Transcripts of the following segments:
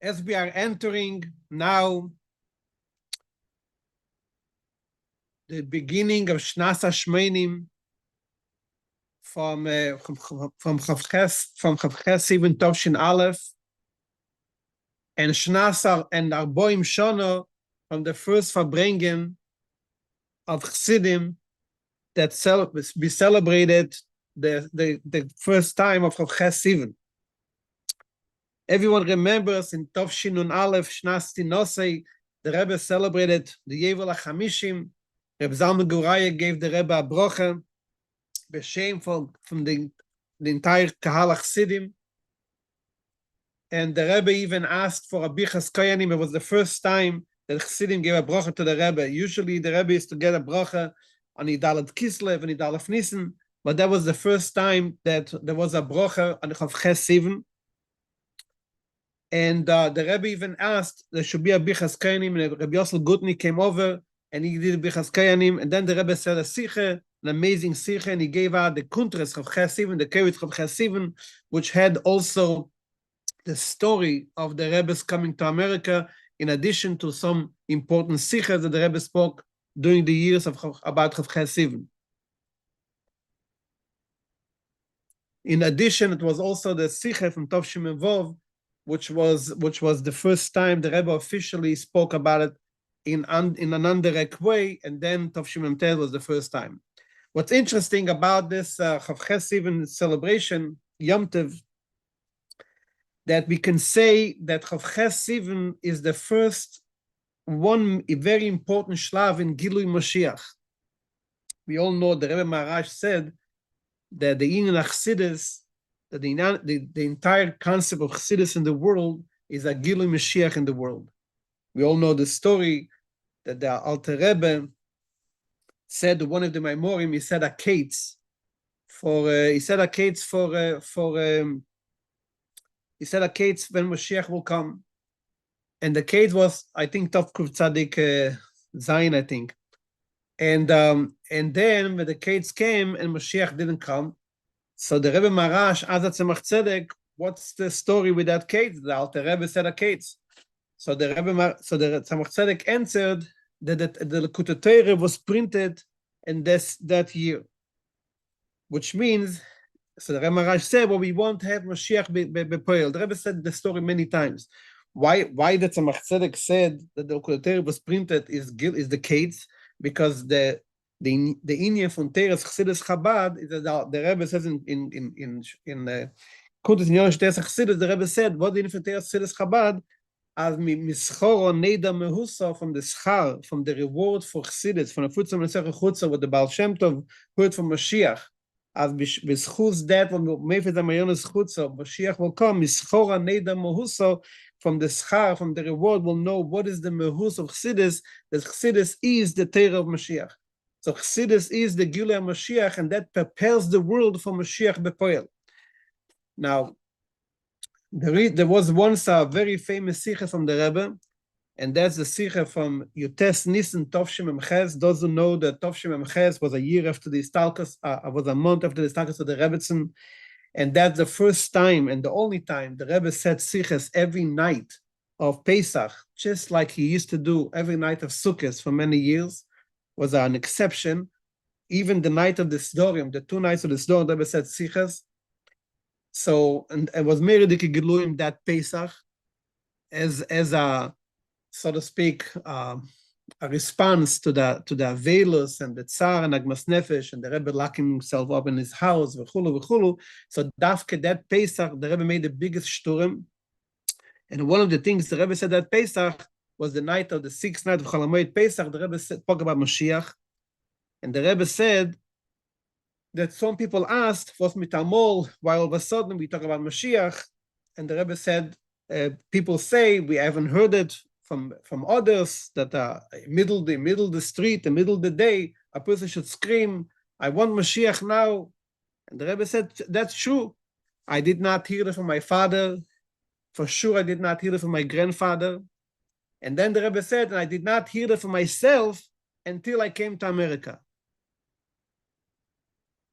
as we are entering now the beginning of Shnas HaShmenim from Chof Ches Sivan Tovshin Aleph and Shnas and Arboim Shono from the first Farbrengen of Chassidim that we celebrated the first time of Chof Ches Sivan. Everyone remembers in Tovshin Nun Aleph Shnas Tinosei, the Rebbe celebrated the Yovel HaChamishim. Reb Zalman Guraya gave the Rebbe a brocha, b'shem from the entire Kahal Chassidim. And the Rebbe even asked for a Bichas Koyanim. It was the first time that Chassidim gave a brocha to the Rebbe. Usually the Rebbe is to get a brocha on Idalat Kislev and Idalaf Nissen, but that was the first time that there was a brocha on the Chof Ches Sivan. And the Rebbe even asked there should be a Bichas Koyanim, and Rabbi Yosel Gutni came over and he did Bichas Koyanim, and then the Rebbe said a sicha, an amazing sicha, and he gave out the Kuntres Chof Ches Sivan, the Kevit Chof Ches Sivan, which had also the story of the Rebbe's coming to America, in addition to some important sichas that the Rebbe spoke during the years about Chof Ches Sivan. In addition, it was also the sicha from Tov Shimon Vov, which was the first time the Rebbe officially spoke about it in an indirect way, and then Tov Shimon Tel was the first time. What's interesting about this Chof Ches Sivan celebration, Yom Tov, that we can say that Chof Ches Sivan is the first one very important shlav in Gilui Mashiach. We all know the Rebbe Maharash said that the Inyan Chassidus, that the entire concept of Chassidus in the world is a Gilui Mashiach in the world. We all know the story that the Alter Rebbe said to one of the Maimorim, he said a kates when Mashiach will come. And the kates was, I think, Tov Kuv Tzadik Zayin, I think. And then when the kates came and Mashiach didn't come, so the Rebbe Maharash asked Tzemach Tzedek, what's the story with that kates? The Alter Rebbe said a kates. So the Tzemach Tzedek answered that the Likutei Torah was printed in that year, which means, so the Rebbe Maharash said, well, we won't have Mashiach bepoel. The Rebbe said the story many times. Why the Tzemach Tzedek said that the Likutei Torah was printed is the kates, because the Inyan from Teres Chassidus Chabad is that the Rebbe says in Kuntres Inyan Teres Chassidus, the Rebbe said, what the Inyan from Teres Chassidus Chabad, as mischoro neida mehusa, from the schar, from the reward for Chassidus, from the Futzah Menesech Chutza, what the Baal Shem Tov heard from Mashiach, as b'schus that when Mefez Amayonis Chutza, Mashiach will come, mischoro neida mehusa, from the schar, from the reward, will know what is the mehus of Chassidus, that Chassidus is the Torah of Mashiach. So Chassidus is the Gilui Mashiach, and that prepares the world for Mashiach bepoel. Now, there was once a very famous sicha from the Rebbe, and that's the sicha from Yutes Nissen Tovshim Memches. Those who know that Tovshim Memches was a year after the Istalkus, was a month after the Istalkus of the Rebbetzin, and that's the first time and the only time the Rebbe said sichas every night of Pesach, just like he used to do every night of Sukkot for many years, was an exception. Even the night of the Sdorim, the 2 nights of the Sdorim, the Rebbe said sichas. So, and it was Meridik Geluim that Pesach as a, so to speak, a response to the Avelus and the Tsar and Agmas Nefesh, and the Rebbe locking himself up in his house, v'chulu. So Dafke that Pesach, the Rebbe made the biggest shturim. And one of the things the Rebbe said that Pesach was the night of the 6th night of Chol HaMoed Pesach. The Rebbe spoke about Mashiach, and the Rebbe said that some people asked, what's mitamol, why all of a sudden we talk about Mashiach? And the Rebbe said, people say, we haven't heard it from others, that middle the street, the middle of the day, a person should scream, I want Mashiach now. And the Rebbe said, that's true. I did not hear it from my father. For sure, I did not hear it from my grandfather. And then the Rebbe said, and I did not hear it from myself until I came to America.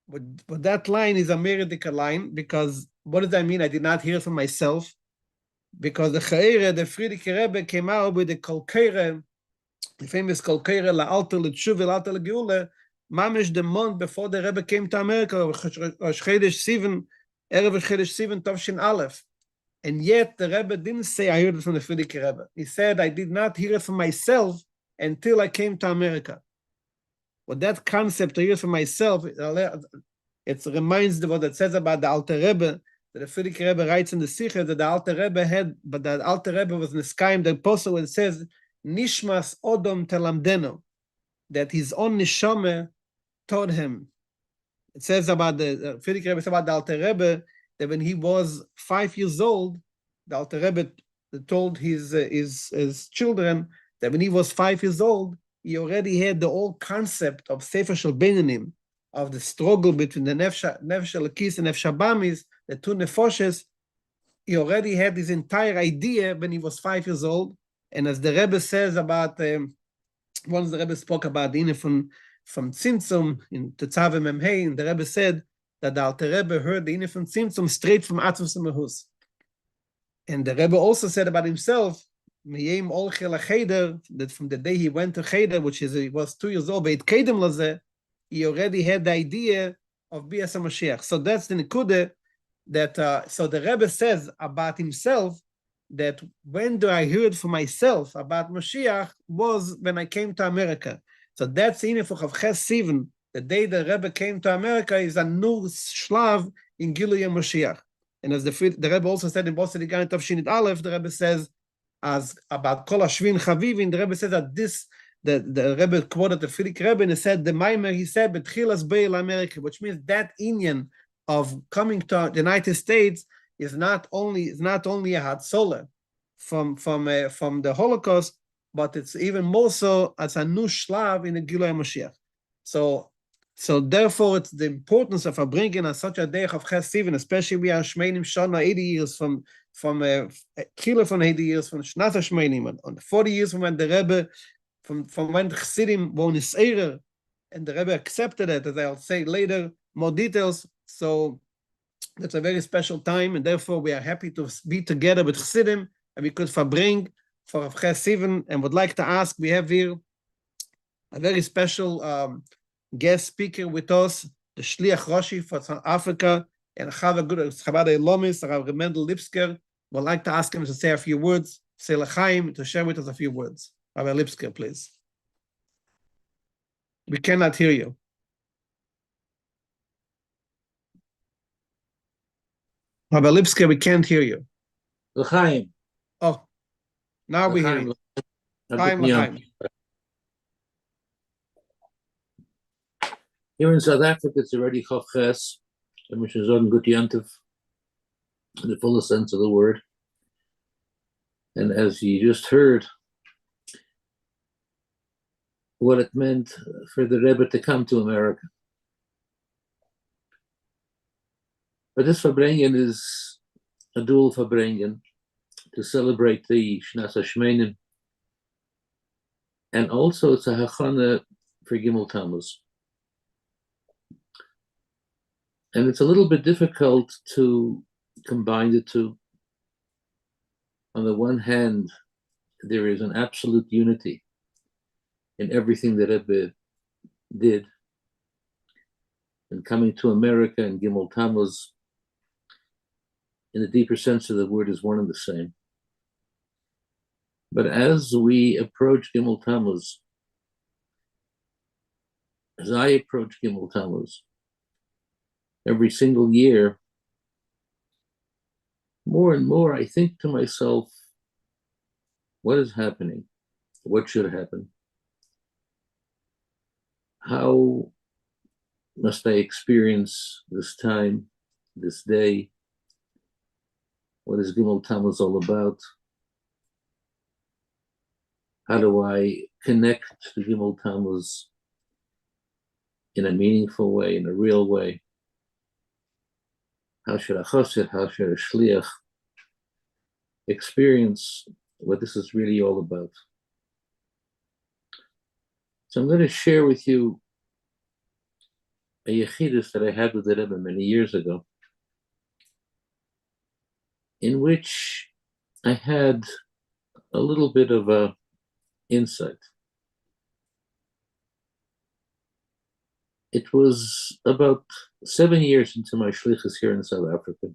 But that line is a Meredika line, because what does that mean? I did not hear from myself. because the Friedrich Rebbe came out with the Kolkere, the famous Kolkere, La Alta L'Tshuva, La Alta L'Geula, mamish the month before the Rebbe came to America, Chof Ches Sivan, Erev Chof Ches Sivan, Tavshin Aleph. And yet the Rebbe didn't say, I heard it from the Friedrich Rebbe. He said, I did not hear it from myself until I came to America. Well, that concept, I hear it from myself, it reminds me what it says about the Alter Rebbe, that the Friedrich Rebbe writes in the Sikha that the Alter Rebbe had, but the Alter Rebbe was in the sky, the apostle, it says, Nishmas Odom Telamdeno, that his own neshama taught him. It says about the Friedrich Rebbe, about the Alter Rebbe, that when he was 5 years old, the Alter Rebbe told his children that when he was 5 years old, he already had the whole concept of Sefer Shel Beinanim, of the struggle between the Nefesh Elokis and Nefesh Habamis, the two Nefoshes. He already had this entire idea when he was 5 years old. And as the Rebbe says about, once the Rebbe spoke about the Ine from Tzimtzum in Tetzav Memhei, and the Rebbe said that the Alter Rebbe heard the Ine from Tzimtzum straight from Atzvus Mehus. And the Rebbe also said about himself, that from the day he went to Cheder, which is he was 2 years old, he already had the idea of Bias HaMashiach. So that's the Nikude that, so the Rebbe says about himself that when do I heard for myself about Mashiach was when I came to America. So that's the Ine for Chof Ches Sivan. The day the Rebbe came to America is a new shlav in Gilui Mashiach. And as the Rebbe also said in Boston Igan Tavshinit Aleph, the Rebbe says, as about Kol Hashvin Chavivin, the Rebbe says that this, the Rebbe quoted the Friedrich Rebbe and he said, the Maimer, he said, Betchilas Beil America, which means that Inyan of coming to the United States is not only a Hatzolah from the Holocaust, but it's even more so as a new shlav in the Gilui Mashiach. So therefore, it's the importance of bringing on such a day of Ches Sivan, especially we are Shmeinim Shana 80 years from Kilo from 80 years from Shnata Shmeinim, on 40 years from when the Rebbe, from when the Chassidim were Nis'erer, and the Rebbe accepted it, as I'll say later, more details. So that's a very special time, and therefore we are happy to be together with Chassidim, and we could Farbrengen for Ches Sivan, and would like to ask, we have here a very special guest speaker with us, the Shliach Roshi for South Africa, and Chabad Elomis, Rabbi Mendel Lipskar. Would like to ask him to say a few words, say l'chaim, to share with us a few words. Rabbi Lipskar, please. We cannot hear you. Rabbi Lipskar, we can't hear you. L'chaim. Oh, now we hear you. L'chaim. Here in South Africa, it's already Chof Ches, which is on Gut Yantiv, in the fullest sense of the word. And as you just heard, what it meant for the Rebbe to come to America. But this Farbrengen is a dual Farbrengen to celebrate the Shnas HaShmeinim, and also it's a Hachana for Gimmel Tammuz. And it's a little bit difficult to combine the two. On the one hand, there is an absolute unity in everything that Rebbe did. And coming to America and Gimmel Tammuz, in the deeper sense of the word, is one and the same. But as we approach Gimmel Tammuz, as I approach Gimmel Tammuz, every single year, more and more, I think to myself, what is happening? What should happen? How must I experience this time, this day? What is Gimmel Tammuz all about? How do I connect to Gimmel Tammuz in a meaningful way, in a real way? How should a chassid, how should a shliach experience what this is really all about? So I'm going to share with you a yechidus that I had with the Rebbe many years ago, in which I had a little bit of a insight. It was about 7 years into my shlichus here in South Africa.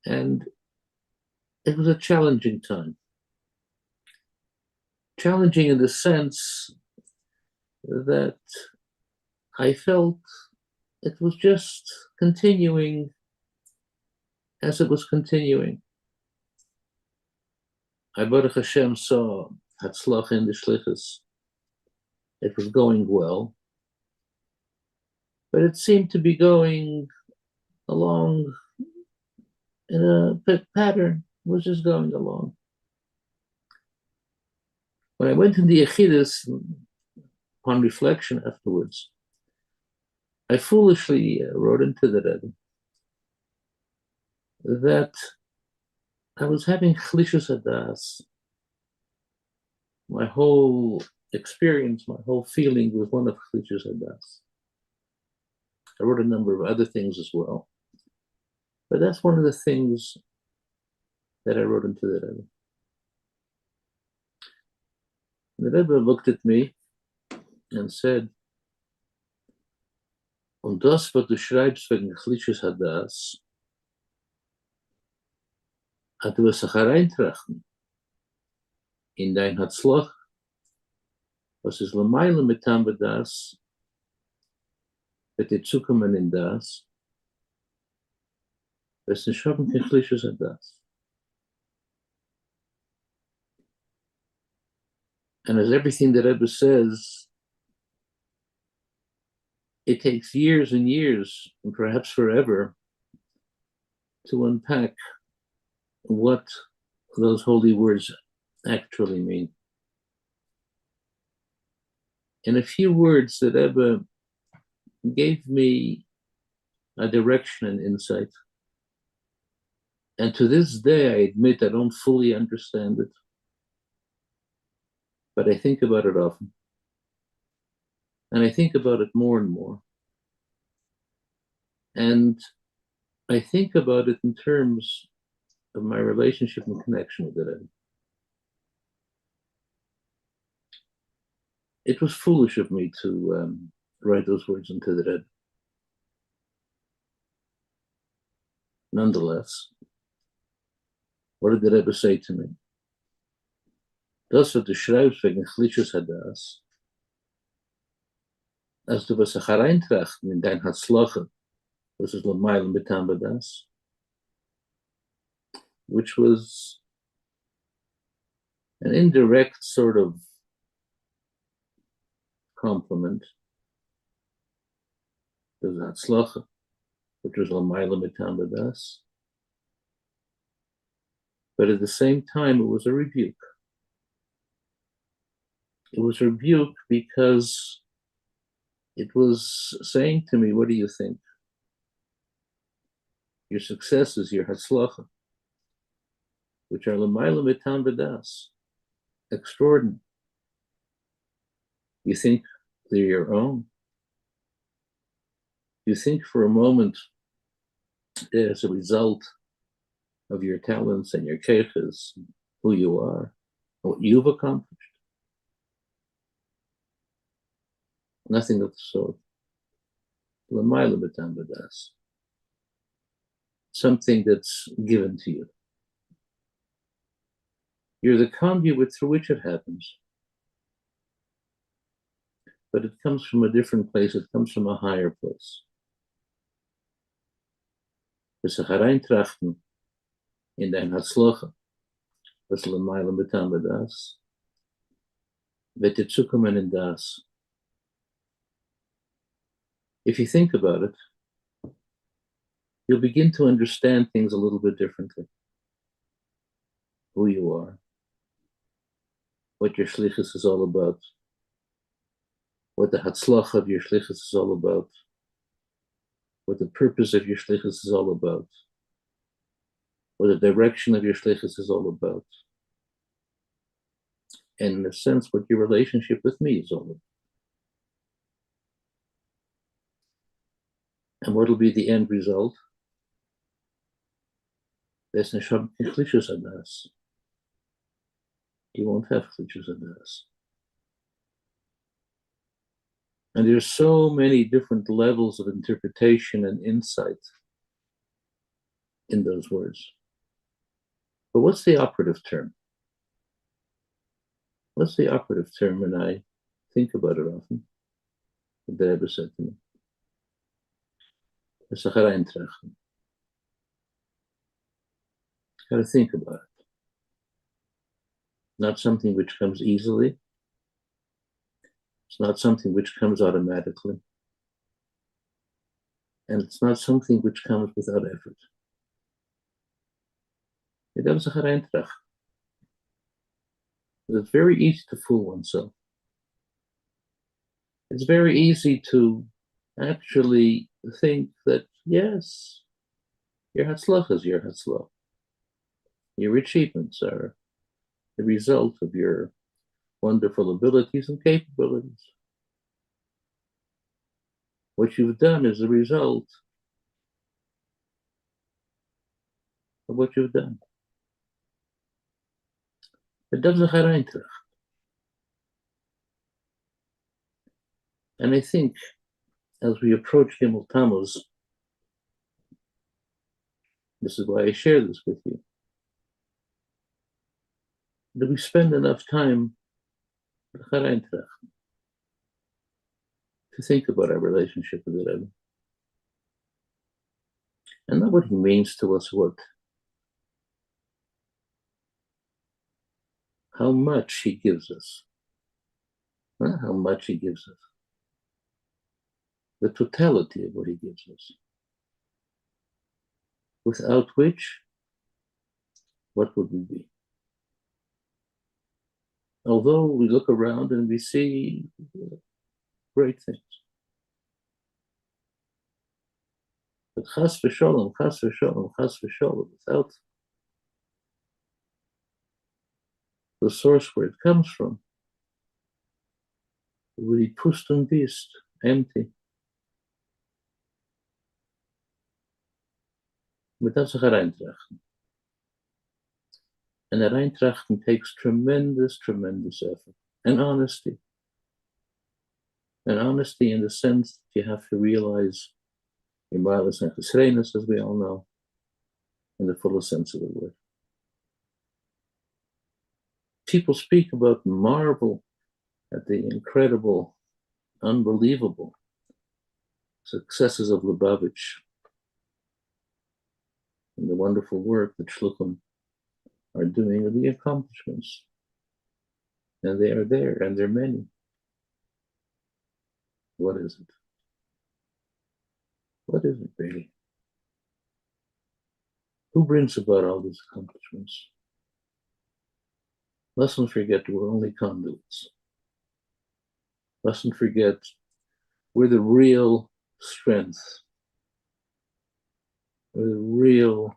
And it was a challenging time. Challenging in the sense that I felt it was just continuing as it was continuing. I Baruch Hashem saw Hatzlach in the shlichus. It was going well, but it seemed to be going along in a pattern. It was just going along. When I went in the Yechidus, upon reflection afterwards, I foolishly wrote into the Rebbe that I was having chlishus hadas. My whole experience, my whole feeling was one of chlishus hadas. I wrote a number of other things as well, but that's one of the things that I wrote into the Rebbe. The Rebbe looked at me and said, das, was du schreibst wegen chlishus hadas, hat du es hereintrachten in dein Hatzlach, was ist Lamaila mit Tamba das, wird dir zukommen in das, was nicht haben kein chlishus hadas. And as everything that Rebbe says, it takes years and years, and perhaps forever, to unpack what those holy words actually mean. In a few words, the Rebbe gave me a direction and insight. And to this day, I admit I don't fully understand it, but I think about it often. And I think about it more and more. And I think about it in terms of my relationship and connection with the Rebbe. It was foolish of me to write those words into the Rebbe. Nonetheless, what did the Rebbe say to me? Das, was du schreibst wegen chlishus hadas, als du was hereintrachten in dein Hatzlache, was is Lamaila mit Tamba das, which was an indirect sort of compliment to the Hatzlache, which was Lamaila mit Tamba das. But at the same time, it was a rebuke. It was a rebuke because it was saying to me, what do you think? Your successes, your hatzlacha, which are l'mayla mitam b'das, extraordinary. You think they're your own? You think for a moment as a result of your talents and your kefes, who you are, what you've accomplished? Nothing of the sort. L'mayla mitam b'das. Something that's given to you. You're the conduit through which it happens. But it comes from a different place. It comes from a higher place. Dus hereintrachten in dein Hatzlache, was l'mayla mitam b'das, wird dir zukommen in das. If you think about it, you'll begin to understand things a little bit differently. Who you are, what your shlichus is all about, what the hatzlach of your shlichus is all about, what the purpose of your shlichus is all about, what the direction of your shlichus is all about, and in a sense, what your relationship with me is all about. And what will be the end result? There's neshama chlichus adas. You won't have chlichus adas. And there's so many different levels of interpretation and insight in those words. But what's the operative term? What's the operative term? And I think about it often. The Rebbe said to me, got to think about it. Not something which comes easily. It's not something which comes automatically. And it's not something which comes without effort. It's very easy to fool oneself. It's very easy to actually think that, yes, your hatzlach is your hatzlach. Your achievements are the result of your wonderful abilities and capabilities. What you've done is the result of what you've done. It doesn't have eintracht. And I think as we approach Gimmel Tammuz, this is why I share this with you, that we spend enough time to think about our relationship with the Rebbe. And not what he means to us, how much he gives us. Not how much he gives us. The totality of what he gives us. Without which, what would we be? Although we look around and we see great things. But chas v'sholom, without the source where it comes from, it would be pust und bist, empty. But that's a hereintrachten. And hereintrachten takes tremendous, tremendous effort. And honesty. And honesty in the sense that you have to realize your milas and chesrenas, as we all know, in the fullest sense of the word. People speak about and marvel at the incredible, unbelievable successes of Lubavitch and the wonderful work that Shluchim are doing and the accomplishments. And they are there, and there are many. What is it? What is it really? Who brings about all these accomplishments? Mustn't forget we're only conduits. Mustn't forget we're the real strength. Where the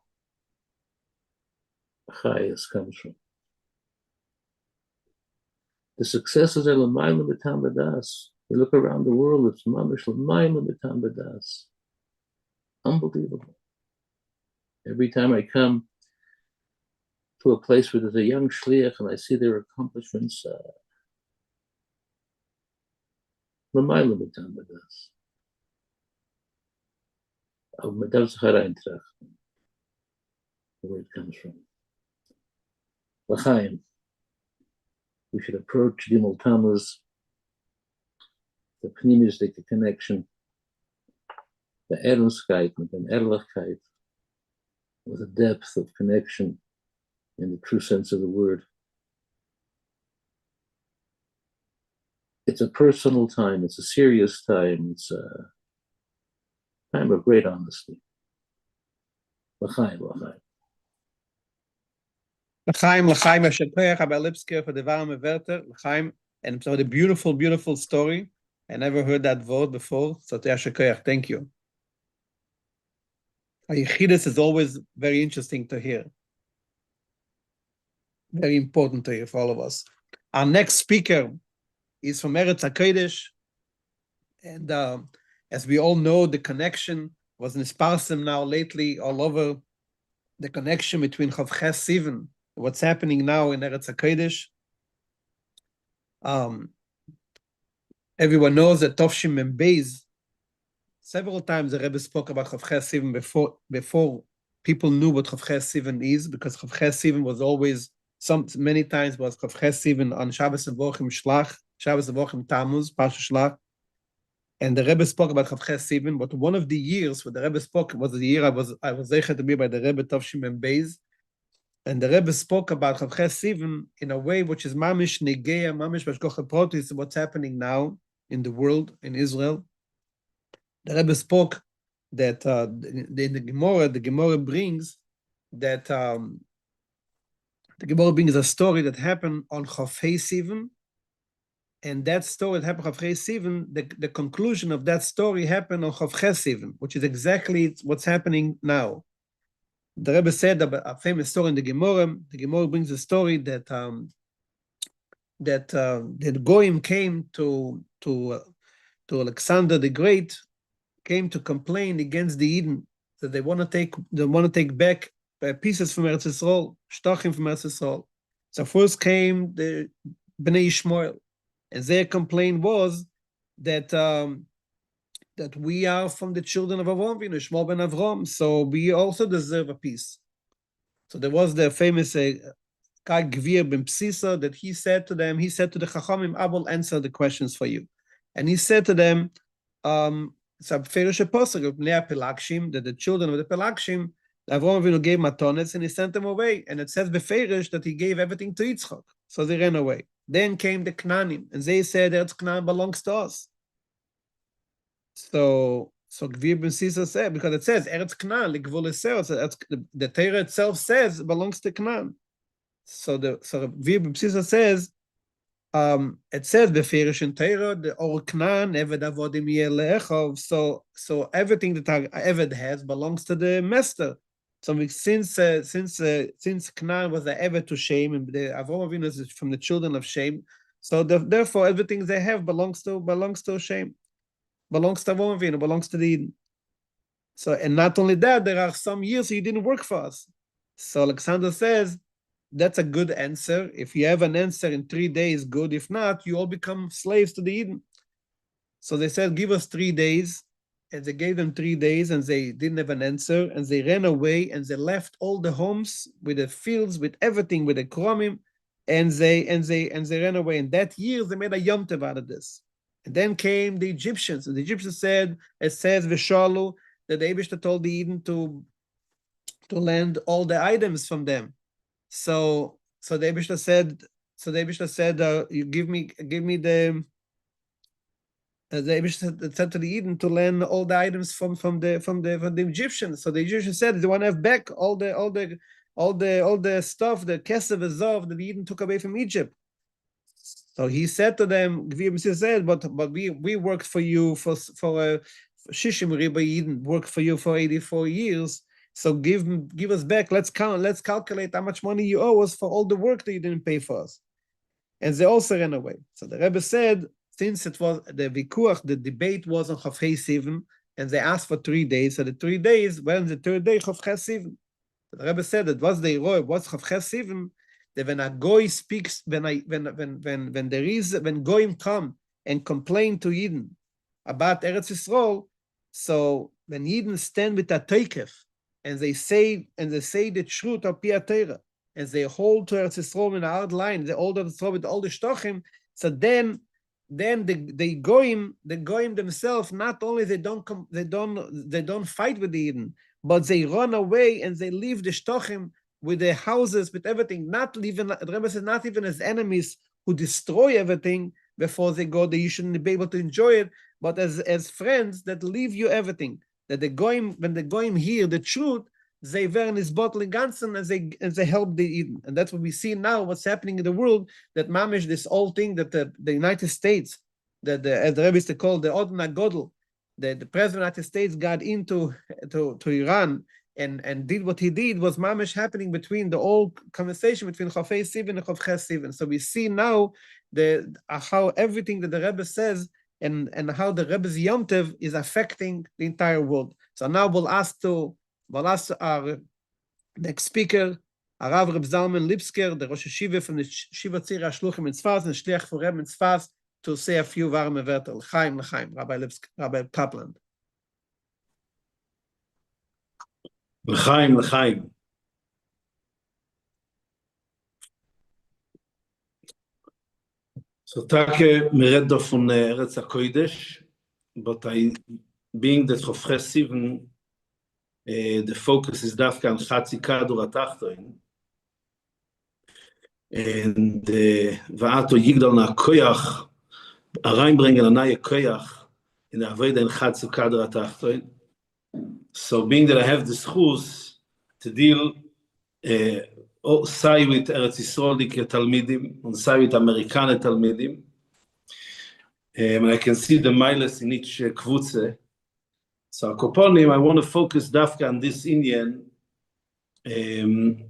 joyous comes from. The successes are l'mayla b'tam b'das. You look around the world, it's mamish l'mayla b'tam b'das. Unbelievable. Every time I come to a place where there's a young shliach and I see their accomplishments, l'mayla b'tam b'das. Where it comes from. L'chaim. We should approach Gimmel Tammuz, the pneumistic connection, the Ehrenskeit and Ehrlichkeit, with a depth of connection in the true sense of the word. It's a personal time, it's a serious time, it's a time of great honesty. L'chaim, l'chaim. L'chaim, l'chaim, Hashem Rabbi Lipskar for the Deren Meverter, l'chaim, and so the beautiful, beautiful story. I never heard that word before, so thank you. Yichidus is always very interesting to hear. Very important to hear for all of us. Our next speaker is from Eretz HaKodesh, and as we all know, the connection was nisparsim now lately all over the connection between Chof Ches Sivan, what's happening now in Eretz HaKodesh. Everyone knows that Tovshim Mem Beis, several times the Rebbe spoke about Chof Ches Sivan before people knew what Chof Ches Sivan is, because Chof Ches Sivan was always, many times was Chof Ches Sivan on Shabbos Avochim Shlach, Shabbos Avochim Tammuz, Parsha Shlach. And the Rebbe spoke about Chof Ches Sivan, but one of the years where the Rebbe spoke was the year I was zeicher to be by the Rebbe Tovshim Mem Beis. And the Rebbe spoke about Chof Ches Sivan in a way which is mamish negeya, mamish bashkocha protis, what's happening now in the world, in Israel. The Rebbe spoke that in the Gemara brings that the Gemara brings a story that happened on Chof Ches Sivan, and that story that happened on Chof Ches Sivan, the conclusion of that story happened on Chof Ches Sivan, which is exactly what's happening now. The Rebbe said a famous story in the Gemara. The Gemara brings a story that the Goyim came to Alexander the Great, came to complain against the Eden, that they want to take back pieces from Eretz Yisroel, shtochim from Eretz Yisroel. So first came the Bnei Yishmael, and their complaint was that that we are from the children of Avram, Shmuel ben Avram, so we also deserve a piece. So there was the famous Kai Gvir ben Psisa that he said to the Chachamim, I will answer the questions for you. And he said to them, it's a Ferish Apostle of Bnei Pelakshim, that the children of the Pelakshim, Avram Avinu gave matones and he sent them away. And it says Beferish that he gave everything to Yitzchak. So they ran away. Then came the Knanim, and they said Eretz Canaan belongs to us. So Gvir ben Sisa said, because it says Eretz Canaan, the Torah itself says it belongs to Canaan. So Gvir ben Sisa says, it says Beferish in Torah, the or Canaan, Eved Avodim Yeh Le'echov. So everything that Eved has belongs to the master. So since Canaan was the Eved to Shem, and the Avram Avinu is from the children of Shem, so therefore everything they have belongs to Shem. Belongs to Avram Avinu, belongs to the Eden. So, and not only that, there are some years he didn't work for us. So Alexander says, that's a good answer. If you have an answer in 3 days, good. If not, you all become slaves to the Eden. So they said, give us 3 days. And they gave them 3 days, and they didn't have an answer. And they ran away, and they left all the homes with the fields, with everything, with the kromim, and they ran away. And that year, they made a Yom Tov out of this. And then came the Egyptians, and the Egyptians said, it says, Vishalu, that the Eibishter told the Eden to lend all the items from them. So the Eibishter said, you give me the. The Eibishter said to the Eden to lend all the items from the Egyptians. So the Egyptians said they want to have back all the stuff, the kesef azov that the Eden took away from Egypt. So he said to them, but we worked for you for Shishim Riba Eden worked for you for 84 years. So give us back. Let's calculate how much money you owe us for all the work that you didn't pay for us. And they also ran away. So the Rebbe said, since it was the vikuach, the debate was on Chof Ches Sivan, and they asked for 3 days. So the 3 days, when the third day, Chof Ches Sivan. The Rebbe said that was the Yisroel, what's Chof Ches Sivan, that when a goy speaks, when goyim come and complain to Eden about Eretz Yisroel, so when Eden stand with a teikef and they say the truth of Pi Torah, and they hold to Eretz Yisroel in a hard line, they hold Eretz Yisroel with all the shtochim, so then the goyim themselves, not only they don't fight with the Eden, but they run away and they leave the shtochim with their houses, with everything, not even, the Rebbe says, not even as enemies who destroy everything before they go, that you shouldn't be able to enjoy it, but as friends that leave you everything. That when the goyim hear the truth, they werden is bottling ganzen and they help the Eden. And that's what we see now, what's happening in the world, that mamish, this old thing that the United States, as the Rebbe used to call the Odna Godel, the president of the United States got into to Iran and did what he did, was mamish happening between the old conversation between Chof Ches Sivan and Chof Ches Sivan. So we see now how everything that the Rebbe says and how the Rebbe's Yom Tov is affecting the entire world. So now we'll ask our Next speaker, Arav Reb Zalman Lipskar, the Rosh Yeshiva from the Shiva Tzira Shluchim in Tzfas, and Shliach for Rebbe in Tzfas, to say a few varim evert l'chaim, Rabbi Rabbi Kaplan. L'chaim. So Take mered da von Eretz HaKodesh, but being that Chof Ches Sivan, the focus is dafka on Chatzi Kadur HaTachton, and Va'ato Yigdal Na Koyach, Reinbringen a Naye Koyach, in the Avodah in Chatzi Kadur HaTachton. So being that I have the schus to deal say with Eretz Yisraelik Talmidim, and say with American Talmidim, and I can see the miles in each kvutze. So Koponim, I want to focus dafka on this Indian. The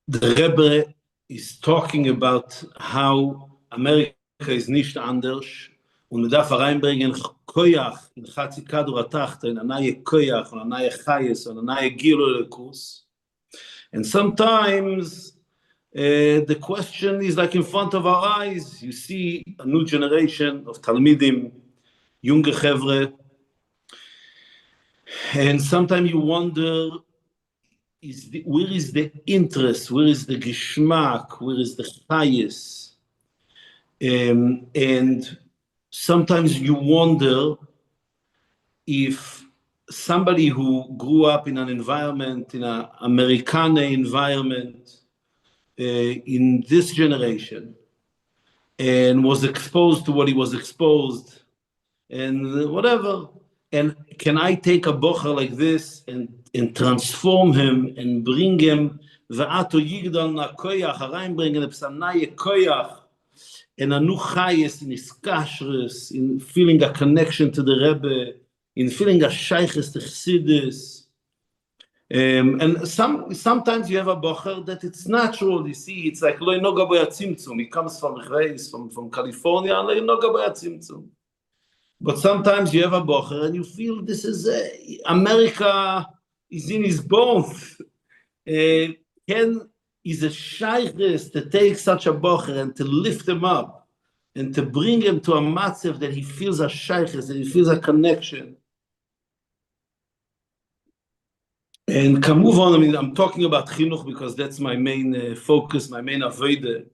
Rebbe is talking about how America is nicht anders, und man darf reinbringen Koyach in Chatzi Kadur HaTachton, a neue Koyach, und a neue Chayes, und a neue Gilulekus. And sometimes the question is like in front of our eyes. You see a new generation of Talmidim, junge Chevre, and sometimes you wonder, where is the interest, where is the Geschmack, where is the Chayes? And sometimes you wonder if somebody who grew up in an environment, in an Americana environment, in this generation, and was exposed to what he was exposed, and whatever, and can I take a bocher like this and transform him and bring him, Va'ato Yigdal Na Koyach, hereinbringen, Psanaye Koyach, and a new chayes in his kashrus, in feeling a connection to the Rebbe, in feeling a shayches to Chassidus. And sometimes you have a bocher that it's natural, you see, it's like lo noga bo yatzimtzum. He comes from Reis, from California, lo noga bo yatzimtzum. But sometimes you have a bocher and you feel this is America is in his bones. Is a shayches to take such a bocher and to lift him up and to bring him to a matzav that he feels a shayches, that he feels a connection. And kamuvon, I mean, I'm talking about chinuch because that's my main focus, my main avodah.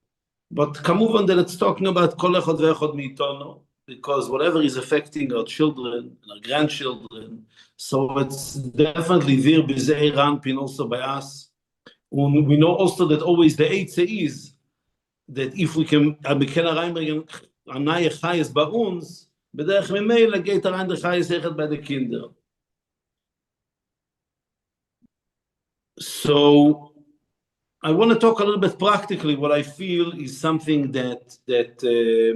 But kamuvon that it's talking about kol echad ve'echad meitono, because whatever is affecting our children and our grandchildren, so it's definitely there b'zei ranpin also by us. And we know also that always the Eitze is that if we can reinbringen a neue Chayes bei uns, b'derech memela geht rein der Chayes echet bei den Kindern. So I want to talk a little bit practically. What I feel is something that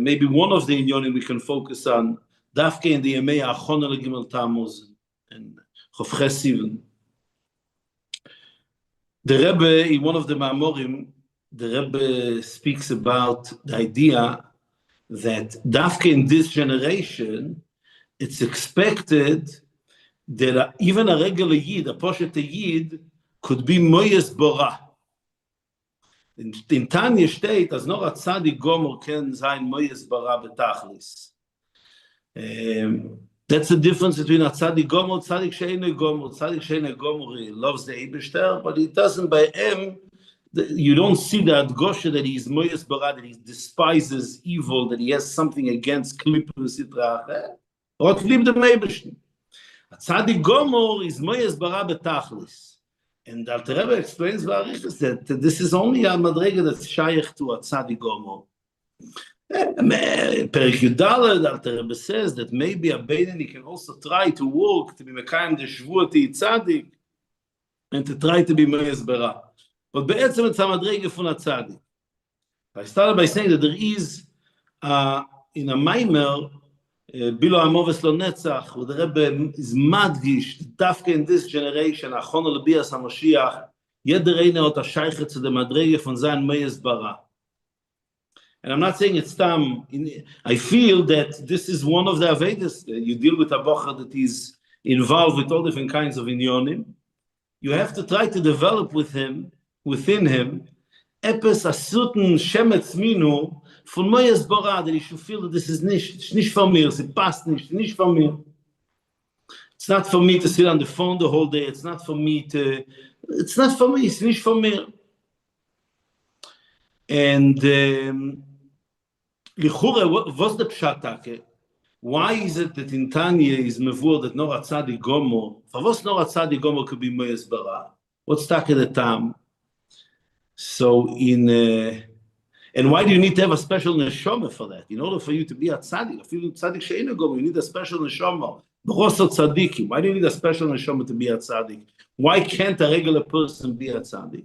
maybe one of the inyonim we can focus on, dafke in the Yemei Achona Gimmel Tammuz and Chof Ches Sivan. The Rebbe, in one of the Ma'amorim, the Rebbe speaks about the idea that dafke in this generation, it's expected that even a regular Yid, a Poshet Yid, could be joyous Borah. In Tanya steht, as nor a Tzadik Gomor can sein joyous Borah betachlis. That's the difference between a Tzadik Gomor, Tzadik Sheine Gomor. Tzadik Sheine Gomor, he loves the Eibishter, but he doesn't by him, you don't see that Goshe that he's joyous Borah, that he despises evil, that he has something against Klippus Yitrach. Or Klipp the Eibishter. A Tzadik Gomor is joyous Borah betachlis. And the Alter Rebbe explains that this is only a madrega that's shaykh to a Tzadik Gomor. Perek Yudale, the Alter Rebbe says that maybe a Beinoni can also try to work to be mekayim the Shvuati Tzadik and to try to be Moyes Bara. But be'etzem it's a madrega from a Tzadik. I started by saying that there is in a Maimer Bilo Amoves Lo Netzach, where the Rebbe is madgish, dafke in this generation, Achon Lebias HaMoshiach, jeder eine hat a Shaychet to the madrege von sein Moyes Bara. And I'm not saying it's tam. I feel that this is one of the Avedas. You deal with a bocher that is involved with all different kinds of inyonim. You have to try to develop within him, epis a certain shemetz minu von moyes borah, that he should feel that this is nicht for me, it passt nicht for me. It's not for me to sit on the phone the whole day. It's not for me, it's nicht for me. And what's the pshat? Why is it that in Tanya is mevur that nor a tzaddik gomer? For what's nor a tzaddik gomer could be moyes bara? What's taka the tam? So and why do you need to have a special neshama for that? In order for you to be a tzaddik, if you tzaddik she'eino gomer, you need a special neshama. Why do you need a special neshama to be a tzaddik? Why can't a regular person be a tzaddik?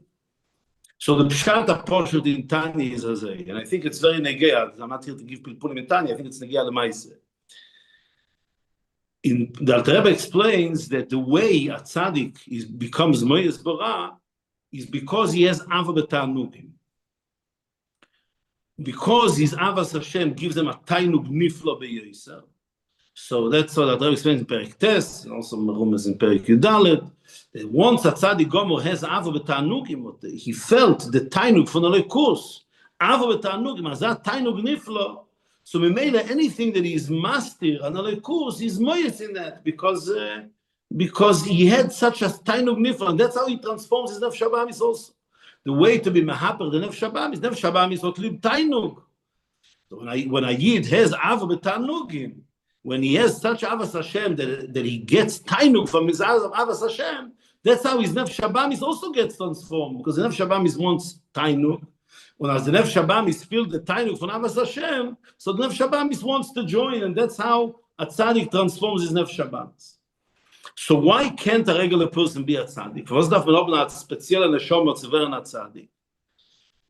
So the pshat portion in Tanya is as and I think it's very negea. I'm not here to give people in Tanya. I think it's negea lemaise. The Alter Rebbe explains that the way a tzaddik becomes moyes bara is because he has ava b'tanugim. Because his avas Hashem gives him a tainug niflo beyoyser. So that's what Alter Rebbe explains in Perek Tes, and also Merumas in Perek Yudalet. That once a tzaddik gomer has ava b'tanugim, he felt the tainug from the lekos. Ava b'tanugim, as that tainug niflo. So Memela, anything that is master and a course is moyes in that because he had such a tainug nifla, and that's how he transforms his nefesh habamis also. The way to be mehaper the nefesh habamis what lib tainug. So when a yid has ava b'tanugim, when he has such avas Hashem that he gets tainug from his avas Hashem, that's how his nefesh habamis also gets transformed, because the nefesh habamis wants tainug. When as the nefesh habamis feel the tainug from avas Hashem, so the nefesh habamis wants to join, and that's how a tzaddik transforms his nefesh habamis. So why can't a regular person be a tzaddik? Was darf man haben a spezielle neshama zu werden a tzaddik?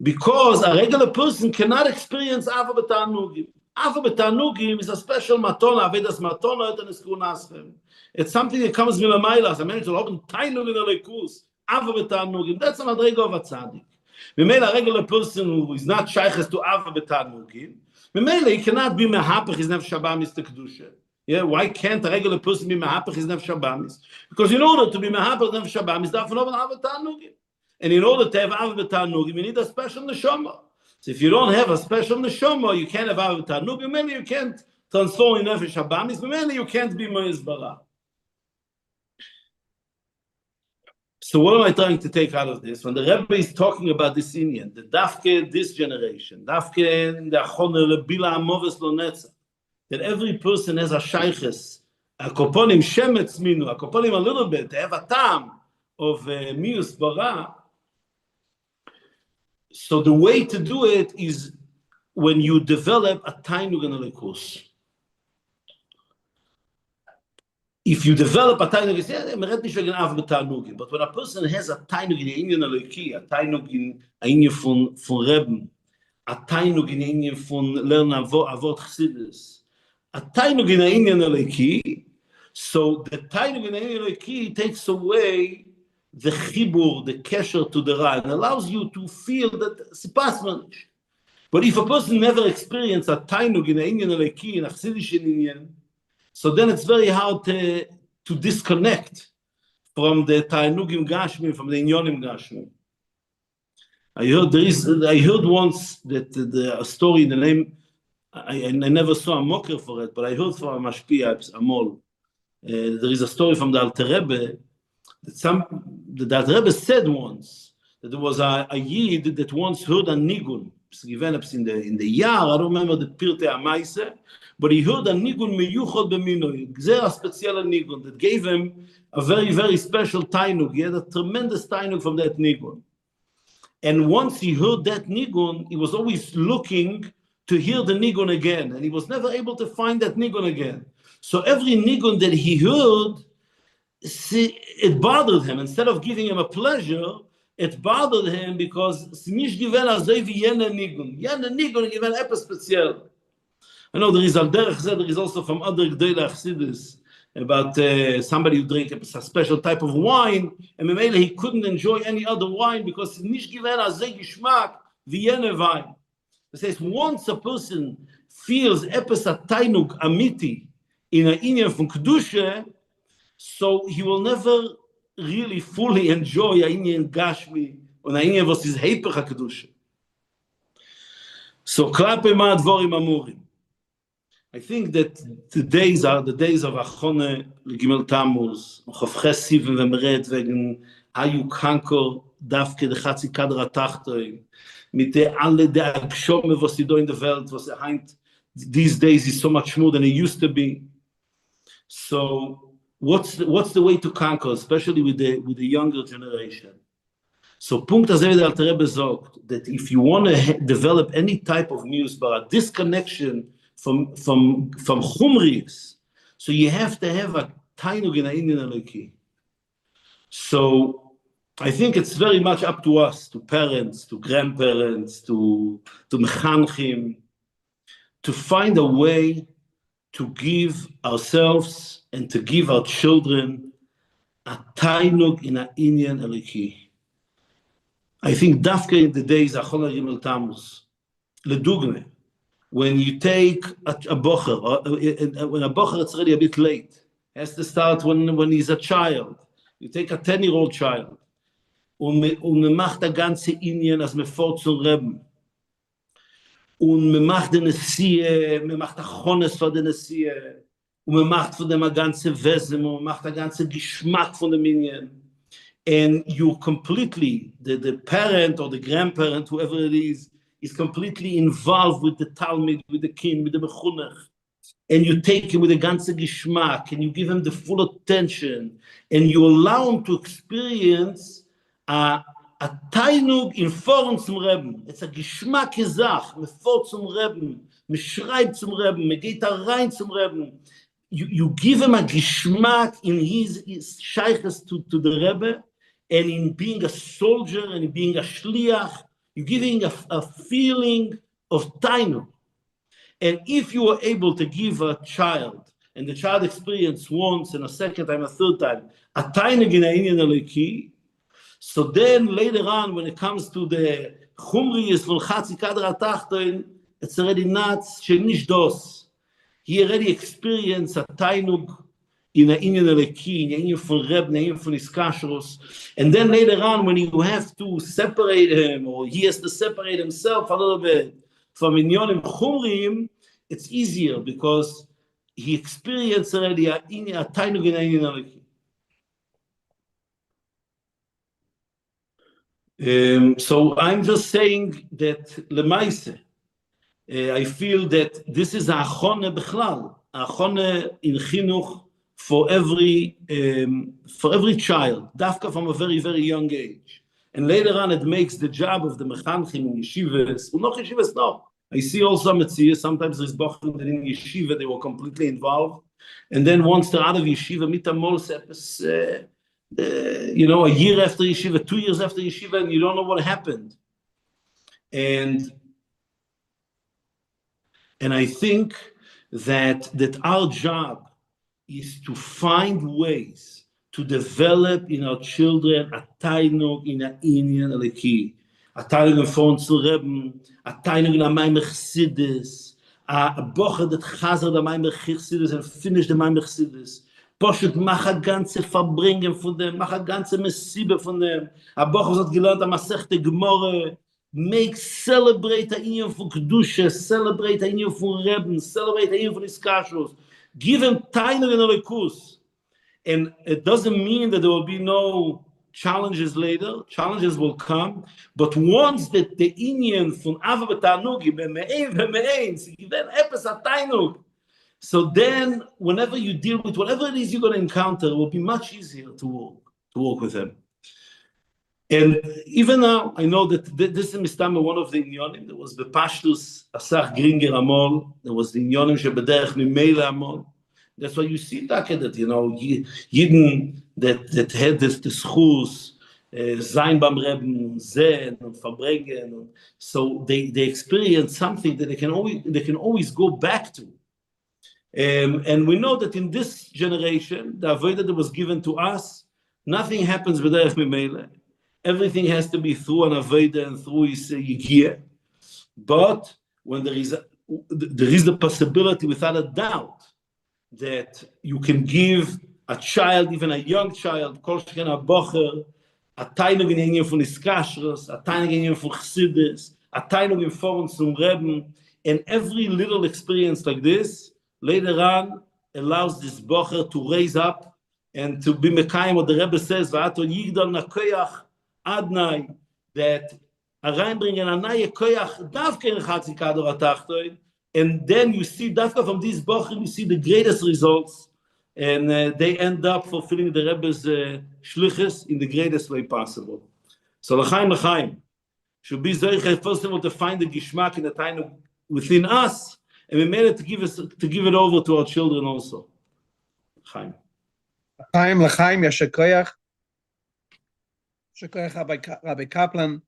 Because a regular person cannot experience ava b'tanugim. Ava b'tanugim is a special matona, avedas matona and eskunaschem. It's something that comes with a mailas. I mean, to haben tainug in a lekus. Ava b'tanugim. That's a madrega of a tzaddik. Memela, a regular person who is not shayches to ava b'tanugim, memela, he cannot be mehapach his nefesh habamis to kedusha. Yeah, why can't a regular person be mehapach his nefesh habamis? Because in order to be mehapach nefesh habamis, darf man have ava b'tanugim. And in order to have ava b'tanugim, you need a special neshama. So if you don't have a special neshama, you can't have ava b'tanugim. Memela, you can't transform in nefesh habamis. Memela, you can't be moyes bara. So what am I trying to take out of this? When the Rebbe is talking about this Indian, the Dafke, this generation, Dafke in the Achone Lebila Amoves Lo Netzach, that every person has a shayches, a koponim shemetz minu, a koponim a little bit, they have a tam of mius bara. So the way to do it is when you develop a tainug and a lekus. If you develop a tainug, but when a person has a tainug in Indian Eloki, a tainug in Indian von Rebbe, a tainug in Indian von lernen avot Chassidus, a tainug in Indian Eloki, so the tainug in Indian Eloki takes away the chibur, the kesher to the ra, and allows you to feel that it's passman. But if a person never experienced a tainug in Indian Eloki, in a Chassidish Indian, so then it's very hard to disconnect from the Tainugim Gashmi, from the Inyonim Gashmi. I heard once that a story, the name, I never saw a mocker for it, but I heard from a Mashpia, a mol. There is a story from the Alter Rebbe, that the Alter Rebbe said once, that there was a Yid that once heard a Nigun, in the Yar, I don't remember the Pirte Amaise, but he heard a nigun meyuchod b'minoi, gzera special nigun that gave him a very, very special tainug. He had a tremendous tainug from that nigun. And once he heard that nigun, he was always looking to hear the nigun again, and he was never able to find that nigun again. So every nigun that he heard, it bothered him. Instead of giving him a pleasure, it bothered him because smish given azay v'yena nigun. Yena nigun given epa special. I know there is al derech zeh, there is also from other Gdei Chassidus about somebody who drank a special type of wine, and Memele he couldn't enjoy any other wine because nish given azay gishmak v'yena wine. It says once a person feels epes tainug amiti in an inyan from kedusha, so he will never really fully enjoy העניין גשמי, והעניין was is היפך הקדושה. So, כלפי מה הדבורים אמורים? I think that the days are the days of Achone, Gimmel Tammuz, Chof Ches Sivan ומרד wegen how you conquer dafke de Chatzi Kadra Tachtoin, mit der alle der Abschome, was die da in der Welt, was heint, these days is so much more than it used to be. So, what's the way to conquer, especially with the younger generation? So, Punkt as der Alter Rebbe sagt, that if you want to develop any type of news, but a disconnection from Chumrius, so you have to have a tainug in a Indian Eloki. So I think it's very much up to us, to parents, to grandparents, to mechanchim, to find a way to give ourselves and to give our children a tainug in a Indian Eloki. I think dafke in the days Achol Gimmel Tammuz, ledugne, when you take a bocher, when a bocher it's already a bit late, has to start when he's a child. You take a 10-year-old child, und me macht a ganze Indien als me fort zum Rebbe. Und me macht den Nessie, me macht a Chones von den Nessie, und me macht von dem a ganze Wesen, und me macht a ganze Geschmack von dem Indien. And you completely, the parent or the grandparent, whoever it is completely involved with the Talmud, with the king, with the Mechunach. And you take him with the ganze Geschmack, and you give him the full attention, and you allow him to experience a Tainug in Foren zum Rebbe. It's a Geschmack Zach, me fort zum Rebbe, me schreibt zum Rebbe, me geht da rein zum Rebbe. You give him a Geschmack in his shaykhs to the Rebbe, and in being a soldier and in being a shliach, you're giving a feeling of tainug. And if you are able to give a child, and the child experience once and a second time, a third time, a tainug in a Indian Eliki, so then later on, when it comes to the chumriyas von Chatzi Kadra Tachtoin, it's already not shenish dos. He already experienced a tainug in an Indian Eliki, in an Indian von Rebbe, in an Indian von Iskashrus. And then later on, when you have to separate him, or he has to separate himself a little bit from Inyonim Chumrim, it's easier because he experienced already a tainug in an Indian Eliki. So I'm just saying that Lemaise, I feel that this is a achone bechlal, a achone in chinuch for every child, dafka from a very, very young age. And later on, it makes the job of the mechanchim in yeshivas, unoch yeshivas no. I see also metzias, sometimes there's bochum that in yeshiva, they were completely involved. And then once they're out of yeshiva, mitamol sepes, a year after yeshiva, 2 years after yeshiva, and you don't know what happened. And I think that our job is to find ways to develop in our children a tainug in a Indian Eliki, a tainug in Foren zu Rebbe, a tainug in a Maimer Chassidus, a bocher that chazer the Maimer Chassidus and finish the Maimer Chassidus. Poshet mach a ganze Farbrengen von dem, mach a ganze Messibe von dem, a bocher hat gelernt a Masechte Gemorre, celebrate a Indian von Kedusha, celebrate a Indian von Rebbe, celebrate a Indian von Iskashrus. Give him tainug in Elikus. And it doesn't mean that there will be no challenges later. Challenges will come. But once that the Indian from Ava B'Tanugi, so then whenever you deal with whatever it is you're going to encounter, it will be much easier to work with them. And even now, I know that this is Mistama, one of the Inyonim. There was the Pashtus Asach Gringer Amol. There was the Inyonim Shebederech Mimele Amol. That's why you see that Yidden that had this schus, Zayn Bam Rebbe, Zen, and Farbrengen. So they experience something that they can always go back to. And we know that in this generation, the avodah that was given to us, nothing happens b'derech mimele. Everything has to be through an avodah and through his yigiyah. But when there is the possibility, without a doubt, that you can give a child, even a young child, kol sheken a bocher, a tainig in Indien von Iskashrus, a tainig in Indien von Chassidus, a tainig in Foren zum Rebbe, and every little experience like this, later on, allows this bocher to raise up and to be mekayim what the Rebbe says, v'ato yigdal nakoyach adnai, that a reinbringen a naye koyach davke in chatzika dor atachtoin, and then you see dafka from this bocher, you see the greatest results, and they end up fulfilling the Rebbe's shlichus in the greatest way possible. So l'chaim should be zeicher first of all to find the gishmak in the time within us, and we made it to give it over to our children also. Chaim. L'chaim, Yasher Koyach. Yasher Koyach, Rabbi Kaplan.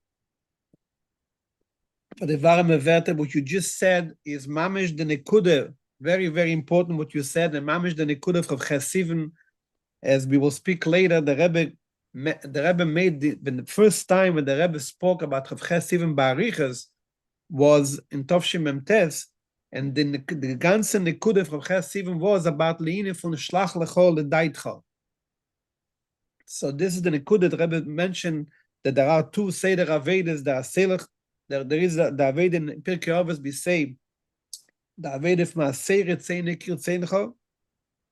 For the Varim what you just said is mamish the nekuda. Very, very important what you said, and mamish the nekuda of Ches Sivan. As we will speak later, the Rebbe made the first time when the Rebbe spoke about Chof Ches Sivan ba'arichas was in Tovshim Memtes, and the ganze nekuda of Chof Ches Sivan was about leine von shlach lechol ledaitcha. So this is the nekuda. The Rebbe mentioned that there are two seder avedas. There are selach. There is the aved in Pirkei Avos we say the aved from Aseh Retzei Kirtzeincha,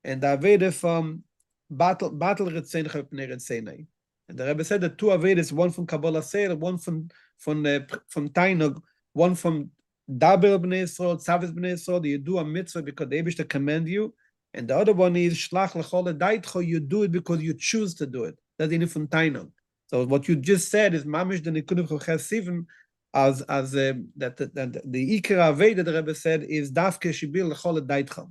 and the aved from battle Retzeincha Pnei Retzeinai. And the Rebbe said that two avedas, one from Kabbalah Seir, one from Tainog, one from Daber Bnei Yisroel, Tzavis Bnei Yisroel, you do a mitzvah because the Eibishter command you, and the other one is Shlach L'chol Daitcho, you do it because you choose to do it. That's in from Tainog. So what you just said is mamish the nekudah of Ches Sivan, as that the Ikar Aved that the Rebbe said is Dafke Shibil L'chol Daitcho.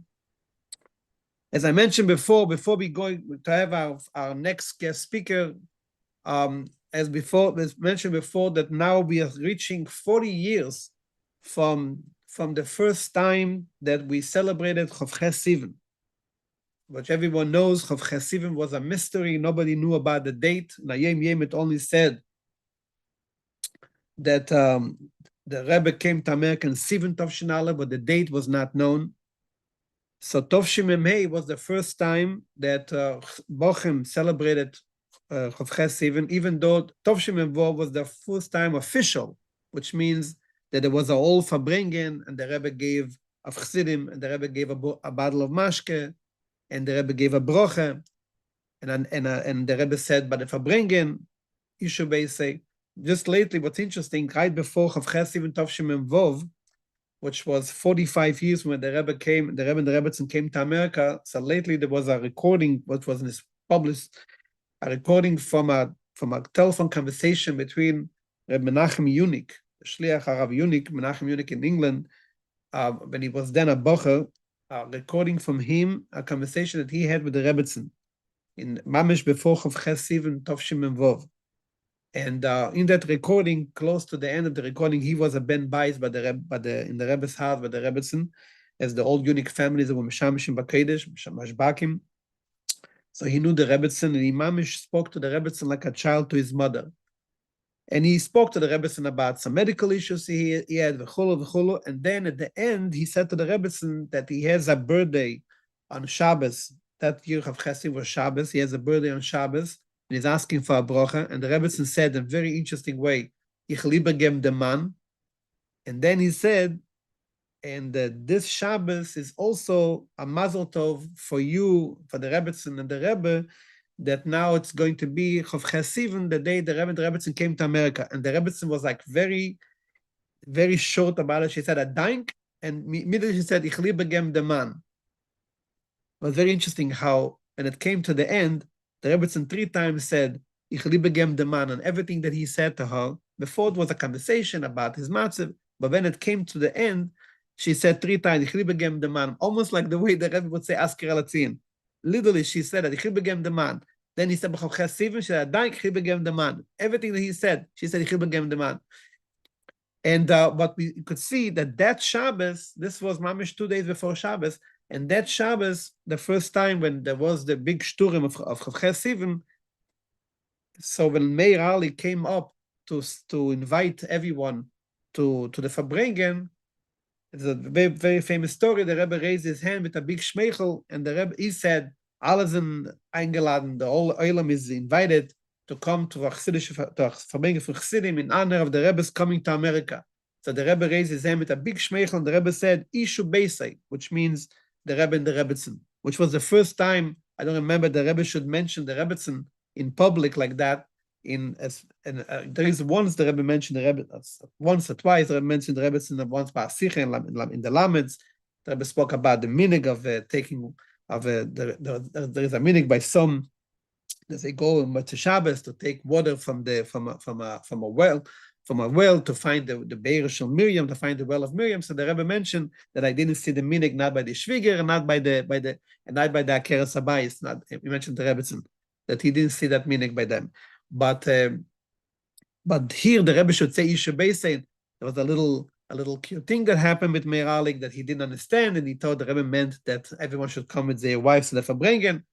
As I mentioned before we go to have our next guest speaker, as mentioned before, that now we are reaching 40 years from the first time that we celebrated Chof Ches Sivan, which everyone knows. Chof Ches Sivan was a mystery. Nobody knew about the date. Nayem Yem, it only said that the Rebbe came to America in 7th Tovshin Aleph, but the date was not known. So Tovshim Memhei was the first time that Bochem celebrated Chof Ches Sivan, even though Tovshim Memvov was the first time official, which means that there was a whole Farbrengen, and the Rebbe gave a Chassidim, and the Rebbe gave a bottle of mashke, and the Rebbe gave a broche, and the Rebbe said, but the Farbrengen, you should say. Just lately, what's interesting, right before Chof Ches Sivan Tovshim Memvov, which was 45 years when the Rebbe and Rebbetzin came to America. So lately there was a recording, what was published, a recording from a telephone conversation between Rebbe Menachem Yunik, the Shliach Harav Yunik, Menachem Yunik in England, when he was then a bocher, a recording from him, a conversation that he had with the Rebbetzin in Mamish before Chof Ches Sivan Tovshim Memvov. And in that recording, close to the end of the recording, he was a ben bais in the Rebbe's house by the Rebbetzin, as the old unique families that were Meshamishim Bakedesh, Mashbakim. So he knew the Rebbetzin, and Imamish spoke to the Rebbetzin like a child to his mother. And he spoke to the Rebbetzin about some medical issues he had, v'chulu. And then at the end, he said to the Rebbetzin that he has a birthday on Shabbos. That year of Ches Sivan was Shabbos. He has a birthday on Shabbos. And he's asking for a brocha, and the Rebbetzin said in a very interesting way, Ich liebe gem dem Mann. And then he said, and this Shabbos is also a mazel tov for you, for the Rebbetzin and the Rebbe, that now it's going to be Chof Ches Sivan, the day the Rebbe and the Rebbetzin came to America. And the Rebbetzin was like very, very short about it. She said, a dank, and immediately she said, Ich liebe gem dem Mann. It was very interesting how, when it came to the end, the Rebbetzin 3 times said, Ich liebe gem dem Mann, and everything that he said to her. Before it was a conversation about his matzav, but when it came to the end, she said 3 times, Ich liebe gem dem Mann, almost like the way the Rebbe would say, Asker Alatzin. Literally, she said that, Ich liebe gem dem Mann. Then he said, Chof Ches Sivan, she said, Dank, Ich liebe gem dem Mann. Everything that he said, she said, Ich liebe gem dem Mann. And what we could see that Shabbos, this was mamish 2 days before Shabbos, and that Shabbos, the first time when there was the big shturim of Chof Ches Sivan, so when Meir Ali came up to invite everyone to the Farbrengen, it's a very, very famous story. The Rebbe raised his hand with a big shmeichel, and the Rebbe, he said, Alle sind eingeladen, the whole Olam is invited to come to Farbrengen for Chassidim in honor of the Rebbe's coming to America. So the Rebbe raised his hand with a big shmeichel, and the Rebbe said, Ishu Beisai, which means the Rebbe and the Rebbetzin, which was the first time, I don't remember, the Rebbe should mention the Rebbetzin in public like that. There is once the Rebbe mentioned the Rebbe, once or twice the Rebbe mentioned the Rebbetzin, once by Asicha in the Lameds. The Rebbe spoke about the minig of taking, there is a minig by some, that they go to Shabbos to take water from a well to find the Be'er Shel Miriam, to find the well of Miriam. So the Rebbe mentioned that I didn't see the minig not by the Shviger and not by the Akeres Habayis. Not he mentioned the Rebbetzin that he didn't see that minig by them. But here the Rebbe should say Isha Beisein. There was a little cute thing that happened with Meir Alik that he didn't understand, and he thought the Rebbe meant that everyone should come with their wives to the Farbrengen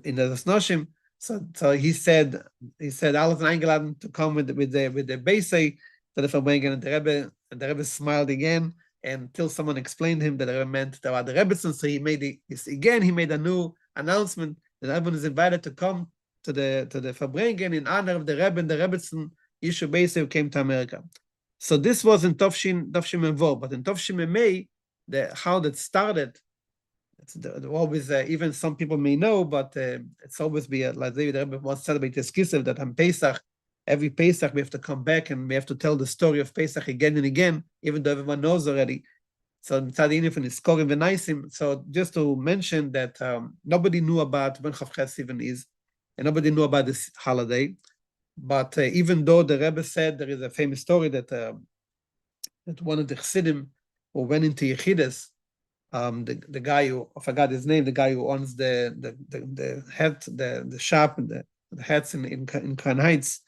in the Zasnoshim. So he said, Alles eingeladen to come with the Beisei to the Farbrengen, and the Rebbe smiled again until someone explained to him that the Rebbe meant the Rebbetzin. So he made a new announcement that everyone is invited to come to the Farbrengen in honor of the Rebbe and the Rebbetzin Yishu Beisei who came to America. So this was in Tovshin Memvov, but in Tovshin Memei, how that started, it's always, even some people may know, but it's always be like the Rebbe once said about his Kislev that on Pesach, every Pesach we have to come back and we have to tell the story of Pesach again and again, even though everyone knows already. So just to mention that nobody knew about when Chof Ches Sivan is, and nobody knew about this holiday. But even though the Rebbe said, there is a famous story that one of the Chassidim who went into Yechidus, the guy who, I forgot his name, the guy who owns the shop and the hats in Crown Heights,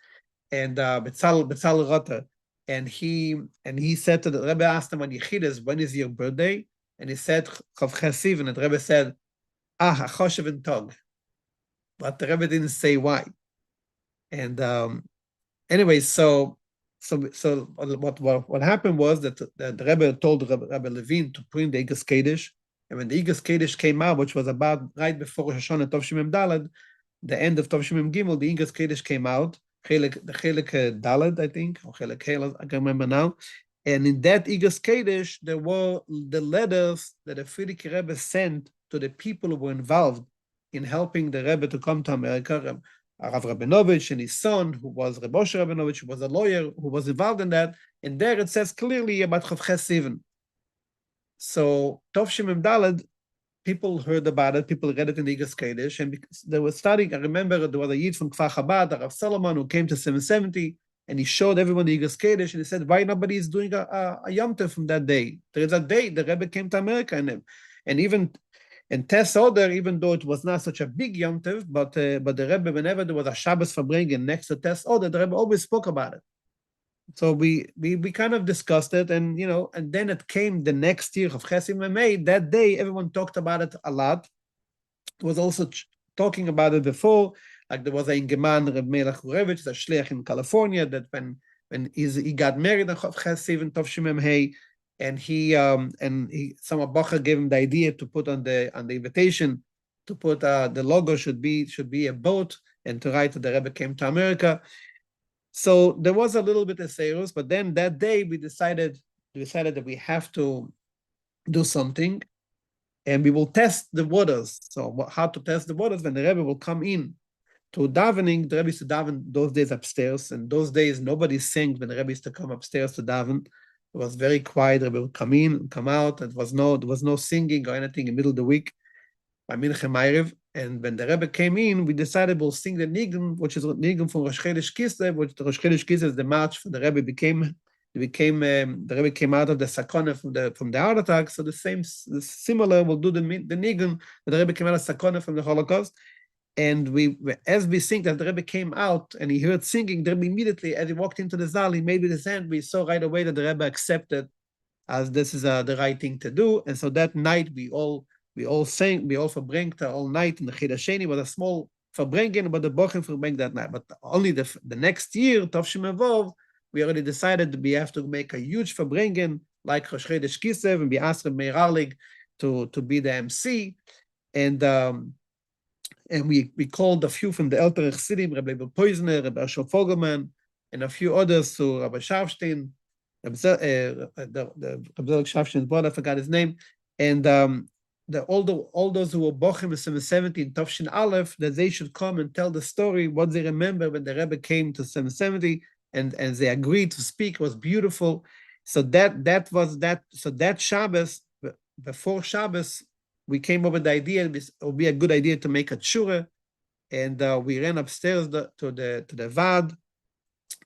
and Betzal Rotter, and he said to the Rebbe, asked him on Yechidus, when is your birthday? And he said Chof Ches Sivan, and the Rebbe said, Choshev Tog, but the Rebbe didn't say why. And anyway, so what happened was that the Rebbe told Rabbi Levin to print the Igas Kodesh, and when the Igas Kodesh came out, which was about right before Rosh Hashanah Tovshim Daled, the end of Tovshim Gimel, the Igas Kodesh came out, the Chelik Daled, I think, or Chelik Hel, I can't remember now. And in that Igas Kodesh, there were the letters that the Frierdiker Rebbe sent to the people who were involved in helping the Rebbe to come to America. Rav Rabinovich and his son, who was Rebbe Rabinovich, who was a lawyer, who was involved in that. And there it says clearly about Chof Ches Sivan. So Tovshim Daled, people heard about it, people read it in the Igas Kodesh, and they were studying. I remember there was a Yid from Kfar Chabad, Rav Zalman, who came to 770, and he showed everyone the Igas Kodesh, and he said, why nobody is doing a Yom Tov from that day? There is a day the Rebbe came to America, and even in Tess Oder, even though it was not such a big Yom Tov, but the Rebbe, whenever there was a Shabbos Farbrengen next to Tess Oder, the Rebbe always spoke about it. So we kind of discussed it, and and then it came the next year of Chof Ches Sivan. That day, everyone talked about it a lot. It was also talking about it before, like there was a Ingeman Reb Melech Urevich, a shliach in California, that when he got married on Chof Ches Sivan Tovshim Hey. And some Abacha gave him the idea to put on the invitation, to put the logo should be a boat, and to write that the Rebbe came to America. So there was a little bit of sales, but then that day we decided that we have to do something, and we will test the waters. So how to test the waters? When the Rebbe will come in to davening, the Rebbe used to daven those days upstairs, and those days nobody sang when the Rebbe used to come upstairs to daven. It was very quiet. Rebbe would come in and come out. There was no singing or anything in the middle of the week by Mincha Ma'ariv. And when the Rebbe came in, we decided we'll sing the Nigun, which is Nigun from Rosh Chodesh Kislev, which the Rosh Chodesh Kislev is the march for the Rebbe the Rebbe came out of the Sakona from the heart attack. So the similar, we'll do the Nigun, the Rebbe came out of Sakona from the Holocaust. And as we sing that the Rebbe came out and he heard singing, the Rebbe immediately, as he walked into the Zal, he made with his hand. We saw right away that the Rebbe accepted as this is the right thing to do. And so that night we all sang, we all Farbrengen all night in the Chidasheni was a small Farbrengen, but the Bochen Farbrengen that night. But only the next year, Tovshim Evov, we already decided that we have to make a huge Farbrengen like Rosh Chodesh Kislev, and we asked Meir Alik to be the MC. And And we called a few from the elder Chassidim, Rabbi Poizner, Rabbi Fogelman, and a few others, so Rabbi Sharfstein, the Sharfstein's brother, I forgot his name, and all those who were bochim in 770 in Tafshin Aleph, that they should come and tell the story, what they remember when the Rebbe came to 770, and they agreed to speak. It was beautiful. So that was that. So that Shabbos, before Shabbos, we came up with the idea it would be a good idea to make a tshuva, and we ran upstairs to the Vad.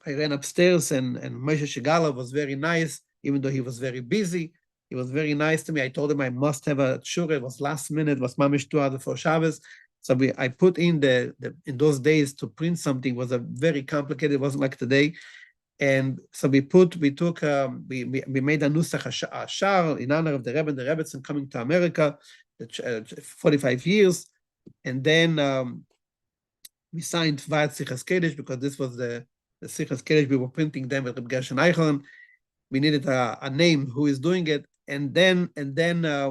I ran upstairs, and Moshe Shigala was very nice, even though he was very busy. He was very nice to me. I told him I must have a tshuva. It was last minute. It was mamish 2 hours before Shabbos. So I put in in those days to print something was a very complicated. It wasn't like today. And so we made a nusach ashar in honor of the Rebbe and the Rebbetzin coming to America, 45 years. And then we signed Vad Sichas Kedesh, because this was the Sichas Kedesh. We were printing them with Reb Gershon Eichhorn. We needed a name who is doing it. And then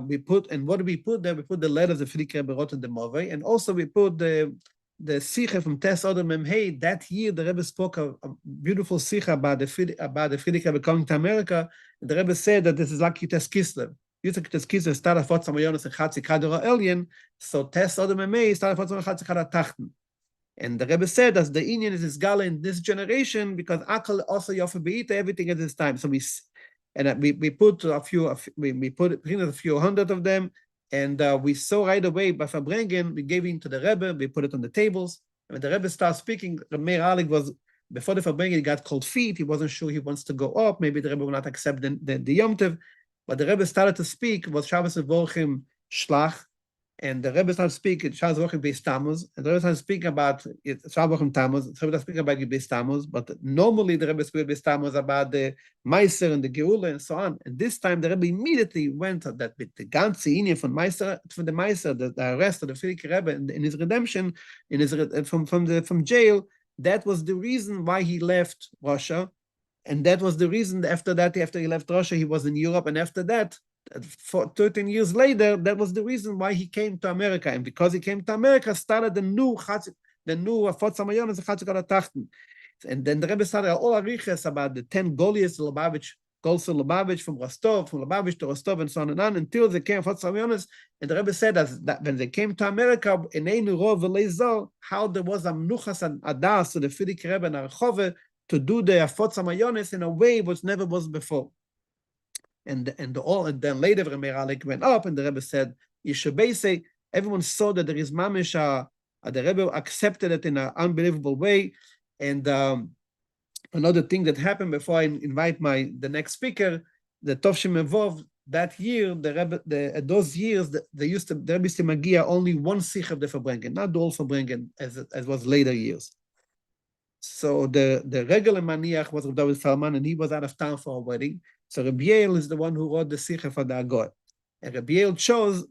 we put, and what do we put there? We put the letters of Frierdiker Rebbe wrote in the Movei, and also we put the Sicha from Tes Odom Memhei. That year, the Rebbe spoke a beautiful Sicha about the Frierdiker Rebbe coming to America. And the Rebbe said that this is like Tes Kislev. Tes Kislev started Fot Samayonis and Chatzik Hador Elyon, so Tes Odom Memhei started Fot Samayonis and Chatzik Hador Tachten. And the Rebbe said that the Inyan is Gala in this generation, because Akal also Yofa Beita, everything at this time. So we put a few, we printed a few hundred of them, and we saw right away by Farbrengen, we gave it to the Rebbe, we put it on the tables. And when the Rebbe started speaking, Meir Alik was, before the Farbrengen, he got cold feet, he wasn't sure he wants to go up, maybe the Rebbe will not accept the Yom Tov, but the Rebbe started to speak, was Shabbos Vorchim Shlach, and the Rebbe started speaking Shabbos Vorchim Beis Tammuz, and the Rebbe started speaking about Shabbos Vorchim Tammuz, the Rebbe started speaking about Beis Tammuz, but normally the Rebbe spoke Beis Tammuz about the Meiser and the Geula and so on. And this time the Rebbe immediately went to that with the ganze Inyan from the Meiser, the arrest of the Frierdiker Rebbe in his redemption, from jail. That was the reason why he left Russia, and that was the reason after he left Russia, he was in Europe, and after that, for 13 years later, that was the reason why he came to America. And because he came to America, started the new Fot Samayonis and Chatzik Hador Tachten. And then the Rebbe started all ariches about the 10 Goliaths, Lubavitch from Rostov, from Lubavitch to Rostov, and so on, until they came Fot Samayonis. And the Rebbe said that when they came to America, in Einu Rov V'Leizor, how there was a Mnuchas and Adas to the Frierdiker Rebbe and Archove to do the Fot Samayonis in a way which never was before. And then later Rebbe Alik went up, and the Rebbe said, Yishabese, everyone saw that there is mamish, the Rebbe accepted it in an unbelievable way. And another thing that happened before I invite the next speaker, the Tovshim Evov, that year, the Rebbe, those years, the Rebbe used to magia only one sich of the Farbrengen, not all Farbrengen as was later years. So the regular maniach was Rabbi Zalman, and he was out of town for a wedding. So Rabbi Yisroel is the one who wrote the Sicha for the Agot. And Rabbi Yisroel chose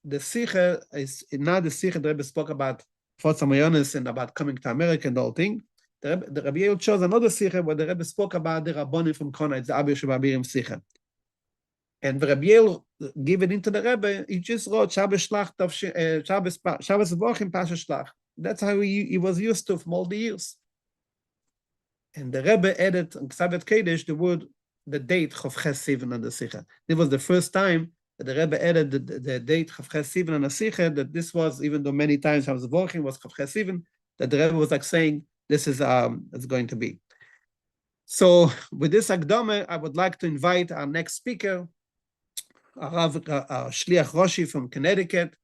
the Sicha is not the Sicha the Rebbe spoke about Fot Samayonis and about coming to America and the whole thing. The Rabbi Yisroel chose another Sicha where the Rebbe spoke about the Rabbonim from Kona, it's the Abir Shababirim Sicha. And Rabbi Yisroel gave it into the Rebbe, he just wrote Shabbos Vorchim Pasha Shlach. That's how he was used to from all the years. And the Rebbe added on Ksavet Kedesh the date Chof Ches Sivan on the Sicha. It was the first time that the Rebbe added the date Chof Ches Sivan on the Sicha, that this was, even though many times Shabbos Vorchim was Chof Ches Sivan, that the Rebbe was like saying, this is it's going to be. So with this Akdome, I would like to invite our next speaker, Rav Shliach Roshi from Connecticut,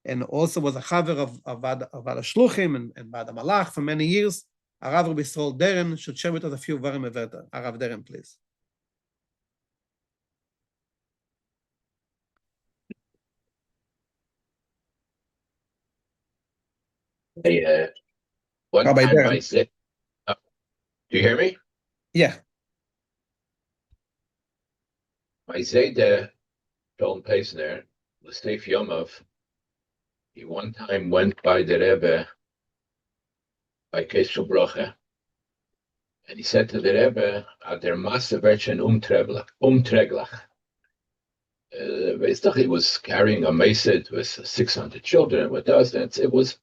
and also was a chaver of Vada Shluchim and Vada Malach for many years. Rav Yisroel Deren should share with us a few Varim Everta. Rav Deren, please. One Rabbi time Deren. I said, do you hear me? Yeah. I said to John Pesner, the Stef Yomov, he one time went by the Rebbe by Kesel Broche, and he said to the Rebbe, der Masse Verchen umtreglach. He was carrying a message with 600 children with us, and it was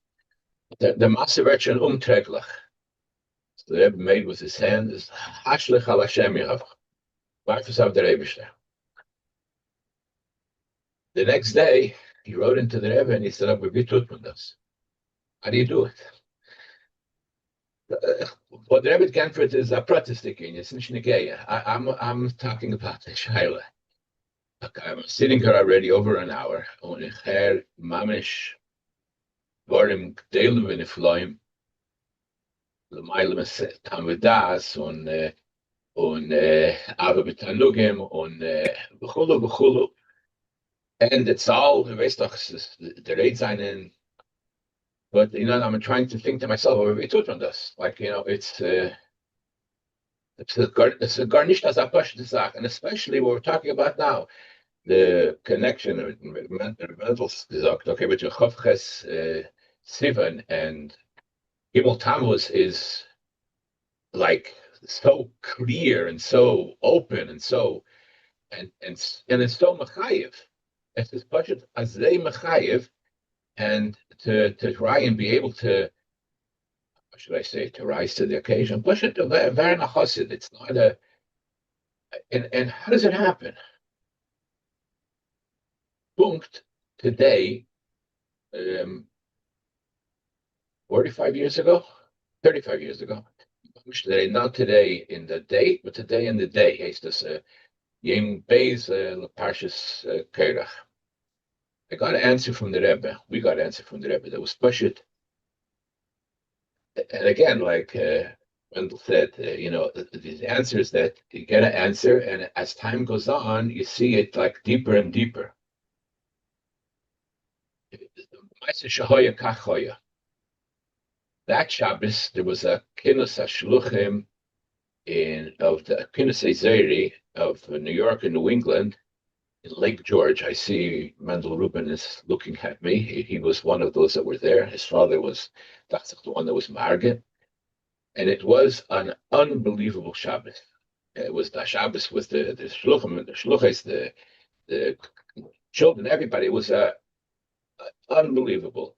The Masse wird schon umträglich. So the Rebbe made with his hand is Hashlich al Hashem Yehavach. Marfus of the Rebbe. The next day, he wrote into the Rebbe and he said, "We tut with us. How do you do it?" What the Rebbe can for it is a protesting. It's not Shnegeya. I'm talking about the Shaila. I'm sitting here already over an hour. On her mamish varim gdelu v'nifloim l'maylim tamidas on ava b'tanugim on b'chulu b'chulu. And it's all the rest of the rate sign in. But I'm trying to think to myself, oh, we tut on this. Like it's a garnish as a push to say, and especially what we're talking about now, the connection with Mendel's gesagt, okay, between Chof Ches Sivan and Gimmel Tammuz is like so clear and so open and so and it's so mechayev. It's as much as they mechayev, and to try and be able to, what should I say, to rise to the occasion. Push it to very Chassid. It's not a. And how does it happen? Punkt today, 45 years ago, 35 years ago. Not today in the date, but today in the day. Heißt das Yem Beis Parshas Kerach. I got an answer from the Rebbe. We got an answer from the Rebbe. That was Pashut. And again, like Mendel said, these answers that you get an answer, and as time goes on, you see it like deeper and deeper. That Shabbos, there was a Kinus HaShluchim of the Kinus Ezeri of New York and New England. In Lake George, I see Mendel Rubin is looking at me. He was one of those that were there. His father was, that's the one that was Margit. And it was an unbelievable Shabbos. It was the Shabbos with the Shluchim, the Shluchis, the children, everybody. It was unbelievable.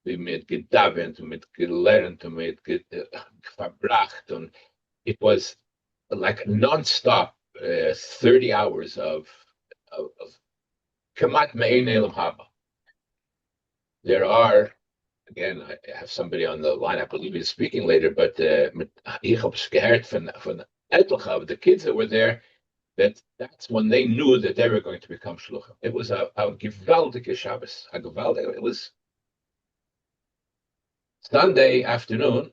We made gedaven, we made gelernt, we made verbracht. And it was like non-stop 30 hours of Kamat Me'ein Elam Haba. There are, again, I have somebody on the line, I believe he's speaking later, but ich hab's gehört von Etelchav, the kids that were there, that's when they knew that they were going to become shluchim. It was a gewaltige Shabbos, it was Sunday afternoon.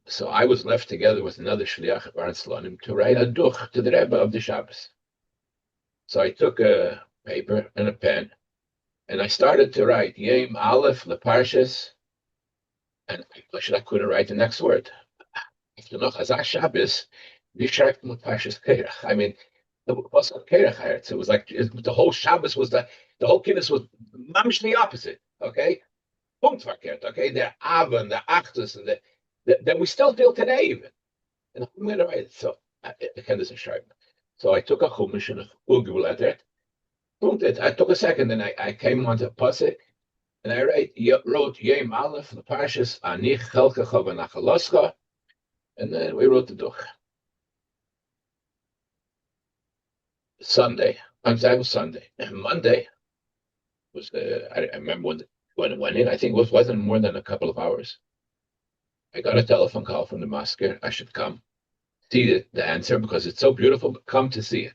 So I was left together with another shliach of Arnslonim to write a duch to the Rebbe of the Shabbos. So I took a paper and a pen, and I started to write Yem Aleph Leparshas, and I couldn't write the next word. After noch Azach Shabbos, we schreibt Leparshas Kerach. I mean, it was Kerach. It was like the whole Shabbos was the whole Kiddush was mamish the opposite. Okay, Punkt verkehrt. Okay, the Ava and the Achtus and that we still feel today even. And I'm going to write it. So I can this schreiben. So I took a chumash and a ugubletter. I took a second and I came onto pasuk and I wrote Yem Aleph the Parshas Ani Chelkecha v'Nachaloscha, and then we wrote the duch. Sunday, that was Sunday. And Monday was I remember when it went in. I think it wasn't more than a couple of hours. I got a telephone call from the masker. I should come see the answer because it's so beautiful, but come to see it.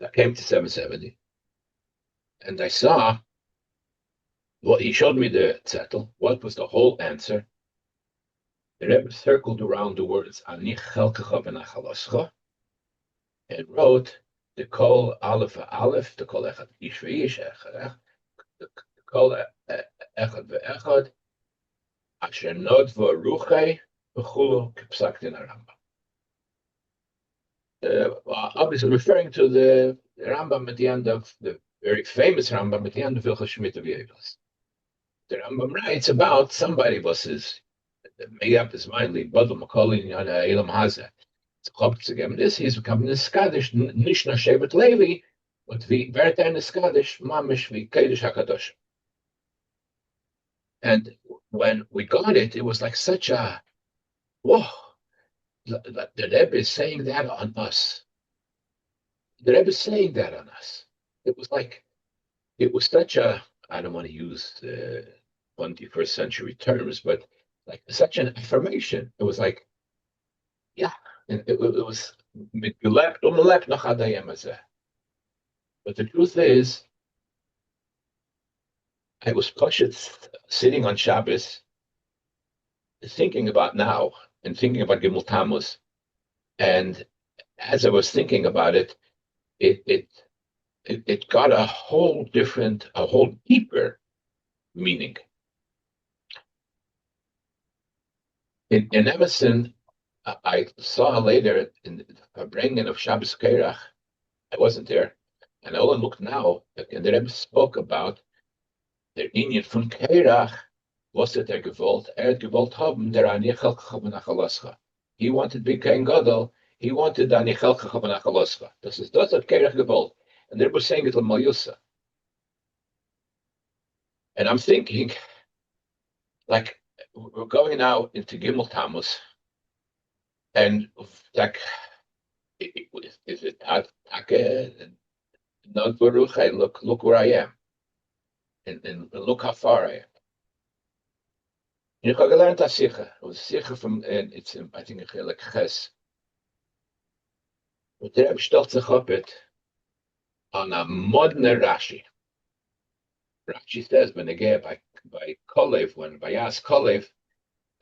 I came to 770 and I saw what he showed me the zettel, what was the whole answer. The Rebbe circled around the words Ani Chelkecha v'Nachaloscha and wrote the Kol Aleph Aleph, the Kol Echad Ish V'ish Echad, the Kol Echad V'Echad, Asher Nod V'Ruchei V'Chulu K'Psaktin HaRambam. Obviously referring to the Rambam at the end of the very famous Rambam at the end of Hilchos Shemitah V'Yevos. The Rambam writes about somebody was made up his mind, Badal Makolin on Elam Hazeh. This he's becoming a Skadish, Nishna Shevet Levi, but we Vertan Skadish, Mamish, we Kedish Hakadosh. And when we got it, it was like such a, whoa, the Rebbe is saying that on us. The Rebbe is saying that on us. It was like, it was such a, I don't want to use 21st century terms, but like such an affirmation. It was like, yeah, and it was, but the truth is, I was sitting on Shabbos, thinking about now and thinking about Gimmel Tammuz. And as I was thinking about it, it got a whole deeper meaning. In Emerson, I saw later in the Farbrengen of Shabbos Keirach, I wasn't there, and I only looked now, and the Rebbe spoke about der Inyan von Keirach, was it gewollt, gewollt haben, der Anichel Chabonachaloscha. He wanted to be King Gadol, he wanted the Anichel Chabonachaloscha. Das hat Keirach gewollt. And the Rebbe was saying it on Mayusa. And I'm thinking, like, we're going now into Gimmel Tammuz, and like, is it not Baruch? Look where I am, and look how far I am. You know, I learned a sikha. It was a sikha from, and it's I think like Ches. But the Rebbe stellt sich up it on a modern Rashi. Rashi says when they get by Kolev, when by Yas Kolev,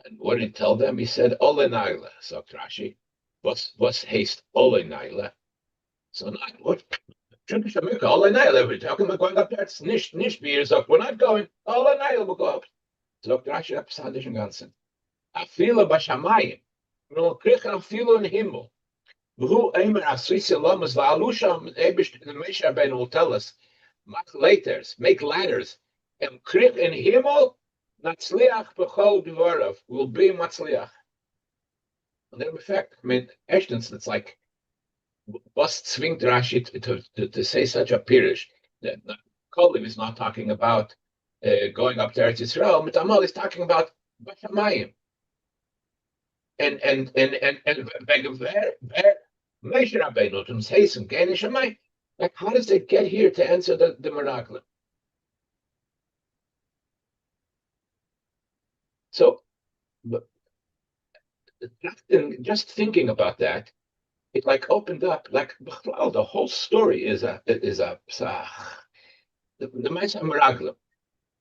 and what did he tell them? He said, Ole Naila, so Rashi. What's haste Ole Naila? So not what Ole Naila, we're talking about going up there, it's nicht beers up. We're not going, Ole Naila will go up. So Rashi up Sadischen Ganzen. Afilo Bashamayim. No kriegen afilo in Himmel. Who Eimer Asrisi Lamas Valusham Ebish the Mesha Ben will tell us. Make ladders, and krieg in Himmel, Natzliach b'chol dvarav will be Matzliach. And in effect, I mean, Eshtens, it's like, was zwingt Rashi to say such a pirish? Kolev is not talking about going up to Eretz Yisrael. Mitamal is talking about Bashamayim. And Moshe Rabbeinu to say some Shamayim. Like, how does it get here to answer the Meraglim? So, just thinking about that, it like opened up, like, the whole story is a the Moshe Meraglim.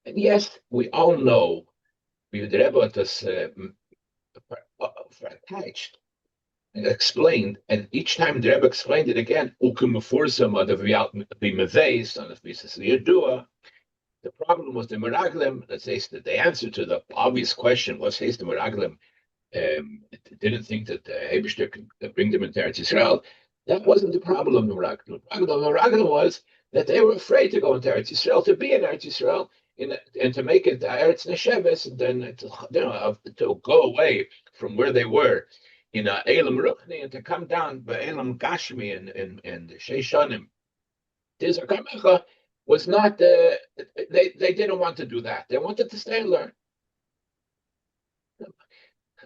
And yes, we all know, the Rebbe was attached and explained, and each time the Rebbe explained it again, the problem was the Meraglim. Let's say that the answer to the obvious question was, the Meraglim didn't think that the Eibishter could bring them into Eretz Yisrael. That wasn't the problem of the Meraglim. The Meraglim was that they were afraid to go into Eretz Yisrael, to be in Eretz Yisrael, and to make it Eretz Nesheves, and then to go away from where they were in Elam Ruchni, and to come down by Elam Gashmi and Sheishanim. Tizer Kamecha was not, they didn't want to do that. They wanted to stay and learn.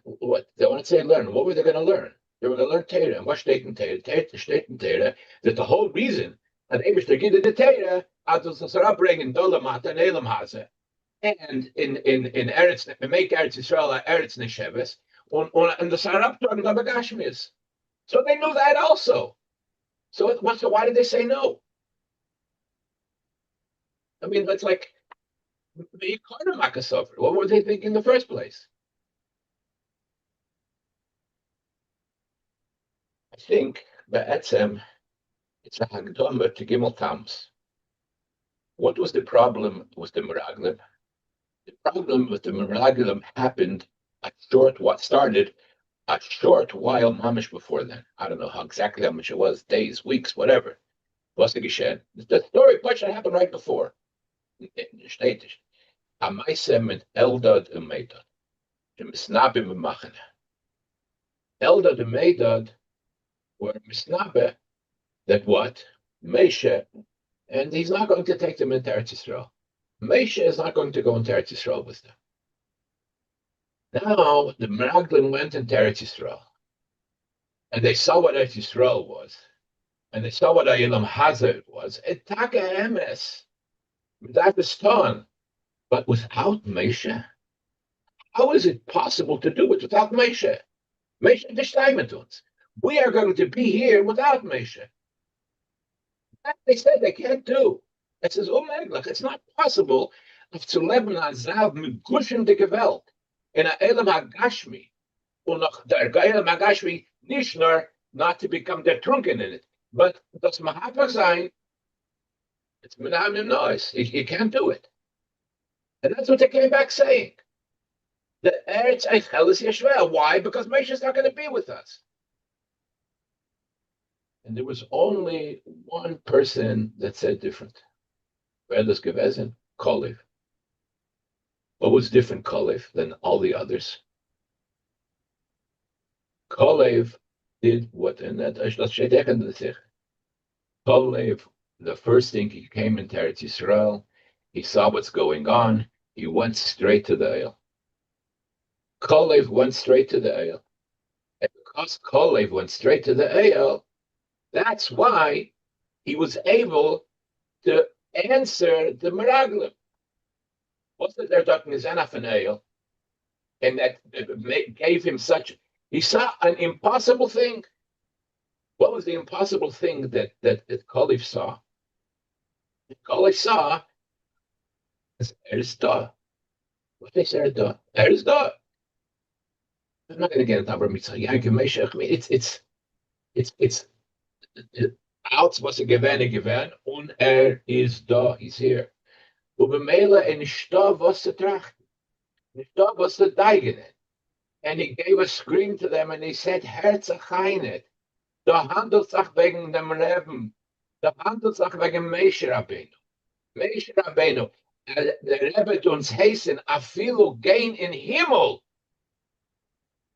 What? They wanted to stay and learn. What were they going to learn? They were going to learn Torah. And what steht in Torah? That the whole reason that Eibishter gave the Torah, Adus Farbrengen Dolamata and Elam Haze, and in Eretz, make Eretz Yisrael Eretz Nesheves, and the Sarab talking about Gashmis. So they knew that also. So why did they say no? I mean, that's like the Karnamakasover. What were they thinking in the first place? I think Be'etzem, it's a Hagdama to Gimmel Tammuz. What was the problem with the Meraglim? The problem with the Meraglim happened started a short while mamish before then. I don't know exactly how much it was, days, weeks, whatever. Was the Geshen. The story should happen right before. Stetisch. Amaisem mit Eldad und Medad. The Misnabim und Machane. Eldad and Medad were Misnabe that what? Moshe, and he's not going to take them into Eretz Yisrael. Moshe is not going to go into Eretz Yisrael with them. Now the Meraglim went into Eretz Yisrael, and they saw what Eretz Yisrael was, and they saw what Ayilam Hazard was. Etaka Emes, that is done, but without Moshe. How is it possible to do it without Moshe? Moshe Dishtaimatuns. We are going to be here without Moshe. That they said they can't do. It says, it's not possible to leben azav mit Guschen de Gewalt in a Elam HaGashmi, und noch der Elam HaGashmi nicht nur not to become der Trunken in it, but das Mahapach sein, it's mit einem noise. You can't do it. And that's what they came back saying. The Eretz Eichel is Yisroel. Why? Because Moshe is not going to be with us. And there was only one person that said different. Wer das gewesen? Kalev. What was different, Kalev, than all the others? Kalev did what, and that Kalev, the first thing, he came into Eretz Yisrael, he saw what's going on, he went straight to the Eil. Kalev went straight to the Eil. And because Kalev went straight to the Eil, that's why he was able to answer the Meraglim. What's that they're talking is enough an Eil, and that gave him such. He saw an impossible thing. What was the impossible thing that Kalev saw? Kalev saw is Erzda. What they say Erzda? Erzda. I'm not going to get into Albany. It's out was a given, und is da. He's here. Ubemela in Stav was the tracht. Stav was the daigenet. And he gave a scream to them and he said, Herzachainet. Da handeltzach wegen dem Reben. Da handeltzach wegen Moshe Rabbeinu. Moshe Rabbeinu. Der Rebbe tut uns heißen, afilu gain in Himmel.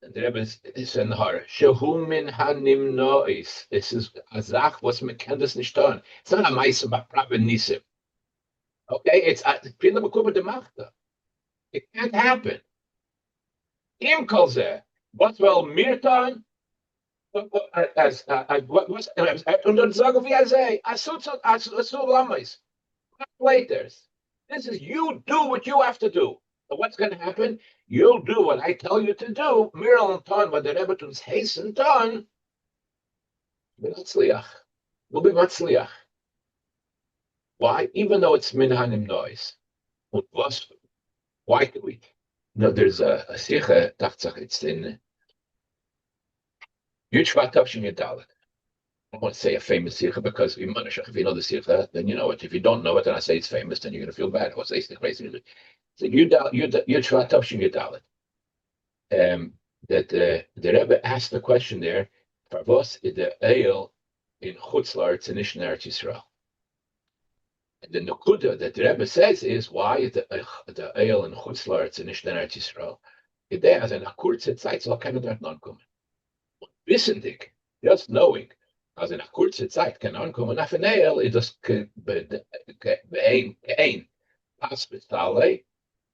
And the Rebbe is in her. Shehumin hanim nois. This is a zach was me kennt nicht tun. It's not a meise but praben nisim. Okay, it's a pinna bekuba de machta. It can't happen. Im kolze. What will mirtan? As what was und dann sagen wir say asu lamis. Platers. This is you do what you have to do. So what's going to happen? You'll do what I tell you to do. Miral and Ton, what the Rebbe tuns hasten Ton. We'll be matzliach. Why? Even though it's minhanim noise. Why do we? No, there's a sicha, it's in Yud Tavshin Yadalet. I don't want to say a famous sicha because if you know the sicha, then you know it. If you don't know it, and I say it's famous, then you're going to feel bad. I say it's crazy. So Yud Tavshin Yadalet. That the Rebbe asked the question there, for was the Eil in Chutz La'aretz and Eretz Yisrael? And the Nukuda that the Rebbe says is why the Eil in Chutz La'aretz and Eretz Yisrael. There as an kurze Zeit soll keiner dort ankommen. Wissendig, just knowing, as in a kurze Zeit kann ankommen auf ein Eil, ist das ein Pasbetale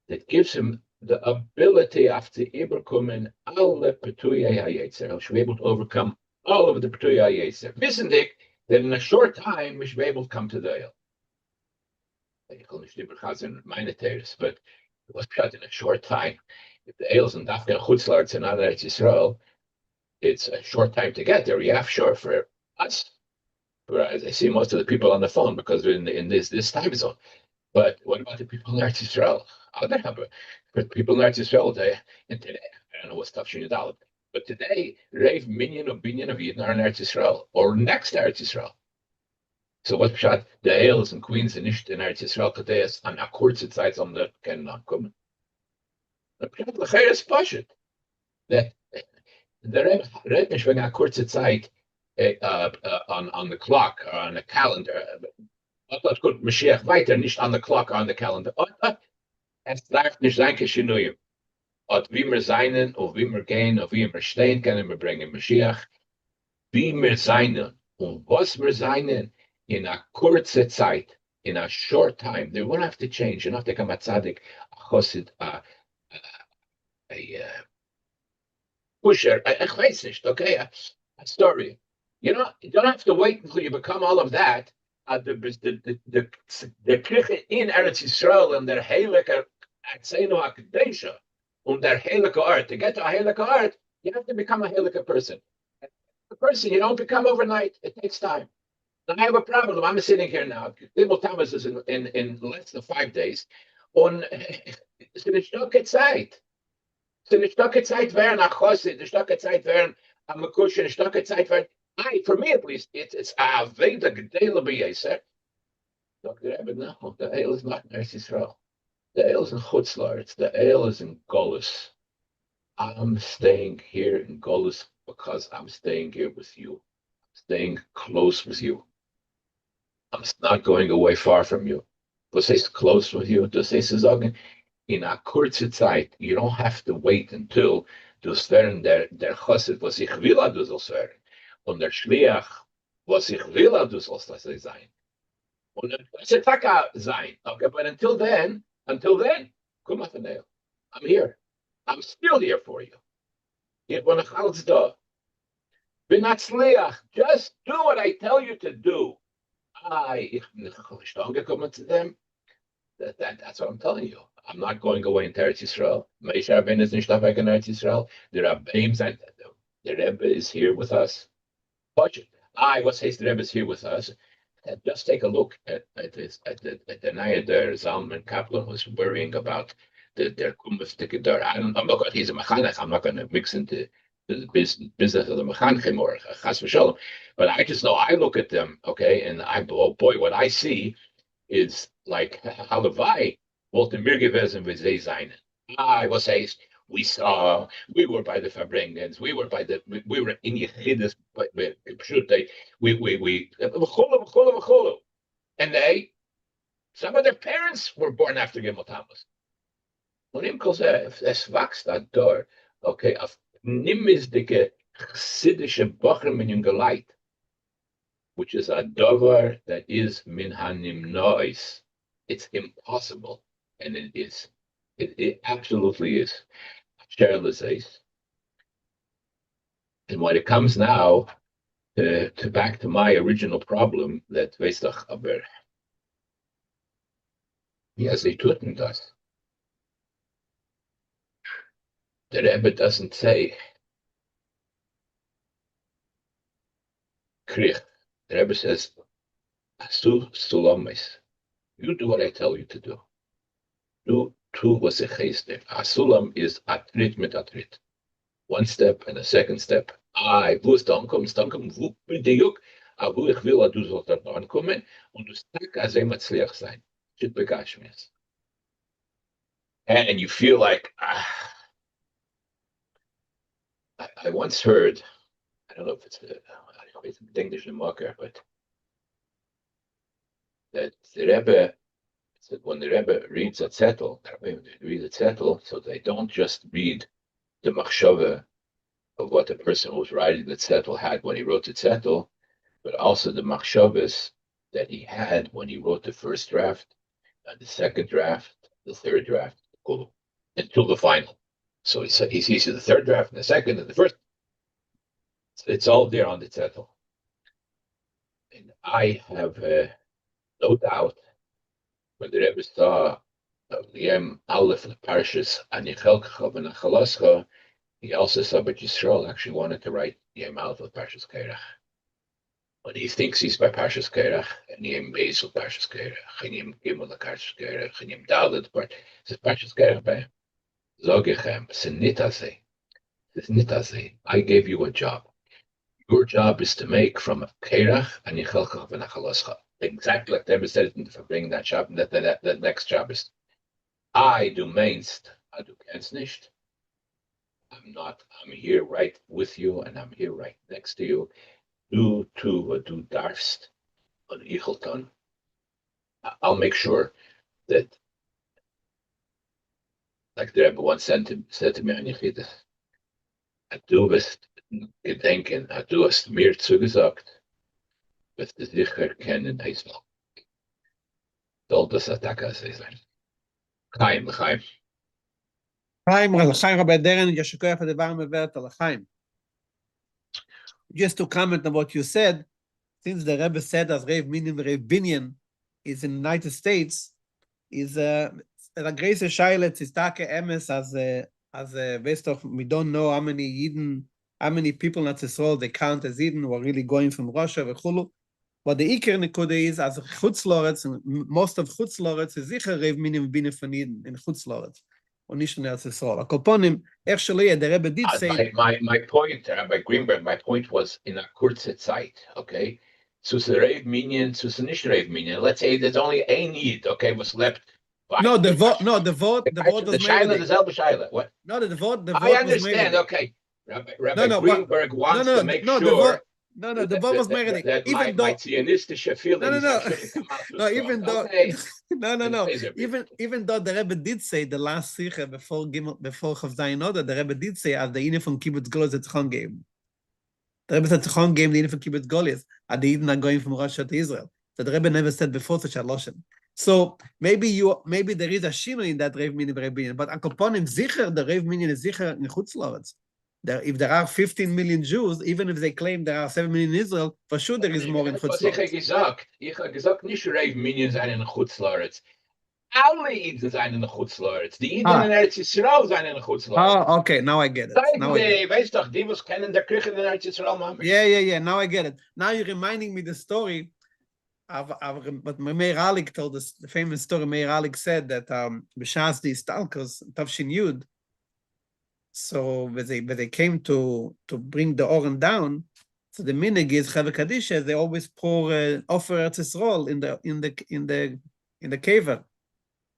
that gives him the ability after overcoming all the Petuyei HaYetzer. He'll be able to overcome all of the Petuyei HaYetzer. Wissendig that in a short time we should be able to come to the Eil. Ich will nicht überchazen meine Teres, but it was shot in a short time. If the Eils and Dafka Chutz La'aretz and Eretz Yisrael, it's a short time to get there. Yeah, sure, for us. Whereas I see most of the people on the phone because they're in this time zone. But what about the people in Eretz Yisrael? Other Harbour. But people in Eretz Yisrael, and today, I don't know what stuff you need, but today, Rave Minyan of Binyan of Yidden are in Eretz Yisrael, or next to Eretz Yisrael. So what's shot? The Eils and Queens and Nicht in Eretz Yisrael today is on a kurze Zeit on the cannot come. The Pshat is Pashit. That the Rebbe is when a kurze Zeit on the clock or on the calendar. That's good. Mashiach weiter nicht on the clock or on the calendar. Es darf nicht sein Kishinuyim. Und wie wir seinen, und wie wir gehen, und wie wir stehen, können wir bringen Mashiach. Wie wir seinen, und was wir seinen, in a kurze Zeit, in a short time, they won't have to change. You don't have to come a tzaddik, a chosid, pusher, ich weiß nicht, okay, a story. You know, you don't have to wait until you become all of that. The Kirche in Eretz Yisrael and their Heilige Atzenu HaKadesha and their Heilige art. To get to a Heilige art, you have to become a Heilige person. A person you don't become overnight. It takes time. Now, I have a problem. I'm sitting here now. Gimmel Tammuz is in less than 5 days. Und es ist eine starke Zeit. Es ist eine starke Zeit werden a Chassid, eine starke Zeit werden a Mekush, eine starke Zeit werden. For me at least, it's a Veda Gedela B'Yeser. Dr. Rebbe, no, the ale is not in Eretz Yisrael. The ale is in Chutz La'aretz. The ale is in Golus. I'm staying here in Golus because I'm staying here with you. I'm staying close with you. I'm not going away far from you. Was heißt close with you? Das heißt zu sagen, in a kurze Zeit, you don't have to wait until du werden der Chassid, was ich will, du sollst werden. Und der Schliach, was ich will, du sollst das sein. Und das ist Taka sein. Okay, but until then, komm auf den Nail. I'm here. I'm still here for you. Ich bin noch alles da. Bin not Schliach. Just do what I tell you to do. Ich bin nicht angekommen zu them. That's what I'm telling you. I'm not going away into Eretz Yisrael. Moshe Rabbeinu is nicht weg in Eretz Yisrael. The Rabbeim sind, the Rebbe is here with us. Watch it. What says the Rebbe is here with us? Just take a look at the night there. Zalman Kaplan was worrying about their kumbus ticket. I'm not going. He's a mechanech. I'm not going to mix into the business of the mechanechim or chas v'shalom. But I just know I look at them, okay, and oh boy, what I see is like halavai wollte mir gewesen wie sie sein. Was says we were by the Farbrengens, we were in Yechidus, and some of their parents were born after Gimmel Tammuz. Und ihm calls es wächst da door, okay, auf nimmesdike chassidische Bochum in Geleit, which is a davar that is min hanim nois. It's impossible, and it is. It absolutely is. And when it comes now to back to my original problem, that Veistach aber, yes, they tuten das. The Rebbe doesn't say krich. The Rebbe says, Asu sulamis. You do what I tell you to do. Do was a chesed. A sulam is atrit mit atrit. One step and a second step. Wo ist der Ankommen, wo bin der Juk, wo ich will, du sollst dort ankommen, und du stark als matzliach sein. Shit begashmias. And you feel like, I once heard, I don't know if it's a English marker, but that the Rebbe said when the Rebbe reads a zettel, so they don't just read the machshava of what the person who was writing the zettel had when he wrote the zettel, but also the machshavas that he had when he wrote the first draft, the second draft, the third draft, until the final. So he sees the third draft and the second and the first. It's all there on the zettel. And I have no doubt when the Rebbe saw Yem Aleph the Parshas Anichelcha v'Nachalascha, he also saw that Yisroel actually wanted to write Yem Aleph of Parshas Kerach. When he thinks he's by Parshas Kerach, and Yem Beis of Parshas Kerach, and Yem Gimmel of Parshas Kerach, and Yem Dalet part, it's Parshas Kerach by Zogechem, Senitase. It's Nitase. I gave you a job. Your job is to make from a Kerach Anichelcha v'Nachalascha. Exactly like Rebbe said it in the Farbrengen, that job, and that next job is I do meinst, I do kennst nicht. I'm here right with you, and I'm here right next to you. Du darfst, und Ichelton. I'll make sure that, like the Rebbe once said to me, du wirst gedenken, du hast mir zugesagt, wirst du sicher kennen, Eisel. Soll das Attacke sein? Chaim. Chaim, Rabbi Deren, Yeshikoyach Adevar Meveret Alachaim. Just to comment on what you said, since the Rebbe said as Rev Minim Rev Binyan is in the United States, is a grace Shailet Zistake Emes as a based of we don't know how many Yidden, how many people in Israel they count as Yidden who are really going from Russia v'chulu. But the Iker Nekuda is as Chutzloretz, and most of Chutzloretz is sicher Rev Minim Binyan von Yidden in Chutzloretz. Und nicht in Eretz Yisrael. Akoponim, the Rebbe did say... My point, Rabbi Greenberg, my point was in a kurze Zeit, okay? Zu Rev Minyan, zu nicht Rev Minyan. Let's say there's only ein Yid, okay, was left. No, the vote was made. The Shaila, the Zelba Shaila, what? No, the vote was made. I understand, okay. Rabbi Greenberg wants to make sure... The vote was made. Even though my Zionistische feelings come out even though okay. even though the Rebbe did say the last Sikha before Chav Zayin Oda, the Rebbe did say as the Ine from Kibbutz Goliath at Tzchon game. The Rebbe said Tzchon game the Ine from Kibbutz Goliath, and the Eden are going from Russia to Israel. So the Rebbe never said before such a lotion. So maybe there is a shino in that Rev Minyan Rev Binyan, but Akoponim Zicher, the Rev Minyan is Zicher in Chutzloretz. If there are 15 million Jews, even if they claim there are 7 million in Israel, for sure there is more in Chutzloretz. Ich habe gesagt, nicht Rev Minyan sein in Chutzloretz. Alle Iden sein in Chutzloretz. Die Iden in Eretz Yisrael sein in Chutzloretz. Oh, okay, now I get it. Weißt doch, die was kennen der Kirche in Eretz Yisrael, Mama. Yeah, now I get it. Now you're reminding me the story of what Meir Alik told us, the famous story. Meir Alik said that B'shas the Stalkers, Tavshin Yud, so when they came to bring the Oren down, so the minig is Chave Kadisha, they always pour offer Eretz Yisrael in the caver.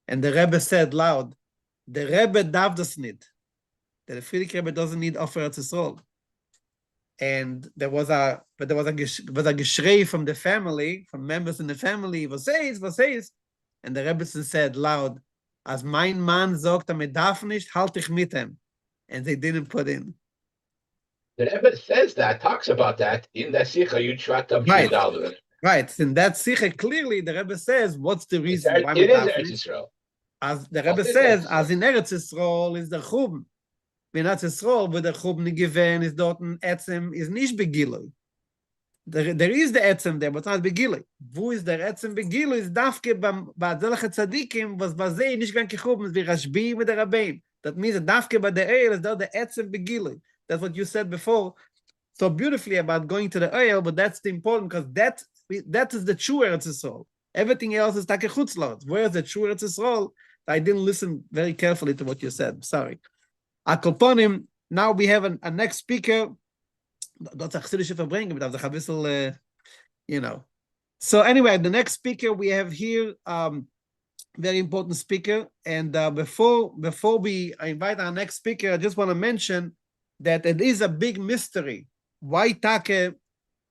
And the Rebbe said loud, the Rebbe does need. The Frierdiker Rebbe doesn't need offer Eretz Yisrael. And there was a geshrei from the family, from members in the family, was says, and the Rebbe said loud, as mein Mann sagt, darf nicht, halt ich mit ihm. And they didn't put in. The Rebbe says that, talks about that in the Sikha Yud Shvat Tav Shin Daled. Right. In that Sikha, clearly the Rebbe says, what's the reason why it is Eretz Yisrael. As the Rebbe says, as in Eretz Yisrael is the Chub. In Eretz Yisrael, where the Chub nicht given is dort ein Etzem, is nicht begilui. There is the Etzem there, but not begilui. Wo is der Etzem begilui? Is dafke ba'adzelach tzadikim, was bazei nicht gwen kechubim, wie Rashbi mit der Rabbein. That means that dafke ba the oil is the Etzem begilui. That's what you said before so beautifully about going to the oil, but that's the important, because that is the true Eretz Yisrael. Everything else is take chutzlot. Whereas the true Eretz Yisrael, I didn't listen very carefully to what you said. Sorry. Akoponim, now we have a next speaker. That's a Chassidische Farbrengen, but that's a bisschen, So anyway, the next speaker we have here, very important speaker. And before we invite our next speaker, I just want to mention that it is a big mystery. Why take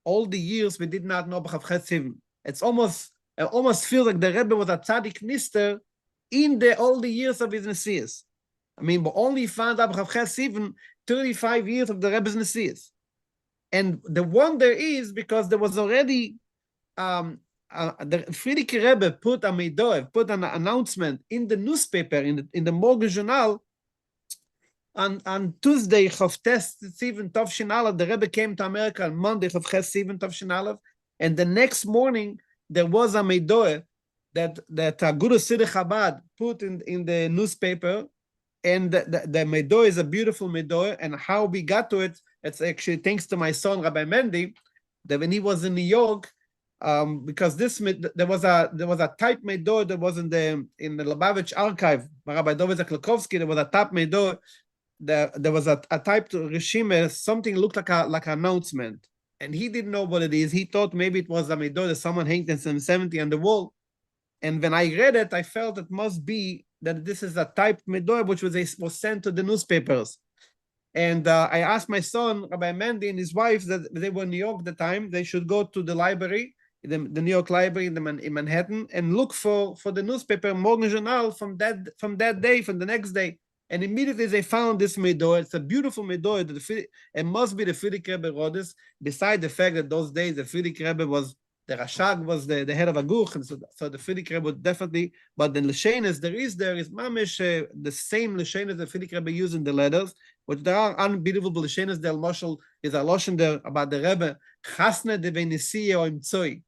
all the years we did not know Chof Ches Sivan? It almost feels like the Rebbe was a tzaddik nister in all the years of his Nesias. I mean, but only found out Chof Ches Sivan 35 years of the Rebbe's Nesias. And the wonder is because there was already the Frierdiker Rebbe put an announcement in the newspaper, in the Morgen Journal, on Tuesday, Chof Ches Sivan Tov Shin Aleph. The Rebbe came to America on Monday, Chof Ches Sivan Tov Shin Aleph, and the next morning there was a Meidoeh that Guru Siddur Chabad put in the newspaper, and the Meidoeh is a beautiful Meidoeh, and how we got to it, it's actually thanks to my son Rabbi Mendel, that when he was in New York, because there was a type Meidoeh that was in the Lubavitch archive, Rabbi Dovizak Klokovsky, there was a type Meidoeh, there was a type to Rishime, something looked like an announcement, and he didn't know what it is. He thought maybe it was a Meidoeh that someone hanged in 770 on the wall. And when I read it, I felt it must be that this is a typed Meidoeh which was sent to the newspapers. And I asked my son, Rabbi Mendel, and his wife, that they were in New York at the time, they should go to the library, the New York Library in Manhattan, and look for the newspaper Morgen Journal from that day, from the next day. And immediately they found this Meidoeh. It's a beautiful Meidoeh. It must be the Frierdiker Rebbe wrote this, beside the fact that those days the Frierdiker Rebbe was the Rashag was the head of a guch, and so the Frierdiker Rebbe would definitely, but the Leshenes there is mamish the same Leshenes the Frierdiker Rebbe used in the letters, which there are unbelievable Leshenes. The Moshel is a Loshen there about the Rebbe, Chasne de Venesiye or Imtzoi,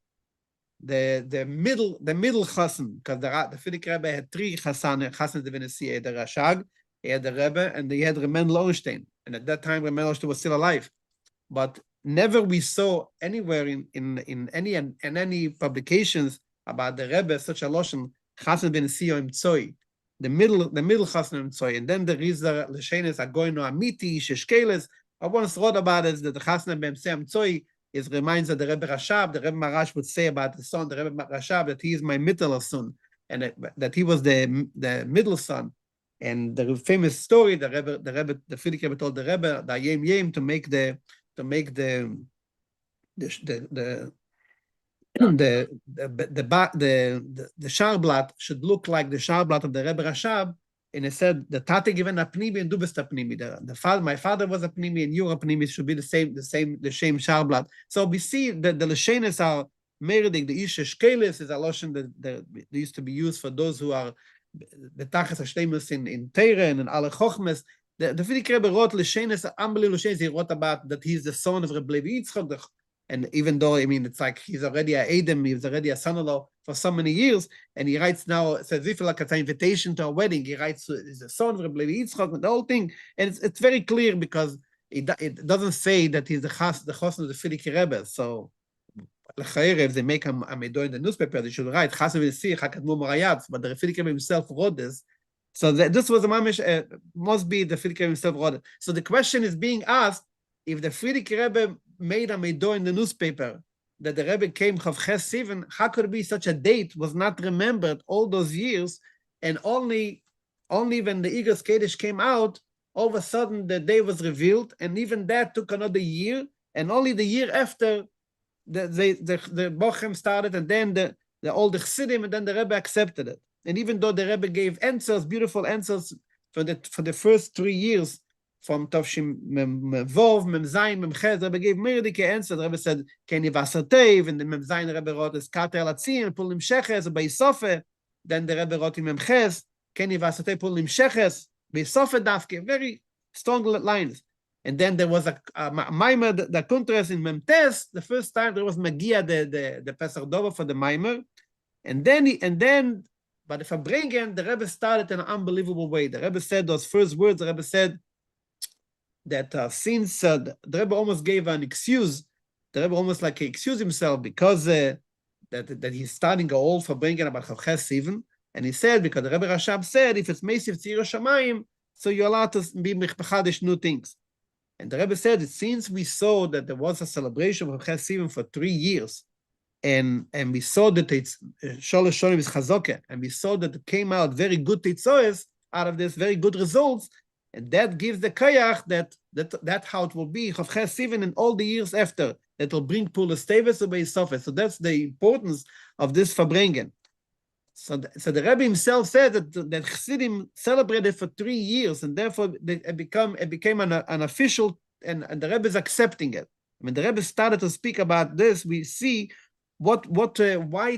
the middle Chasn, because the Frierdiker Rebbe had three Chasne de Venesiye, the Rashag, he had the Rebbe, and he had Mendel Ornstein, and at that time Mendel Ornstein was still alive, but never we saw anywhere in any publications about the Rebbe such a lotion Chasn ben Sio Imtzoi, the middle Chasn Imtzoi, and then there is the Leshenes are going to Amiti Sheshkeles. I once wrote about it that the Chasn ben Sio Imtzoi is reminds of the Rebbe Rashab. The Rebbe Marash would say about the son, the Rebbe Rashab, that he is my middle son, and that he was the middle son. And the famous story, the Frierdiker Rebbe told the Rebbe, the Yem to make the Sharblat should look like the Sharblat of the Rebbe Rashab, and he said the Tate given a Pnimi and du bist a Pnimi. My father was a Pnimi and you a Pnimi, should be the same Sharblat. So we see that the Leshenes are meredig. The Isha Shkeles is a lotion that used to be used for those who are the Tachas Hashtemus in Deren and Ale Chochmes. The Frierdiker Rebbe wrote Leshenes, unbelievable Leshenes. He wrote about that he's the son of Rebbe Yitzchak, and even though, I mean, it's like he's already a Edom, he's already a son-in-law for so many years, and he writes now, says if like it's an invitation to a wedding, he writes he's the son of Rebbe Yitzchak, and the whole thing, and it's very clear because it doesn't say that he's the Chosn of the Frierdiker Rebbe. So if they make a medo in the newspaper, they should write Chassid v'Nesiyah Hakadmu Marayatz, but the Frierdiker Rebbe himself wrote this. So this was a mamish, must be the Frierdiker Rebbe himself wrote it. So the question is being asked, if the Frierdiker Rebbe made a medo in the newspaper, that the Rebbe came Chof Ches Sivan, how could it be such a date was not remembered all those years, and only when the Igros Kodesh came out, all of a sudden the day was revealed, and even that took another year, and only the year after the Bochem started, and then the old Chassidim, and then the Rebbe accepted it. And even though the Rebbe gave answers, beautiful answers for the first 3 years, from Tovshim Mem Vov, Mem Zayin, Mem Ches, the Rebbe gave Merdike answers. The Rebbe said, Keni Vasatev, and the Mem Zayin, the Rebbe wrote, Eskate Alatzim, Pulim Sheches, Beisofe. Then the Rebbe wrote in Mem Ches, Keni Vasatev, Pulim Sheches, Beisofe Dafke, very strong lines. And then there was a Maimer, the contrast in Mem Tes, the first time there was Magia, the Pesach Dover for the Maimer. And then, but the Farbrengen, the Rebbe started in an unbelievable way. The Rebbe said those first words, the Rebbe said that since the Rebbe almost gave an excuse, the Rebbe almost like excused himself because that he's starting a whole Farbrengen about Chof Ches Sivan, and he said, because the Rebbe Rashab said, if it's Meisiv Tzir Shamayim, so you're allowed to be Mechadish new things. And the Rebbe said, since we saw that there was a celebration of Chof Ches Sivan for 3 years, and we saw that it's Sholosh Shonim is Chazoke, and we saw that it came out very good Titzoes out of this, very good results, and that gives the koyach that how it will be Chof Ches Sivan in all the years after, that will bring Pulas Teves or Beisofe. So that's the importance of this Farbrengen. So the Rebbe himself said that Chassidim celebrated for 3 years, and therefore it became an official, and the Rebbe is accepting it. When the Rebbe started to speak about this, we see why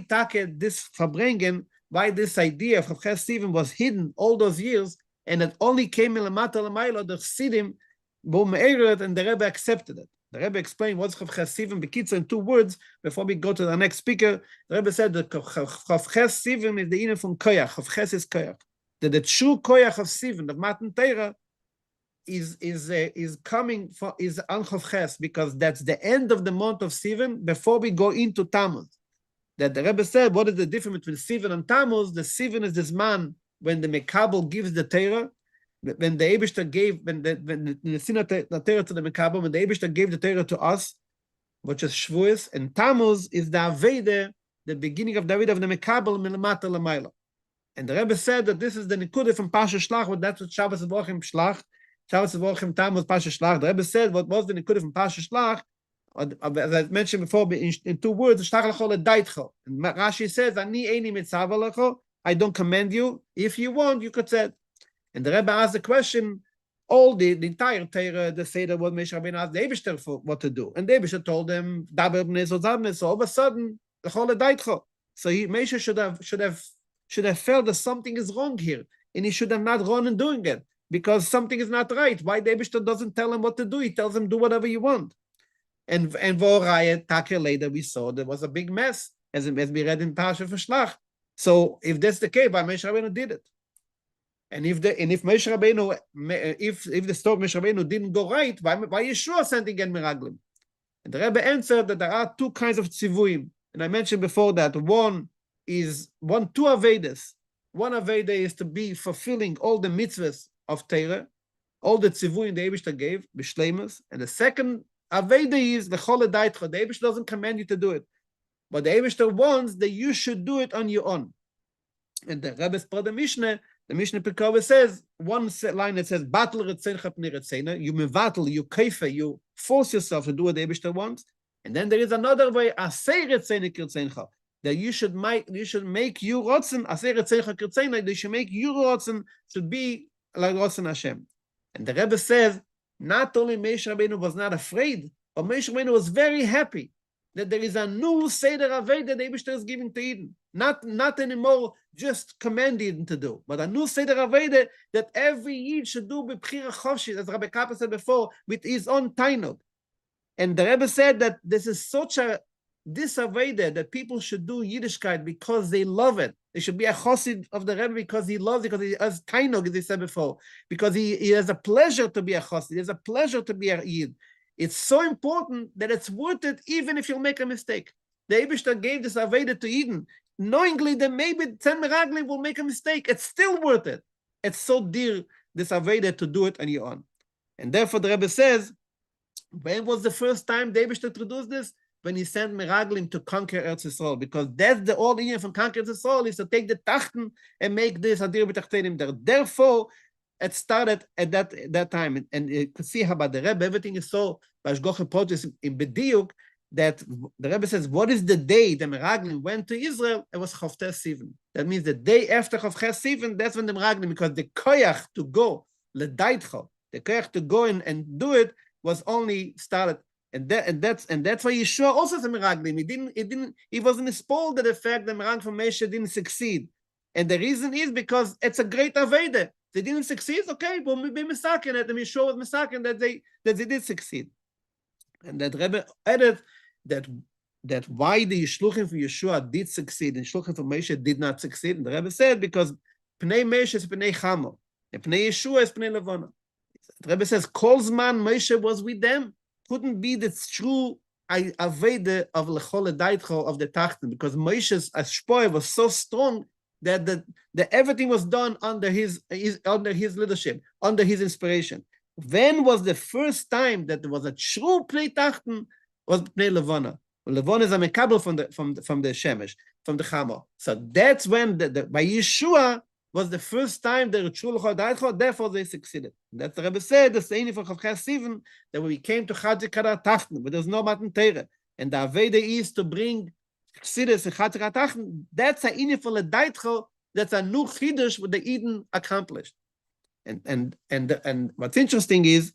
Take this Farbrengen, why this idea of Chof Ches Sivan was hidden all those years, and it only came in Lamata Lamayla, the Chassidim, and the Rebbe accepted it. The Rebbe explained what's Chof Ches Sivan B'kitzer in 2 words before we go to the next speaker. The Rebbe said that Chof Ches Sivan is the inner from Koyach. Chof Ches is Koyach. That the true Koyach of Sivan, of Matan Torah, is coming for is on Chof Ches, because that's the end of the month of Sivan before we go into Tammuz. That the Rebbe said, what is the difference between Sivan and Tammuz? The Sivan is this man when the Mekabel gives the Torah, when the Eibishter gave, when the Torah to the Mekabel, when the Eibishter gave the Torah to us, which is Shavuos, and Tammuz is the Aveda, the beginning of the Aveda of the Mekabel, Milamata Lamayla. And the Rebbe said that this is the Nikudah from Pasha Shlach, but that's what Shabbos V'Ochim Shlach, Shabbos V'Ochim Tammuz Pasha Shlach. The Rebbe said what was the Nikudah from Pasha Shlach, as I mentioned before, in 2 words, Shlach Lecho Ledaitcho. And Rashi says, Ani Eini Mitzava Lecho, I don't commend you. If you want, you could say it. And the Rebbe asked the question, all the entire Torah, the Seder, what Moshe Rabbeinu asked the Eibishter for what to do. And the Eibishter told them, Daber b'nei Zalman. So all of a sudden, So Moshe should have felt that something is wrong here, and he should have not run and doing it because something is not right. Why the Eibishter doesn't tell him what to do? He tells him do whatever you want. And Voraya Taka later we saw there was a big mess as we read in Pasha Veshlach. So if that's the case, why Moshe Rabbeinu did it? And if Moshe Rabbeinu, if the story of Moshe Rabbeinu didn't go right, why Yisroel sent again Meraglim? And the Rebbe answered that there are two kinds of tzivuim. And I mentioned before that two Avedas. One Aveda is to be fulfilling all the mitzvahs of Torah, all the tzivuim the Eibishter gave, b'shleimus. And the second Aveda is the Chol Daitcha. The Eibishter doesn't command you to do it. But the Eibishter wants that you should do it on your own. And the Rebbe's part of the Mishnah Pekova says, one line that says, "Batel retzencha pnei retzena," you mevatel, you kaifa, you force yourself to do what the Eibishter wants. And then there is another way, asei retzena kirtzencha, that you should make you rotzen, asei retzena kirtzena, you should make you rotzen should be like rotzen Hashem. And the Rebbe says, not only Moshe Rabbeinu was not afraid, but Moshe Rabbeinu was very happy that there is a new Seder Aved that the Eibishter is giving to Eden. Not anymore just command Eden to do, but a new Seder Aved that every Yid should do b'bchira chofshit, as Rabbi Kaplan said before, with his own tainug. And the Rebbe said that this is such this Aved that people should do Yiddishkeit because they love it. They should be a chassid of the Rebbe because he loves it, because he has tainug, as he said before, because he has a pleasure to be a chassid, he has a pleasure to be a Yid. It's so important that it's worth it even if you'll make a mistake. The Eibishter gave this Aveda to Eden, knowingly that maybe 10 Meraglim will make a mistake. It's still worth it. It's so dear, this Aveda, to do it on your own. And therefore the Rebbe says, when was the first time the Eibishter introduced this? When he sent Meraglim to conquer Eretz Yisrael, because that's the whole idea from conquer Eretz Yisrael is to take the Tachten and make this Adir B'Tachtenim there. Therefore, it started at that time, and you could see how about the Rebbe, everything is so Bashgoche Protes in Bediuk that the Rebbe says, what is the day the Meraglim went to Israel? It was Chof Ches Sivan. That means the day after Chof Ches Sivan, that's when the Meraglim, because the koyach to go, ledaitcho, the koyach to go and do it was only started. And that's why Yisroel also is a Meraglim. He wasn't spoiled at the fact that Meraglim from Moshe didn't succeed. And the reason is because it's a great Aveda. They didn't succeed, okay, but we'll be misaken at them. Yisroel was misaken that they did succeed. And that Rebbe added that why the Shluchim from Yeshua did succeed and Shluchim from Moshe did not succeed. And the Rebbe said because Pnei Moshe is Pnei Chamo, and Pnei Yeshua is Pnei Levana. The Rebbe says Kol Zman Moshe was with them. Couldn't be the true Aveda of Lechol Daitcho of the Tachten, because Moshe's Ashpoy was so strong that everything was done under his leadership, under his inspiration. When was the first time that there was a true Pnei Tachten? Was Pnei Levana. Levana is a mekabel from the Shemesh, from the Chamo. So that's when by Yeshua was the first time the true Lechol Daitcho, therefore they succeeded. That's the Rebbe said, the same for Chof Ches Sivan, that when we came to Chatzikara Tachten, but there's no Matan Torah, and the Aveda is to bring Chassidus and Chatzikara Tachten, that's a inyan for Ledaitcho, that's a new Chidush what the Eden accomplished. And what's interesting is,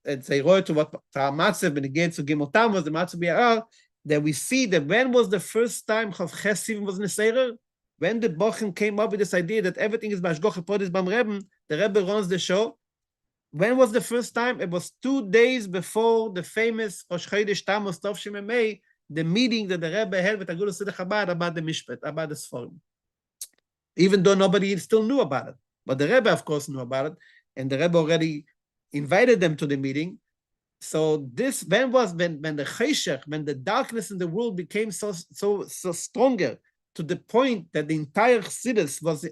it's a road to what Matzev and again to Gimmel Tammuz, the Matzev BRR, that we see that when was the first time Chof Ches Sivan was Neseirer? When the Bochum came up with this idea that everything is Bashgoche Podis Bam Rebbe, the Rebbe runs the show. When was the first time? It was 2 days before the famous Rosh Chodesh Tammuz Tov Shemei, the meeting that the Rebbe had with Agudas Siddur Chabad about the Mishpat, about the Sforim. Even though nobody still knew about it. But the Rebbe, of course, knew about it, and the Rebbe already invited them to the meeting. So this when the cheshech, when the darkness in the world became so stronger, to the point that the entire Chassidus was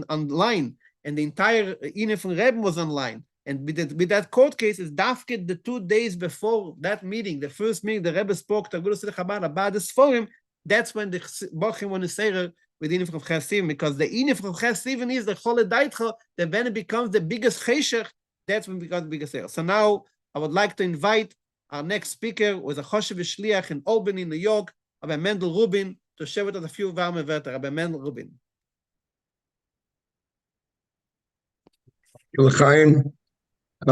online, and the entire inyan from Rebbe was online. And with that court case, is dafked the 2 days before that meeting, the first meeting, the Rebbe spoke to Agudas Siddur Chabad about this forum. That's when the Bochum won the Seirer with the inyan from Ches Sivan, because the inyan from Ches Sivan is the Chol Daitcho, that when it becomes the biggest cheshech, that's when it becomes the biggest Seirer. So now I would like to invite our next speaker, was a Choshev Shliach in Albany, New York, Rabbi Mendel Rubin, to share with us a few warme Wörter. Rabbi Mendel Rubin.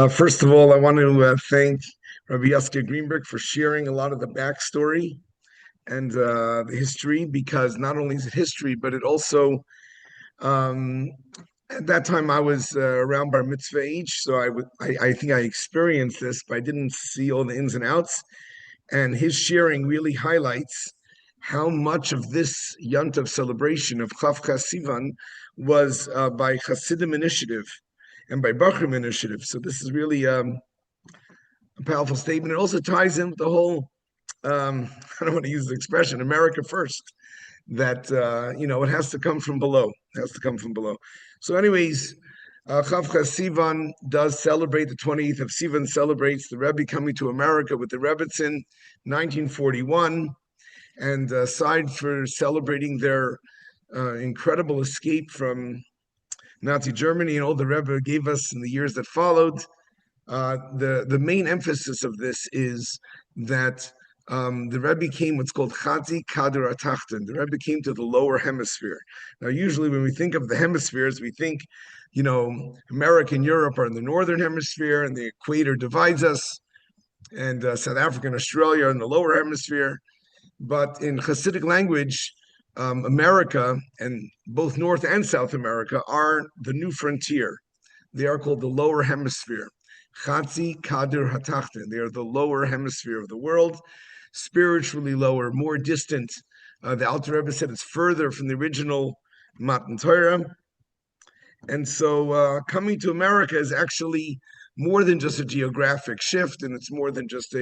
First of all, I want to thank Rabbi Yasker Greenberg for sharing a lot of the backstory and the history, because not only is it history, but it also, at that time I was around bar mitzvah age, so I think I experienced this, but I didn't see all the ins and outs. And his sharing really highlights how much of this Yontif celebration of Chof Ches Sivan was by Chassidim initiative and by Bachrim initiative. So this is really a powerful statement. It also ties in with the whole, I don't want to use the expression, America first, that, it has to come from below. It has to come from below. So anyways, Chof Ches Sivan does celebrate, the 28th of Sivan celebrates the Rebbe coming to America with the Rebbetzin, 1941. And aside for celebrating their incredible escape from Nazi Germany and all the Rebbe gave us in the years that followed, the main emphasis of this is that the Rebbe came what's called Chati Kader Atachten. The Rebbe came to the lower hemisphere. Now, usually when we think of the hemispheres, we think, America and Europe are in the northern hemisphere, and the equator divides us, and South Africa and Australia are in the lower hemisphere. But in Hasidic language, America, and both North and South America, are the new frontier. They are called the lower hemisphere. Chatzi Kader Hatachten. They are the lower hemisphere of the world, spiritually lower, more distant. The Alter Rebbe said it's further from the original Matan Torah. And so coming to America is actually more than just a geographic shift, and it's more than just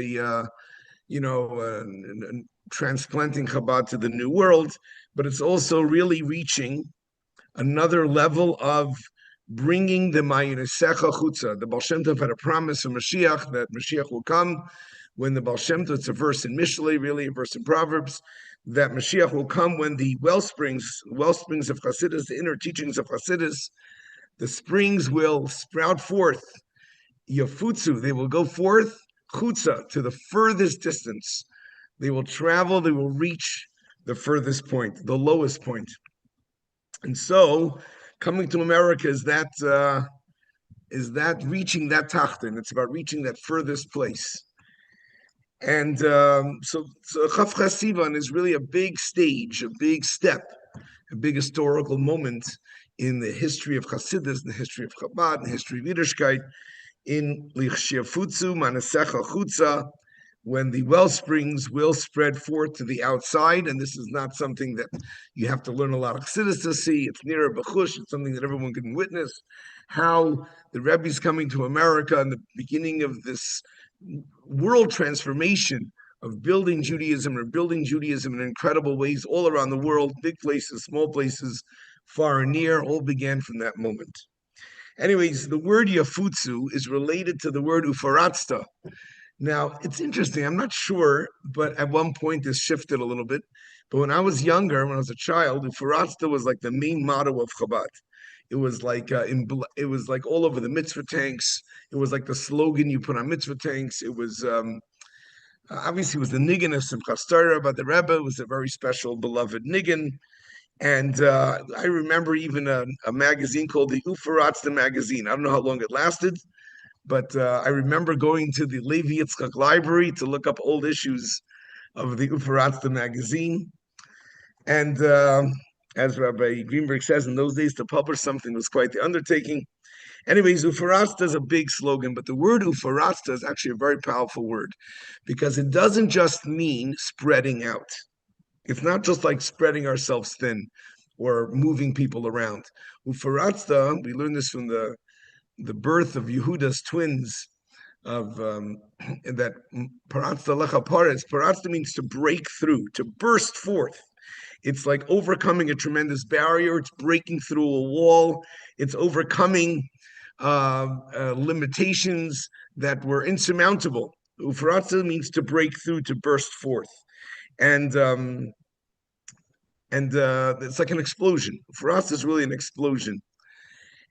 transplanting Chabad to the New World, but it's also really reaching another level of bringing the Ma'anesecha Chutza. The Baal Shem Tov had a promise of Mashiach, that Mashiach will come when the Baal Shem Tov, it's a verse in Mishlei, really a verse in Proverbs, that Mashiach will come when the wellsprings of Chassidus, the inner teachings of Chassidus, the springs will sprout forth. Yafutzu, they will go forth, Chutza, to the furthest distance. They will travel, they will reach the furthest point, the lowest point. And so, coming to America is that reaching that tachten. It's about reaching that furthest place. And so Chof Ches Sivan is really a big stage, a big step, a big historical moment in the history of Chassidus, in the history of Chabad, in the history of Yiddishkeit, in Lichshiafutzu, Manasecha Chutza, when the wellsprings will spread forth to the outside. And this is not something that you have to learn a lot of Chassidus to see. It's near a Bechush. It's something that everyone can witness, how the Rebbe is coming to America in the beginning of this world transformation of building Judaism in incredible ways all around the world, big places, small places, far and near, all began from that moment. Anyways, the word Yafutzu is related to the word Ufaratzta. Now, it's interesting, I'm not sure, but at one point this shifted a little bit. But when I was younger, when I was a child, Ufaratzta was like the main motto of Chabad. It was like it was like all over the mitzvah tanks. It was like the slogan you put on mitzvah tanks. It was obviously it was the niggin of Simchas Torah, but the Rebbe was a very special, beloved niggin. And I remember even a magazine called the Ufaratzta magazine. I don't know how long it lasted, but I remember going to the Levi Yitzchak library to look up old issues of the Ufaratzta magazine. And as Rabbi Greenberg says, in those days to publish something was quite the undertaking. Anyways, Ufaratzta is a big slogan, but the word Ufaratzta is actually a very powerful word because it doesn't just mean spreading out. It's not just like spreading ourselves thin or moving people around. Ufaratzta, we learned this from the birth of Yehuda's twins, of that Paratzta Lecha Paretz. Paratzta means to break through, to burst forth. It's like overcoming a tremendous barrier. It's breaking through a wall. It's overcoming limitations that were insurmountable. Ufaratzta means to break through, to burst forth. And it's like an explosion. For us, it's really an explosion.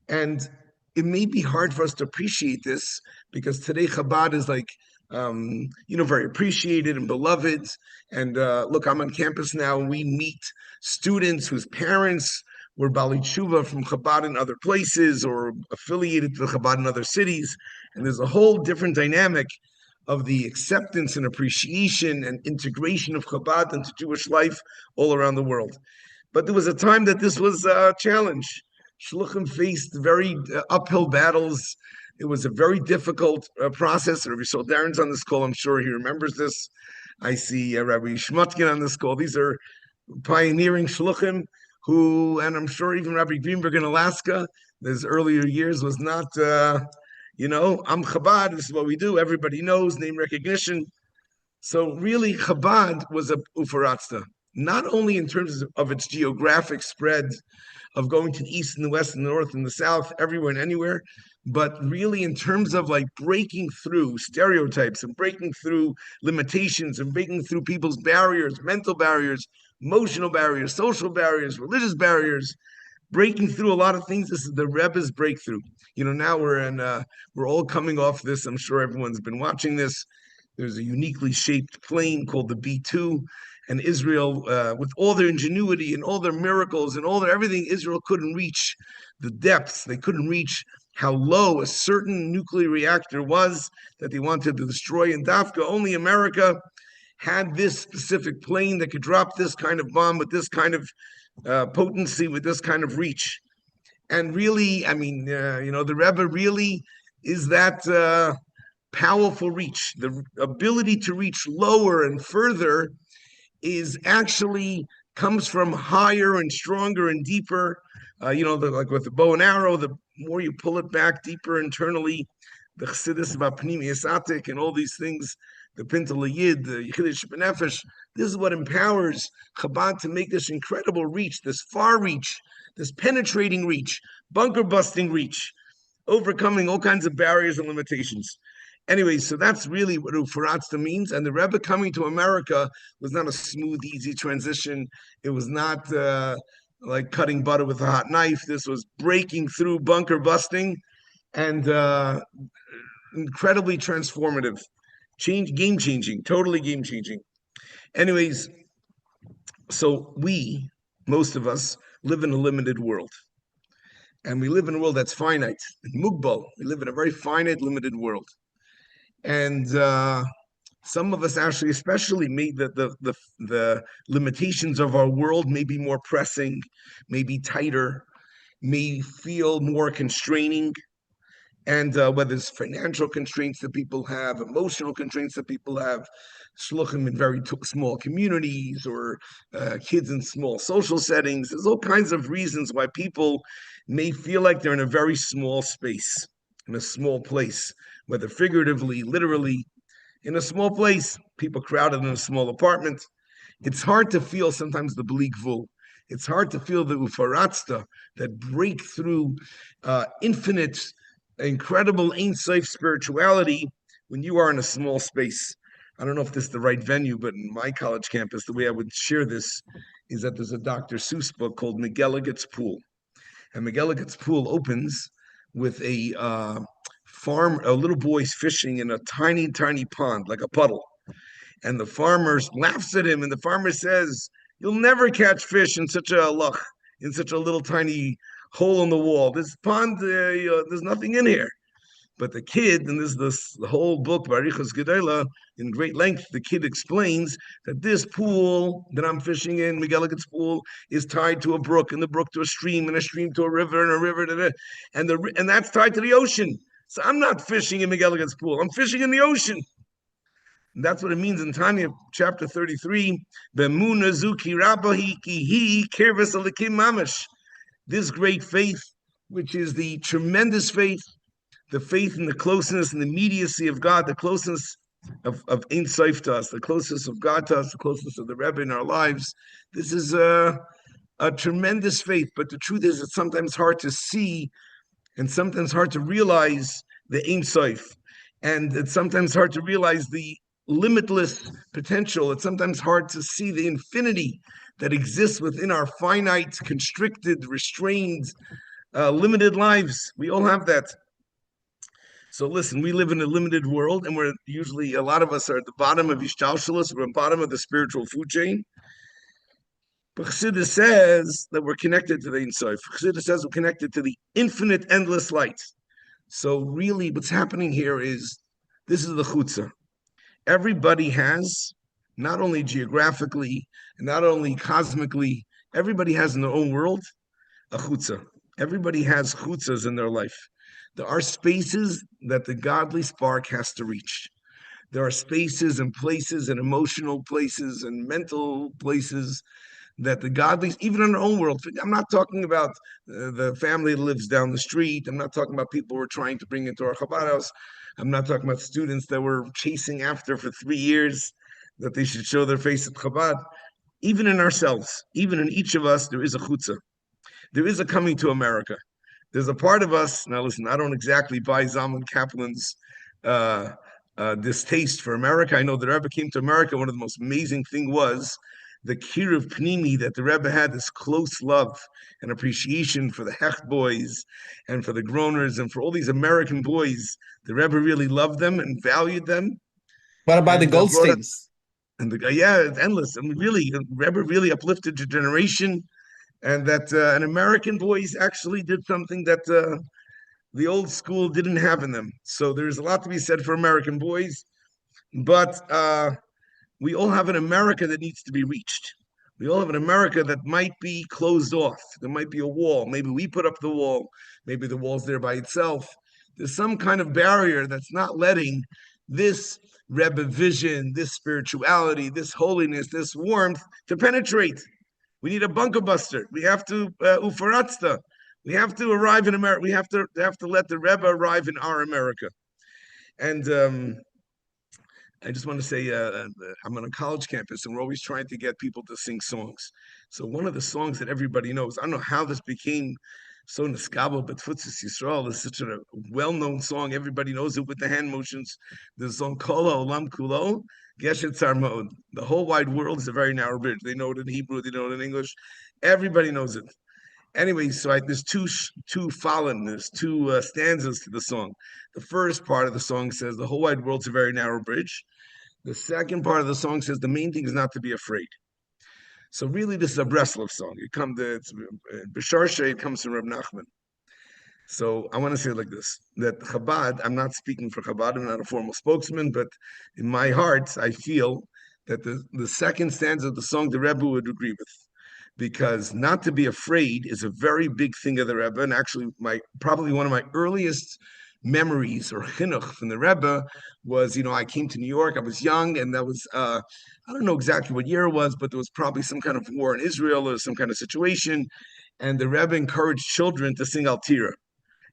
And it may be hard for us to appreciate this because today Chabad is like, very appreciated and beloved. And look, I'm on campus now, and we meet students whose parents were Bali Tshuva from Chabad in other places or affiliated to Chabad in other cities. And there's a whole different dynamic of the acceptance and appreciation and integration of Chabad into Jewish life all around the world. But there was a time that this was a challenge. Shluchim faced very uphill battles. It was a very difficult process. Rabbi Yisroel Deren's on this call. I'm sure he remembers this. I see Rabbi Shmutkin on this call. These are pioneering shluchim who, and I'm sure even Rabbi Greenberg in Alaska, his earlier years was not, I'm Chabad, this is what we do. Everybody knows, name recognition. So really, Chabad was a ufaratzta, not only in terms of its geographic spread, of going to the east and the west and the north and the south, everywhere and anywhere, but really in terms of like breaking through stereotypes and breaking through limitations and breaking through people's barriers, mental barriers, emotional barriers, social barriers, religious barriers, breaking through a lot of things. This is the Rebbe's breakthrough. Now we're all coming off this. I'm sure everyone's been watching this. There's a uniquely shaped plane called the B-2, and Israel, with all their ingenuity and all their miracles and all their everything, Israel couldn't reach the depths. They couldn't reach how low a certain nuclear reactor was that they wanted to destroy in Dafka. Only America had this specific plane that could drop this kind of bomb with this kind of potency, with this kind of reach. And really, the Rebbe really is that powerful reach. The ability to reach lower and further is actually comes from higher and stronger and deeper. Like with the bow and arrow, the more you pull it back deeper internally, the Chassidus about Pnimius Atik and all these things, the Pintel Yid, the Yechidish Benefesh, this is what empowers Chabad to make this incredible reach, this far reach, this penetrating reach, bunker busting reach, overcoming all kinds of barriers and limitations. Anyway, so that's really what Ufaratzta means. And the Rebbe coming to America was not a smooth, easy transition. It was not like cutting butter with a hot knife. This was breaking through, bunker busting, and incredibly transformative, game-changing, totally game-changing. Anyways, so most of us, live in a limited world. And we live in a world that's finite. In Mugbal, we live in a very finite, limited world. And some of us actually, especially made the limitations of our world may be more pressing, may be tighter, may feel more constraining. And whether it's financial constraints that people have, emotional constraints that people have, shluchim in very small communities, or kids in small social settings, there's all kinds of reasons why people may feel like they're in a very small space, in a small place, whether figuratively, literally, in a small place, people crowded in a small apartment. It's hard to feel sometimes the bleak vul. It's hard to feel the ufaratzta, that breakthrough, infinite, incredible Ein Sof spirituality when you are in a small space. I don't know if this is the right venue, but in my college campus, the way I would share this is that there's a Dr. Seuss book called McGilligan's Pool. And McGilligan's Pool opens with a little boy's fishing in a tiny, tiny pond, like a puddle. And the farmer laughs at him, and the farmer says, "You'll never catch fish in such a loch, in such a little tiny hole in the wall. This pond, there's nothing in here." But the kid, and this is the whole book, Barichas Gedela, in great length, the kid explains that this pool that I'm fishing in, McGilligan's Pool, is tied to a brook, and the brook to a stream, and a stream to a river, and a river to and that's tied to the ocean. So I'm not fishing in McGilligan's Pool. I'm fishing in the ocean. And that's what it means in Tanya, chapter 33. B'emuna zuki rabahi ki kirvas alikim mamish. This great faith, which is the tremendous faith, the faith in the closeness and the immediacy of God, the closeness of Ein Sof to us, the closeness of God to us, the closeness of the Rebbe in our lives. This is a tremendous faith, but the truth is it's sometimes hard to see and sometimes hard to realize the Ein Sof. And it's sometimes hard to realize the limitless potential. It's sometimes hard to see the infinity that exists within our finite, constricted, restrained, limited lives. We all have that. So listen, we live in a limited world, and we're usually, a lot of us are at the bottom of Yishtalshalos, we're at the bottom of the spiritual food chain. But Chassidus says that we're connected to the Ein Sof. Chassidus says we're connected to the infinite, endless light. So really what's happening here is, this is the chutzah. Everybody has, not only geographically, not only cosmically, everybody has in their own world a chutzah. Everybody has chutzahs in their life. There are spaces that the godly spark has to reach. There are spaces and places and emotional places and mental places that the godly, even in our own world, I'm not talking about the family that lives down the street. I'm not talking about people we're trying to bring into our Chabad house. I'm not talking about students that we're chasing after for 3 years, that they should show their face at Chabad. Even in ourselves, even in each of us, there is a chutzah. There is a coming to America. There's a part of us, now listen, I don't exactly buy Zalman Kaplan's distaste for America. I know the Rebbe came to America. One of the most amazing thing was the kiruv pnimi, that the Rebbe had this close love and appreciation for the Hecht boys and for the Groners and for all these American boys. The Rebbe really loved them and valued them. What about the And, brought up- Goldsteins? And yeah, it's endless. I mean, really, Rebbe really uplifted the generation, and that an American boys actually did something that the old school didn't have in them. So there's a lot to be said for American boys, but we all have an America that needs to be reached. We all have an America that might be closed off. There might be a wall. Maybe we put up the wall. Maybe the wall's there by itself. There's some kind of barrier that's not letting this Rebbe vision, this spirituality, this holiness, this warmth to penetrate. We need a bunker buster. We have to ufaratsta. We have to arrive in America. We have to let the Rebbe arrive in our America. And I just want to say, I'm on a college campus, and we're always trying to get people to sing songs. So one of the songs that everybody knows, I don't know how this became so niskabel, but Tzfas Yisroel is such a well-known song. Everybody knows it with the hand motions. The song Kol Olam Kulo, Geshet Tzarmod. The whole wide world is a very narrow bridge. They know it in Hebrew, they know it in English. Everybody knows it. Anyway, so there's two stanzas to the song. The first part of the song says the whole wide world's a very narrow bridge. The second part of the song says the main thing is not to be afraid. So really, this is a Breslov song. It's B'Sharshe, it comes from Reb Nachman. So I want to say it like this, that Chabad, I'm not speaking for Chabad, I'm not a formal spokesman, but in my heart, I feel that the second stanza of the song, the Rebbe would agree with. Because not to be afraid is a very big thing of the Rebbe, and actually probably one of my earliest memories or chinuch from the Rebbe was, I came to New York, I was young, and that was, I don't know exactly what year it was, but there was probably some kind of war in Israel or some kind of situation, and the Rebbe encouraged children to sing Altira.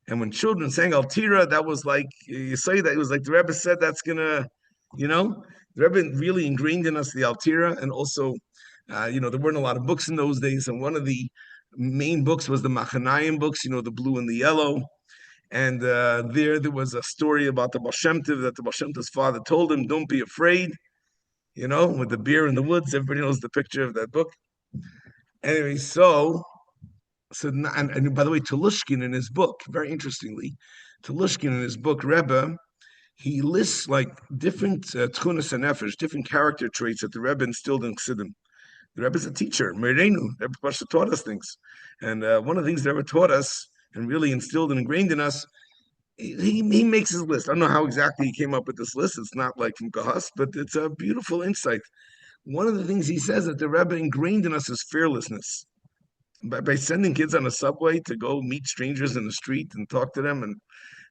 And when children sang Altira, that was like, you say that, it was like the Rebbe said that's gonna, the Rebbe really ingrained in us the Altira, and also there weren't a lot of books in those days, and one of the main books was the Machanayim books, the blue and the yellow. And there was a story about the Baal Shem Tov, that the Baal Shem Tov's father told him, don't be afraid, with the bear in the woods. Everybody knows the picture of that book. Anyway, and by the way, Telushkin in his book, very interestingly, Telushkin in his book, Rebbe, he lists like different tchunas and nefesh, different character traits that the Rebbe instilled in Chassidim. The Rebbe's a teacher, Mereinu. Rebbe Pasha taught us things. And one of the things the Rebbe taught us and really instilled and ingrained in us, he makes his list. I don't know how exactly he came up with this list. It's not like from Kahas, but it's a beautiful insight. One of the things he says that the Rebbe ingrained in us is fearlessness. By sending kids on a subway to go meet strangers in the street and talk to them and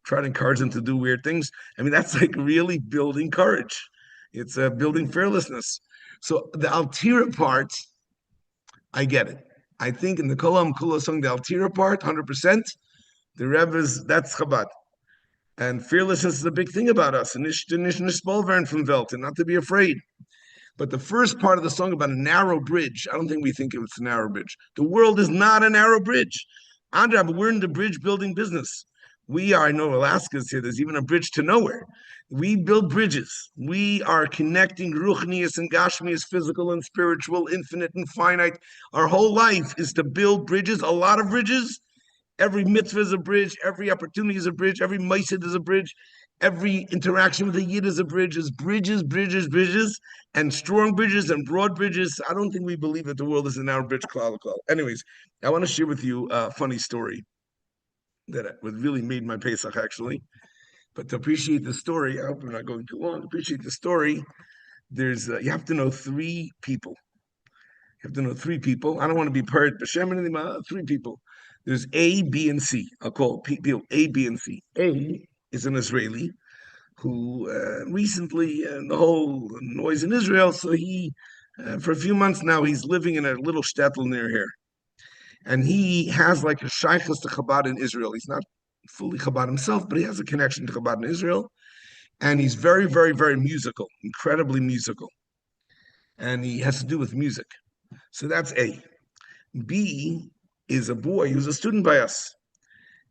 try to encourage them to do weird things, I mean, that's like really building courage. It's building fearlessness. So the Altira part, I get it. I think in the Kolam Kula song, the Altira part, 100%, the Rebbe's, that's Chabad. And fearlessness is a big thing about us. And from Welt, and not to be afraid. But the first part of the song about a narrow bridge, I don't think we think of it's a narrow bridge. The world is not a narrow bridge. Andra, but we're in the bridge building business. I know Alaska's here, there's even a bridge to nowhere. We build bridges. We are connecting Ruchnius and Gashmius, physical and spiritual, infinite and finite. Our whole life is to build bridges, a lot of bridges. Every mitzvah is a bridge, every opportunity is a bridge, every meisid is a bridge, every interaction with a yid is a bridge, is bridges, and strong bridges and broad bridges. I don't think we believe that the world is a narrow bridge. Anyways, I want to share with you a funny story that really made my Pesach, actually. But to appreciate the story, I hope I'm not going too long. To appreciate the story, there's you have to know three people. You have to know three people. I don't want to be paired, but three people. There's A, B, and C. I'll call people A, B, and C. A is an Israeli who recently, the whole noise in Israel, so he, for a few months now, he's living in a little shtetl near here. And he has like a shaykhus to Chabad in Israel. He's not fully Chabad himself, but he has a connection to Chabad in Israel. And he's very, very, very musical, incredibly musical. And he has to do with music. So that's A. B is a boy who's a student by us.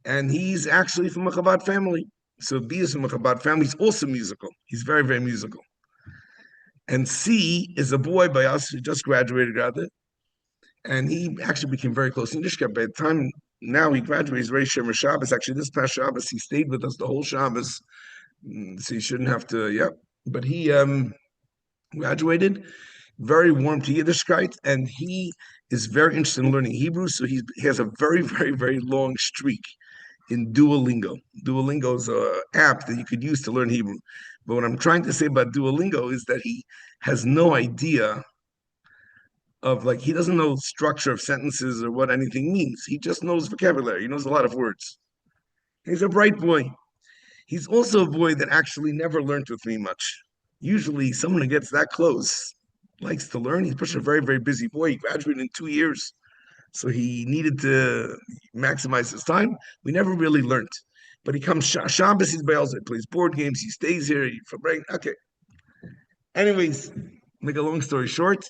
And he's actually from a Chabad family. So B is from a Chabad family. He's also musical. He's very, very musical. And C is a boy by us who just graduated, rather. And he actually became very close to Yiddish. By the time now he graduated, he's very Shemer Shabbos. Actually, this past Shabbos, he stayed with us the whole Shabbos. So he shouldn't have to, yeah. But he graduated, very warm to Yiddishkeit, and he is very interested in learning Hebrew. So he has a very, very, very long streak in Duolingo. Duolingo is an app that you could use to learn Hebrew. But what I'm trying to say about Duolingo is that he has no idea of, like, he doesn't know structure of sentences or what anything means. He just knows vocabulary. He knows a lot of words. He's a bright boy. He's also a boy that actually never learned with me much. Usually someone who gets that close likes to learn. He's a very, very busy boy. He graduated in 2 years. So he needed to maximize his time. We never really learned. But he comes Shabbos, he's by he plays board games, he stays here, Farbrengen. Okay. Anyways, make a long story short,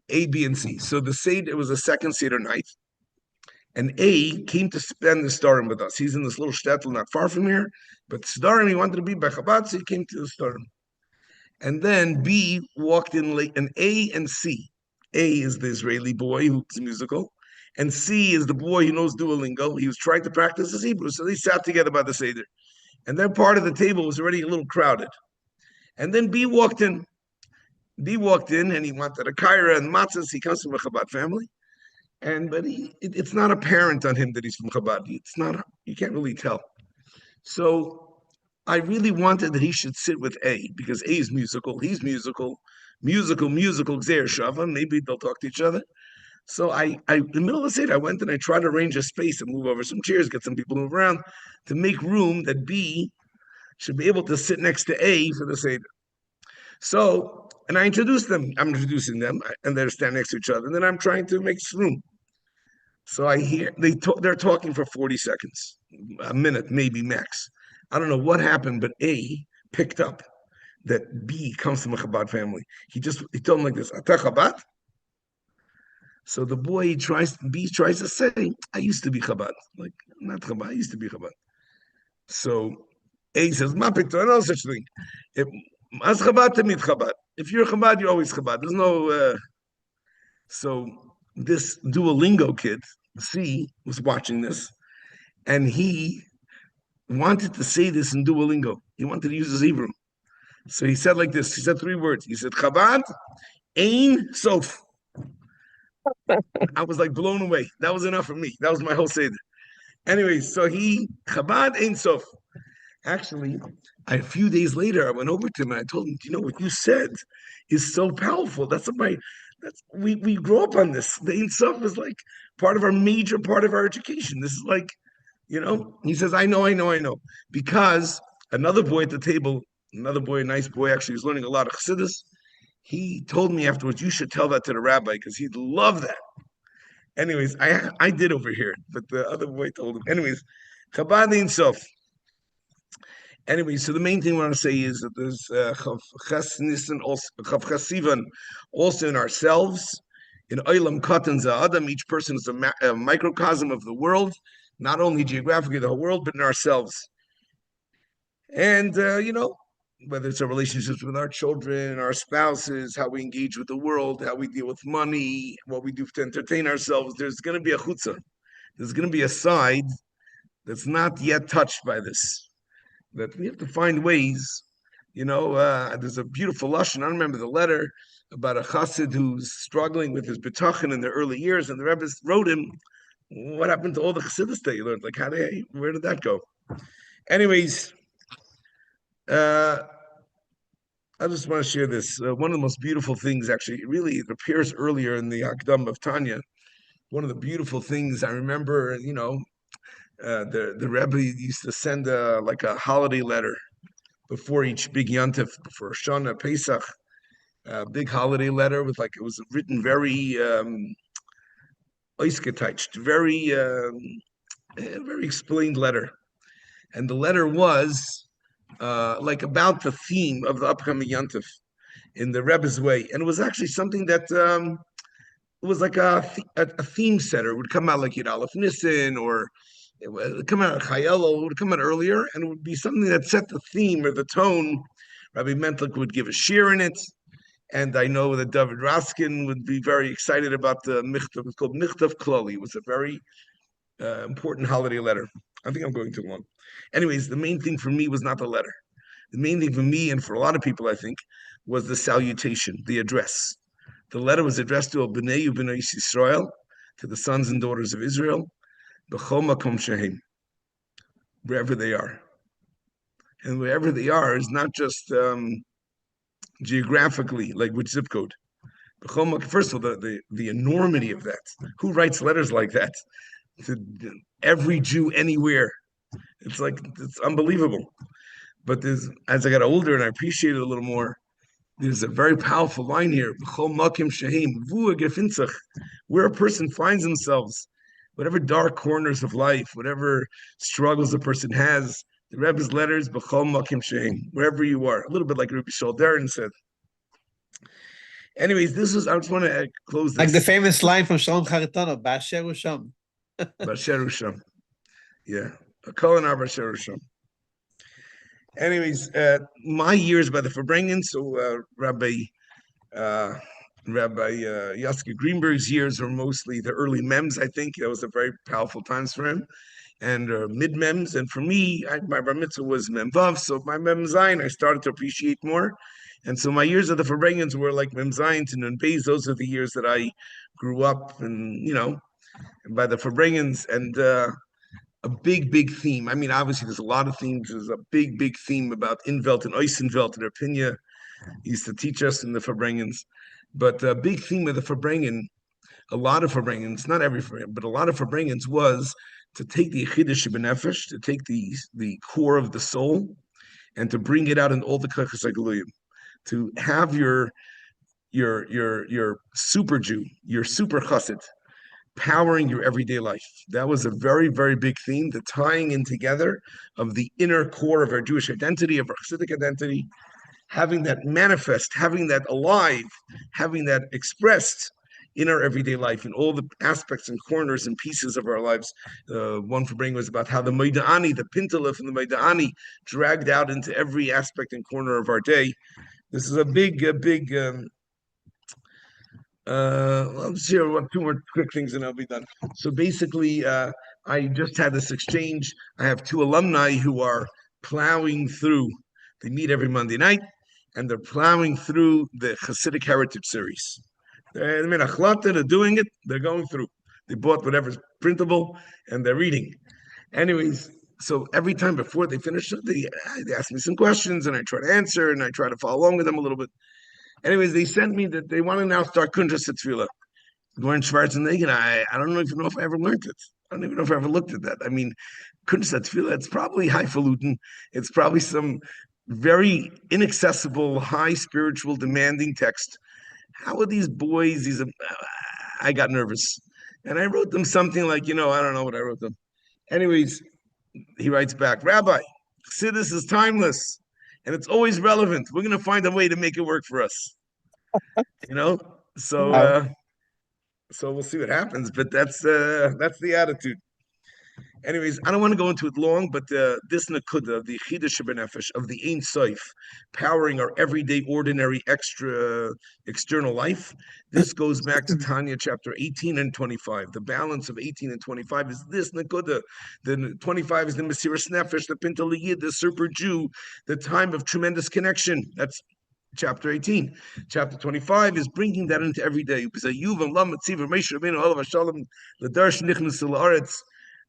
A, B, and C. So the Seder, it was a second Seder night. And A came to spend the Starim with us. He's in this little shtetl not far from here. But Starim, he wanted to be by Chabad, so he came to the Starim. And then B walked in late, and A and C. A is the Israeli boy who's musical. And C is the boy who knows Duolingo. He was trying to practice his Hebrew. So they sat together by the Seder. And their part of the table was already a little crowded. And then B walked in. B walked in and he wanted a kaira and matzahs. He comes from a Chabad family. But it's not apparent on him that he's from Chabad. It's not, you can't really tell. So I really wanted that he should sit with A because A is musical. He's musical. Musical, Gzer Shava. Maybe they'll talk to each other. So in the middle of the Seder, I went and I tried to arrange a space and move over some chairs, get some people to move around to make room that B should be able to sit next to A for the Seder. So, and I introduced them. I'm introducing them, and they're standing next to each other. And then I'm trying to make room. So I hear they're talking for 40 seconds, a minute, maybe max. I don't know what happened, but A picked up that B comes from a Chabad family. He told him like this, Ata Chabad? So the boy B tries to say, I used to be Chabad. Like, not Chabad, I used to be Chabad. So A says, Ma picto, no such thing. As Chabad, tamid Chabad. If you're Chabad, you're always Chabad. There's no... So this Duolingo kid, C, was watching this, and he wanted to say this in Duolingo. He wanted to use his Hebrew. So he said like this. He said 3 words. He said, Chabad, Ein Sof. I was like blown away. That was enough for me. That was my whole Seder. Anyway, so Chabad Ein Sof. Actually, a few days later, I went over to him and I told him, you know, what you said is so powerful. We grow up on this. The Ein Sof is like major part of our education. This is like, you know, he says, I know. Because another boy at the table, a nice boy, actually was learning a lot of Chassidus. He told me afterwards, you should tell that to the rabbi because he'd love that. Anyways, I did over here, but the other boy told him. Anyways, Chabad Ein Sof. Anyway, so the main thing I want to say is that there's Chof Ches Sivan also in ourselves. In Olam Katan Za'adam, each person is a microcosm of the world, not only geographically the whole world, but in ourselves. And, you know, whether it's our relationships with our children, our spouses, how we engage with the world, how we deal with money, what we do to entertain ourselves, there's going to be a chutzah. There's going to be a side that's not yet touched by this. That we have to find ways, you know, there's a beautiful lashon, I remember the letter about a chassid who's struggling with his bitachon in the early years, and the Rebbe wrote him, what happened to all the chassidus that you learned? Like, where did that go? Anyways, I just want to share this. One of the most beautiful things, actually, really, it appears earlier in the Akdam of Tanya. One of the beautiful things I remember, the Rebbe used to send like a holiday letter before each big Yontif, before Shana Pesach, a big holiday letter with it was written very very explained letter, and the letter was about the theme of the upcoming Yontif in the Rebbe's way, and it was actually something that it was like a theme setter. It would come out like Yud Aleph Nissen, or it would come out Chayelo. It would come out earlier, and it would be something that set the theme or the tone. Rabbi Mendel would give a shir in it, and I know that David Raskin would be very excited about the Michtav. It's called Michtav Klali. It was a very important holiday letter. I think I'm going too long. Anyways, the main thing for me was not the letter. The main thing for me, and for a lot of people, I think, was the salutation, the address. The letter was addressed to Bnei Bnei Yisroel, to the sons and daughters of Israel, b'chol makom shehem, wherever they are. And wherever they are is not just geographically, like which zip code. First of all, the enormity of that. Who writes letters like that to every Jew anywhere? It's unbelievable. But as I got older and I appreciate it a little more, there's a very powerful line here. Where a person finds themselves, whatever dark corners of life, whatever struggles a person has, the Rebbe's letters, wherever you are, a little bit like Rabbi Deren said. Anyways, I just want to close this. Like the famous line from Shalom Charitano, Ba'asher Usham. Ba'asher Usham. Yeah. Ba'asher Usham. Anyways, my years by the Farbrengen, so Rabbi Yaski Greenberg's years were mostly the early mems, I think. That was a very powerful times for him. And mid mems. And for me, my bar mitzvah was mem vav, so my mem zayin I started to appreciate more. And so my years of the Farbrengens were like mem zayin to nun beis. Those are the years that I grew up, and by the Farbrengens. And a big theme. I mean, obviously, there's a lot of themes. There's a big theme about Invelt and Oysenvelt and Erpinia. He used to teach us in the Farbrengens. But a big theme of the Farbrengen, a lot of Farbrengens, not every Farbrengen, but a lot of Farbrengens was to take the Yechidah Shebenefesh, to take the core of the soul, and to bring it out in all the Kachas HaGeluyim, to have your super Jew, your super Chassid, powering your everyday life. That was a very big theme, the tying in together of the inner core of our Jewish identity, of our Chassidic identity, having that manifest, having that alive, having that expressed in our everyday life, in all the aspects and corners and pieces of our lives. One Farbrengen was about how the Maida'ani, the Pintalif and the Maida'ani, dragged out into every aspect and corner of our day. This is a big I'll share two more quick things and I'll be done. So basically, I just had this exchange. I have two alumni who are plowing through. They meet every Monday night, and they're plowing through the Hasidic Heritage series. They're doing it. They're going through. They bought whatever's printable, and they're reading. Anyways, so every time before they finish, they ask me some questions, and I try to answer, and I try to follow along with them a little bit. Anyways, they sent me that they want to now start Kuntres Tefillah. Learn Schwarzenegger. I don't even know if I ever learned it. I don't even know if I ever looked at that. I mean, Kuntres Tefillah, it's probably highfalutin. It's probably some very inaccessible, high spiritual, demanding text. How are these boys? I got nervous. And I wrote them something like, I don't know what I wrote them. Anyways, he writes back, Rabbi, Chassidus is timeless. And it's always relevant. We're going to find a way to make it work for us. So we'll see what happens. But that's the attitude. Anyways, I don't want to go into it long, but this nakuda, the Yechidah Shebenefesh of the Ein Sof, powering our everyday, ordinary, external life. This goes back to Tanya chapter 18 and 25. The balance of 18 and 25 is this nakuda. The 25 is the Mesiras Nefesh, the Pintal Yid, the super Jew, the time of tremendous connection. That's chapter 18. Chapter 25 is bringing that into every day.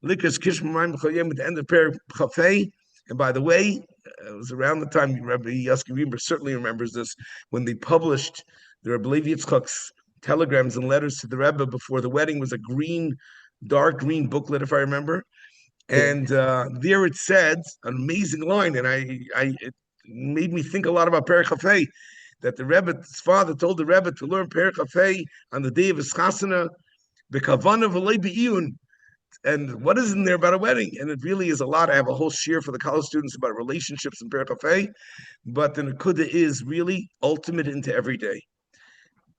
Likas Kishmarim at the end of Per Chafei. And by the way, it was around the time Rabbi Yossi Reber certainly remembers this, when they published the Rebbe Yitzchak's telegrams and letters to the Rebbe before the wedding. Was a dark green booklet, if I remember. And there it said an amazing line, and it made me think a lot about Perek Hafei, that the Rebbe's father told the Rebbe to learn Perek Hafei on the day of his chasana, b'kavana v'lei b'iyun. And what is in there about a wedding? And it really is a lot. I have a whole shir for the college students about relationships in Perek Hafei, but the Nekuda is really ultimate into every day.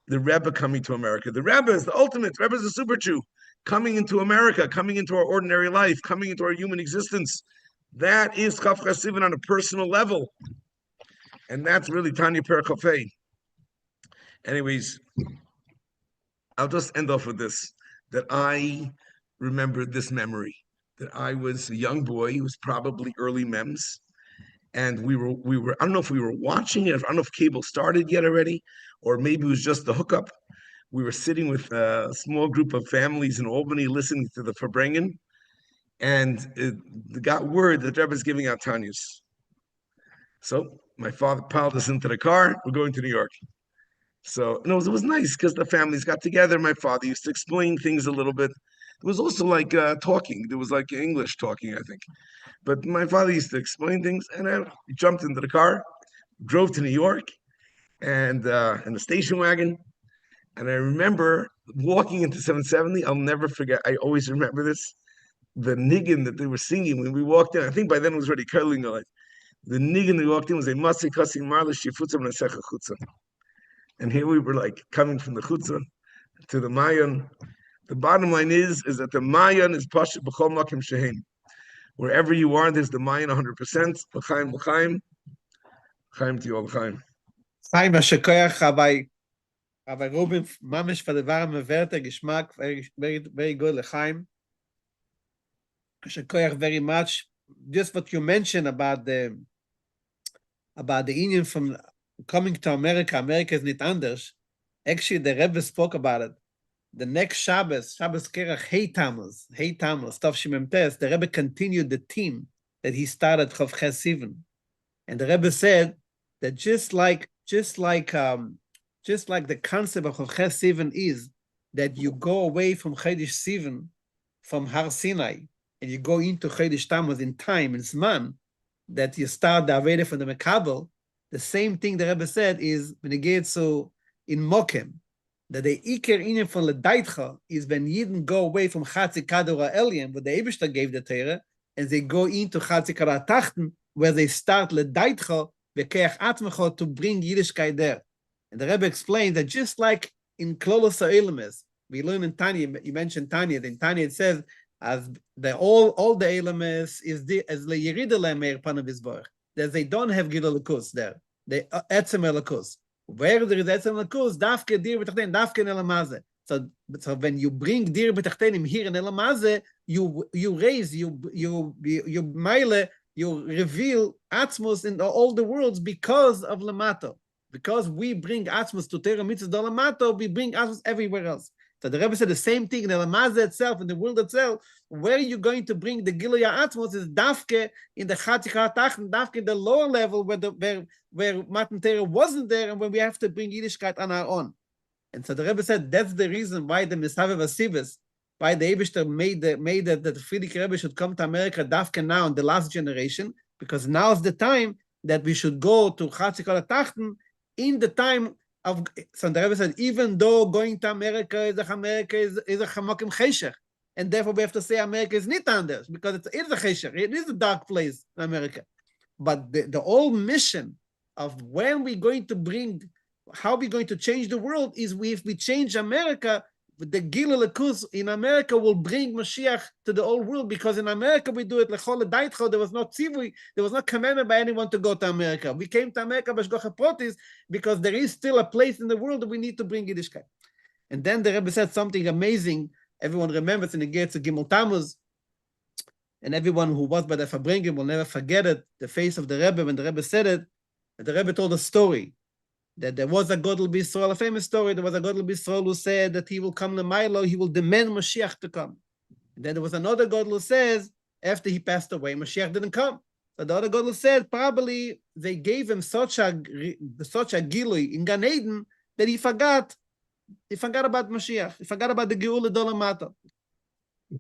The Rebbe coming to America. The Rebbe is the ultimate. The Rebbe is a super Jew coming into America, coming into our ordinary life, coming into our human existence. That is Chof Ches Sivan on a personal level. And that's really Tanya Perek Hafei. Anyways, I'll just end off with this, that I remember this memory, that I was a young boy, it was probably early MEMS, and we were, I don't know if we were watching it, I don't know if cable started yet already, or maybe it was just the hookup. We were sitting with a small group of families in Albany listening to the Farbrengen, and it got word that Rebbe is giving out Tanyas. So my father piled us into the car, we're going to New York. So it was nice because the families got together. My father used to explain things a little bit. It was also like talking. There was like English talking, I think. But my father used to explain things, and I jumped into the car, drove to New York, and in the station wagon. And I remember walking into 770. I'll never forget. I always remember this. The niggin that they were singing when we walked in. I think by then it was already curling. Like the niggin we walked in was a Masi Kasi Marla Shifutzam Nesecha Chutza. And here we were like coming from the Chutza to the Mayan. The bottom line is that the Mayan is Pasha B'chol Makim Shehem. Wherever you are, there's the Mayan 100%. L'chaim, l'chaim. L'chaim to you all, l'chaim. Chaim, Hashekoyach, Rabbi Rubin, mamish for the varm verte geschmack, very good, l'chaim. Hashekoyach very much. Just what you mentioned about the Indian from coming to America. America is not anders. Actually, the Rebbe spoke about it. The next Shabbos Kerach, Hey Tammuz, Tov Shemem Tes, the Rebbe continued the theme that he started Chof Ches Sivan. And the Rebbe said that just like the concept of Chof Ches Sivan is that you go away from Chodesh Sivan, from Har Sinai, and you go into Chodesh Tammuz in time, in Zman, that you start the Aveda from the Mekabel. The same thing the Rebbe said is when you get so in Mokem, that the Iker Inyan from Ledaitcha is when Yidden go away from Chatzi Kador Elyon, where the Eibishter gave the Torah, and they go into Chatzi Kador Tachten, where they start Ledaitcha, Vekeach Atmecha, to bring Yiddishkeit there. And the Rebbe explained that just like in Klolos HaElemes, we learn in Tanya, you mentioned Tanya, in Tanya it says, as all the Elemes is as LeYerida LeMeir Panav Yisborach, that they don't have Gilul Lakus there, they Etzem Lakus. Where there is Etzem Lakus, Dafke Dir B'Tachtenim, Dafke in Elamazeh. So when you bring Dir B'Tachtenim here in Elamazeh, you raise, you Meile, you reveal Atzmos in all the worlds because of Lamato. Because we bring Atzmos to Torah Mitzvah do Lamato, we bring Atzmos everywhere else. So the Rebbe said the same thing in Elamazeh itself, in the world itself. Where you're going to bring the Giluya Atzmos is Dafke in the Chatzikah Tachen, Dafke in the lower level where Matan Torah wasn't there, and when we have to bring Yiddishkeit on our own. And so the Rebbe said that's the reason why the Mishavev Asivas, why the Eibishter made that the Frierdiker Rebbe should come to America Dafke now in the last generation, because now is the time that we should go to Chatzikah Tachen in the time of. So the Rebbe said, even though going to America is a Chamokim Cheshech, and therefore we have to say America is not anders, because it is a Cheshech, it is a dark place in America. But the whole mission of when we're going to bring, how we're going to change the world is if we change America, the Gilul Lakus in America will bring Mashiach to the whole world, because in America we do it lechol daitcho. There was no tzivui, there was no commandment by anyone to go to America. We came to America b'shgocha protis because there is still a place in the world that we need to bring Yiddishkeit. And then the Rebbe said something amazing. Everyone remembers, and it gets to Gimmel Tammuz, and everyone who was by the Farbrengen will never forget it. The face of the Rebbe when the Rebbe said it. The Rebbe told a story that there was a Godel B'Yisrael, a famous story. There was a Godel B'Yisrael who said that he will come to Milo, he will demand Mashiach to come. And then there was another Godel who says after he passed away, Mashiach didn't come. So the other Gadol said probably they gave him such a gilui in Gan Eden that he forgot about Mashiach. He forgot about the Geula Dolamata.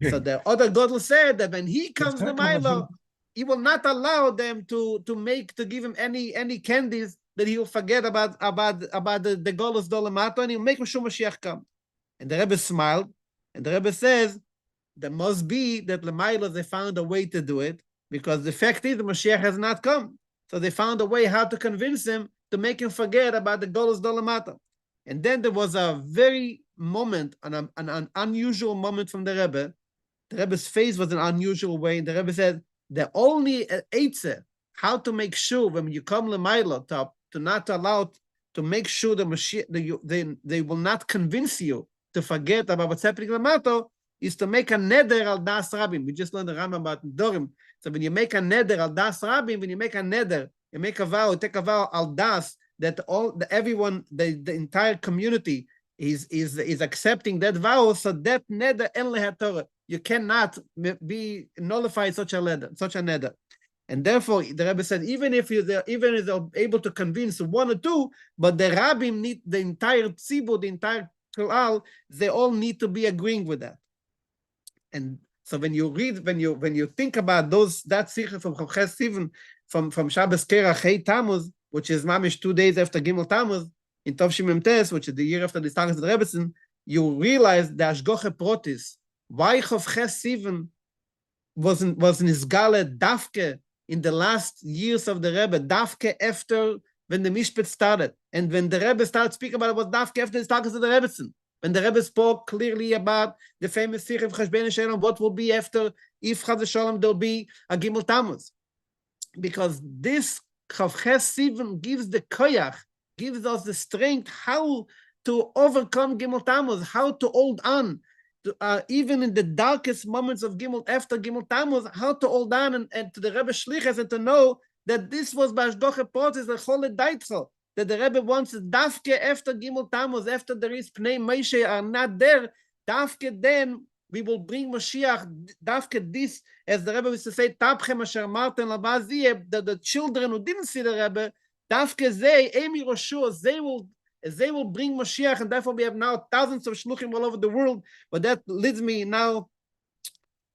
So the other Gadol said that when he comes to Milo, he will not allow them to give him any candies that he will forget about the Golus Dolamata, and he'll make sure Mashiach come. And the Rebbe smiled, and the Rebbe says there must be that Lamaila they found a way to do it, because the fact is the Mashiach has not come. So they found a way how to convince him to make him forget about the Golus Dolamata. And then there was a very moment, an unusual moment from the Rebbe. The Rebbe's face was an unusual way. And the Rebbe said, the only eitzeh, how to make sure when you come Lamaila to not allow, to make sure the Mashiach, they will not convince you to forget about what's happening in Lamato, is to make a neder al das Rabin. We just learned the Rambam about Deren. So when you make a neder al das Rabin, when you make a neder, you make a vow, take a vow al das, that everyone, the entire community is accepting that vow, so that neder en lehatorah. You cannot be nullified such a neder. And therefore, the Rebbe said, even if they're able to convince one or two, but the Rabbim need the entire tzibur, the entire klal, they all need to be agreeing with that. And so when you read, when you think about that sikha from Chof Ches Sivan, from Shabbos Kerach Hey Tammuz, which is mamish 2 days after Gimmel Tammuz, in Tov Shimim Tes, which is the year after the Tzfas of Rebbetzin, you realize the Ashgoche Protis, why Chof Ches Sivan was nisgale dafke in the last years of the Rebbe, dafke after when the Mishpat started, and when the Rebbe started speaking about it, was dafke after the Tzfas of the Rebbetzin. When the Rebbe spoke clearly about the famous Sikh of Cheshbon Shalom, what will be after, if Chaz Shalom there'll be a Gimmel Tammuz. Because this Chof Ches Sivan gives the koyach, gives us the strength how to overcome Gimmel Tammuz, how to hold on, to, even in the darkest moments of after Gimmel Tammuz, how to hold on and to the Rebbe Shlichus, and to know that this was Bashgoche Protis, the Chole Daitzel, that the Rebbe wants dafke after Gimmel Tammuz, after the Ris Pnei Moshe are not there, dafke then we will bring Mashiach, dafke this, as the Rebbe used to say, Tapchem Asher Martin Labaziyeh, the children who didn't see the Rebbe, dafke they, Emi Roshua, they will bring Mashiach, and therefore we have now thousands of shluchim all over the world. But that leads me now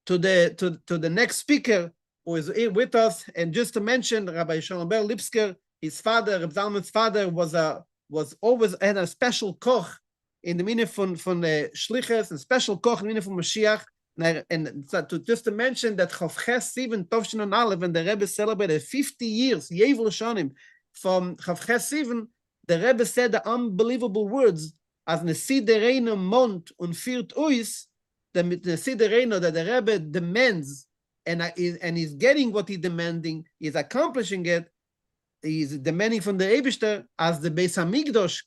to the next speaker who is here with us. And just to mention, Rabbi Lipskar, his father, Reb Zalman's father, was always had a special koch in the minute from the shlichus, and special koch in the minute from Mashiach. And so just to mention that Chof Ches Sivan Tovshin and Aleph, when the Rebbe celebrated 50 years, Yevel Shonim, from Chof Ches Sivan, the Rebbe said the unbelievable words, as Nesi Deren Mont und Firt Uis, the Nesi Deren that the Rebbe demands, and he's getting what he's demanding, he's accomplishing it, he's demanding from the Eibishter, as the Beis HaMikdash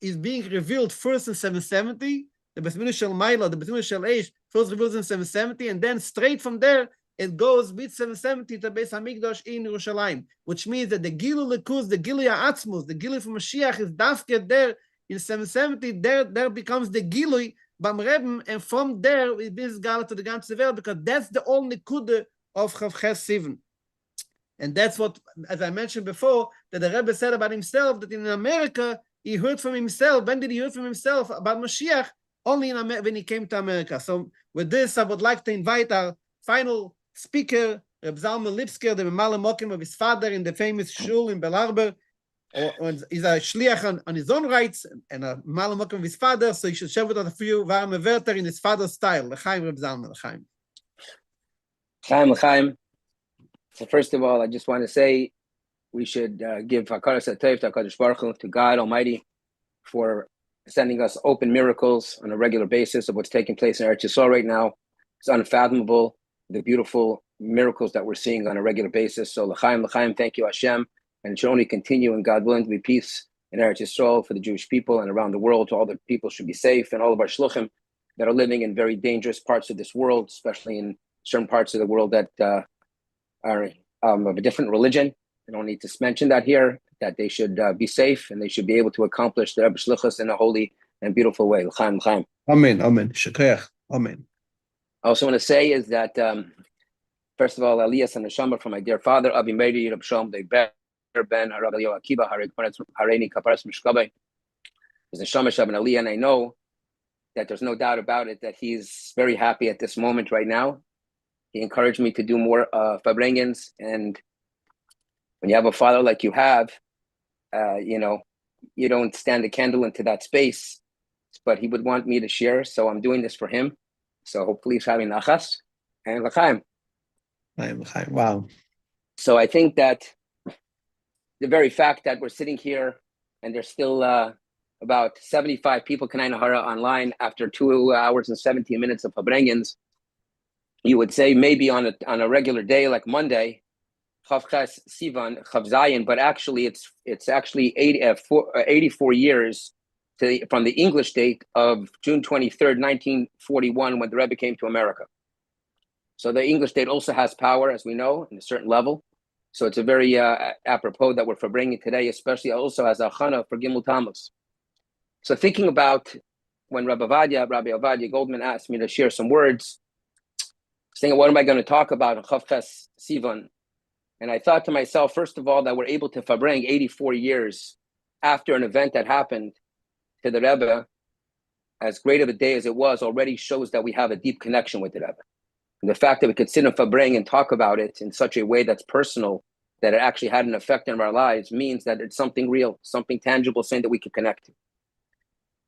is being revealed first in 770, the Beis HaMikdash Shel Maila, the Beis HaMikdash Shel Eish, first revealed in 770, and then straight from there, it goes with 770 to Beis HaMikdash in Yerushalayim, which means that the Gilu Lekuz, the Gilu Atzmus, the Gilu from Mashiach is dafke there in 770, there becomes the Gilu Bam Rebbe, and from there it is Gala to the Gan Tzevel, because that's the only Kude of Chof Ches Sivan. And that's what, as I mentioned before, that the Rebbe said about himself, that in America, he heard from himself. When did he hear from himself about Mashiach? Only when he came to America. So with this, I would like to invite our final speaker, Reb Zalman Lipskar, the Memale Mokim of his father in the famous shul in Harbour. He's a shliach on his own rights, and a Memale Mokim of his father, so he should share with us a few varme wörter in his father's style. L'chaim, Reb Zalman, l'chaim. L'chaim. So first of all, I just want to say we should give Hakaras HaTov to HaKadosh Baruch Hu, to God Almighty, for sending us open miracles on a regular basis of what's taking place in Eretz Yisrael right now. It's unfathomable, the beautiful miracles that we're seeing on a regular basis. So l'chaim, thank you Hashem, and it should only continue, and God willing, to be peace in Eretz Yisrael for the Jewish people and around the world. All the people should be safe, and all of our shluchim that are living in very dangerous parts of this world, especially in certain parts of the world that are of a different religion. I don't need to mention that here, that they should be safe, and they should be able to accomplish their shluchos in a holy and beautiful way. L'chaim. Amen. Shukriach. Amen. I also want to say is that, First of all, Aliyas and Neshama from my dear father, Abi Meiri, Reb Shalom, the Ben, Rabbi Akiva, Hareini Kaparas Mishkabe. There's Neshama Shab and Aliyah, and I know that there's no doubt about it that he's very happy at this moment right now. He encouraged me to do more Farbrengens, and when you have a father like you have, you don't stand a candle into that space, but he would want me to share, so I'm doing this for him. So hopefully he's having nachas and l'chaim. Wow. So I think that the very fact that we're sitting here and there's still about 75 people Kanai online after 2 hours and 17 minutes of Farbrengens, you would say maybe on a regular day like Monday, Chof Ches Sivan, Chav Zayin, but actually it's actually 84 years from the English date of June 23rd, 1941, when the Rebbe came to America. So the English date also has power, as we know, in a certain level. So it's a very apropos that we're bringing today, especially also as a chana for Gimmel Tammuz. So thinking about when Rabbi Ovadia Goldman asked me to share some words, saying, what am I going to talk about in Chof Ches Sivan? And I thought to myself, first of all, that we're able to Farbrengen 84 years after an event that happened to the Rebbe, as great of a day as it was, already shows that we have a deep connection with the Rebbe. And the fact that we could sit in Farbrengen and talk about it in such a way that's personal, that it actually had an effect on our lives, means that it's something real, something tangible, saying that we can connect to.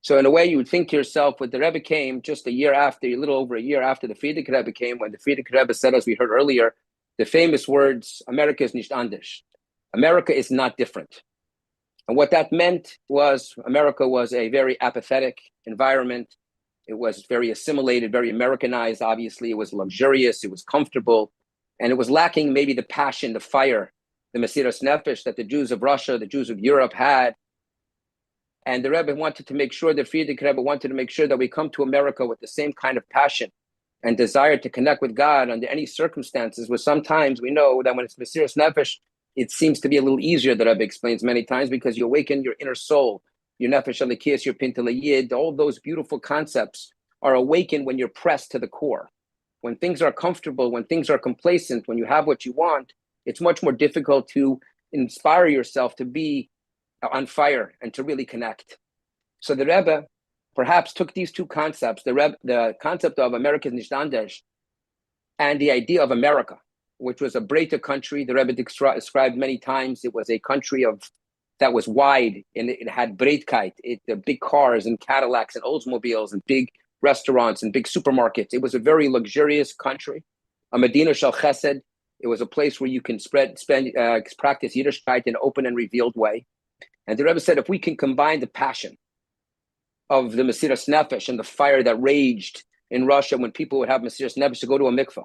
So in a way, you would think to yourself, when the Rebbe came just a little over a year after the Frierdiker Rebbe came, when the Frierdiker Rebbe said, as we heard earlier, the famous words, America is nicht anders. America is not different. And what that meant was America was a very apathetic environment. It was very assimilated, very Americanized, obviously. It was luxurious, it was comfortable, and it was lacking maybe the passion, the fire, the Mesiras Nefesh that the Jews of Russia, the Jews of Europe had. And the Rebbe wanted to make sure, the Frierdiker Rebbe wanted to make sure that we come to America with the same kind of passion and desire to connect with God under any circumstances, where sometimes we know that when it's Mesiras Nefesh, it seems to be a little easier, the Rebbe explains many times, because you awaken your inner soul, your Nefesh Alikiyas, your Pintel Yid, all those beautiful concepts are awakened when you're pressed to the core. When things are comfortable, when things are complacent, when you have what you want, it's much more difficult to inspire yourself to be on fire and to really connect. So the Rebbe perhaps took these two concepts, the concept of America is nicht anders and the idea of America, which was a breiter country. The Rebbe described many times it was a country that was wide, and it had breitkeit, the big cars and Cadillacs and Oldsmobiles and big restaurants and big supermarkets. It was a very luxurious country, a Medina shel Chesed. It was a place where you can practice Yiddishkeit in an open and revealed way. And the Rebbe said, if we can combine the passion of the Mesiras Nefesh and the fire that raged in Russia when people would have Mesiras Nefesh to go to a mikveh,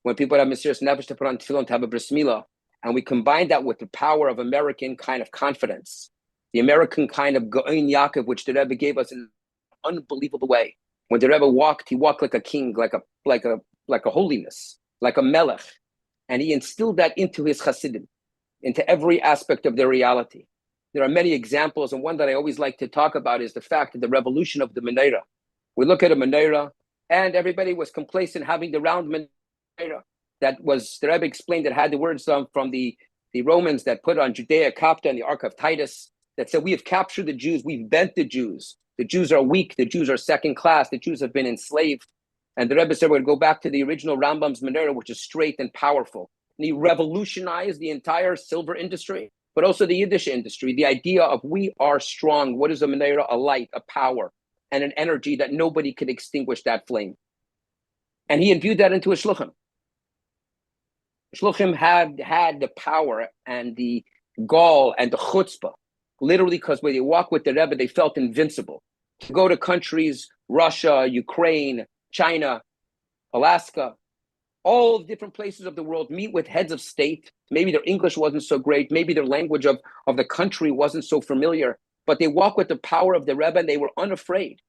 when people would have Mesiras Nefesh to put on tefillin to have a bris milah, and we combine that with the power of American kind of confidence, the American kind of Go'in Yaakov, which the Rebbe gave us in an unbelievable way. When the Rebbe walked, he walked like a king, like a holiness, like a melech, and he instilled that into his Chassidim, into every aspect of their reality. There are many examples, and one that I always like to talk about is the fact that the revolution of the menorah. We look at a menorah, and everybody was complacent having the round menorah. That was, the Rebbe explained, that had the words from the Romans that put on Judea, Kaplan, the Ark of Titus, that said, we have captured the Jews, we've bent the Jews. The Jews are weak, the Jews are second class, the Jews have been enslaved. And the Rebbe said, we're going to go back to the original Rambam's menorah, which is straight and powerful. And he revolutionized the entire silver industry, but also the Yiddish industry, the idea of we are strong. What is a menorah? A light, a power, and an energy that nobody could extinguish that flame. And he imbued that into his shluchim. Shluchim had the power and the gall and the chutzpah, literally, because when they walked with the Rebbe, they felt invincible. To go to countries, Russia, Ukraine, China, Alaska, all different places of the world, meet with heads of state. Maybe their English wasn't so great. Maybe their language of the country wasn't so familiar, but they walk with the power of the Rebbe and they were unafraid.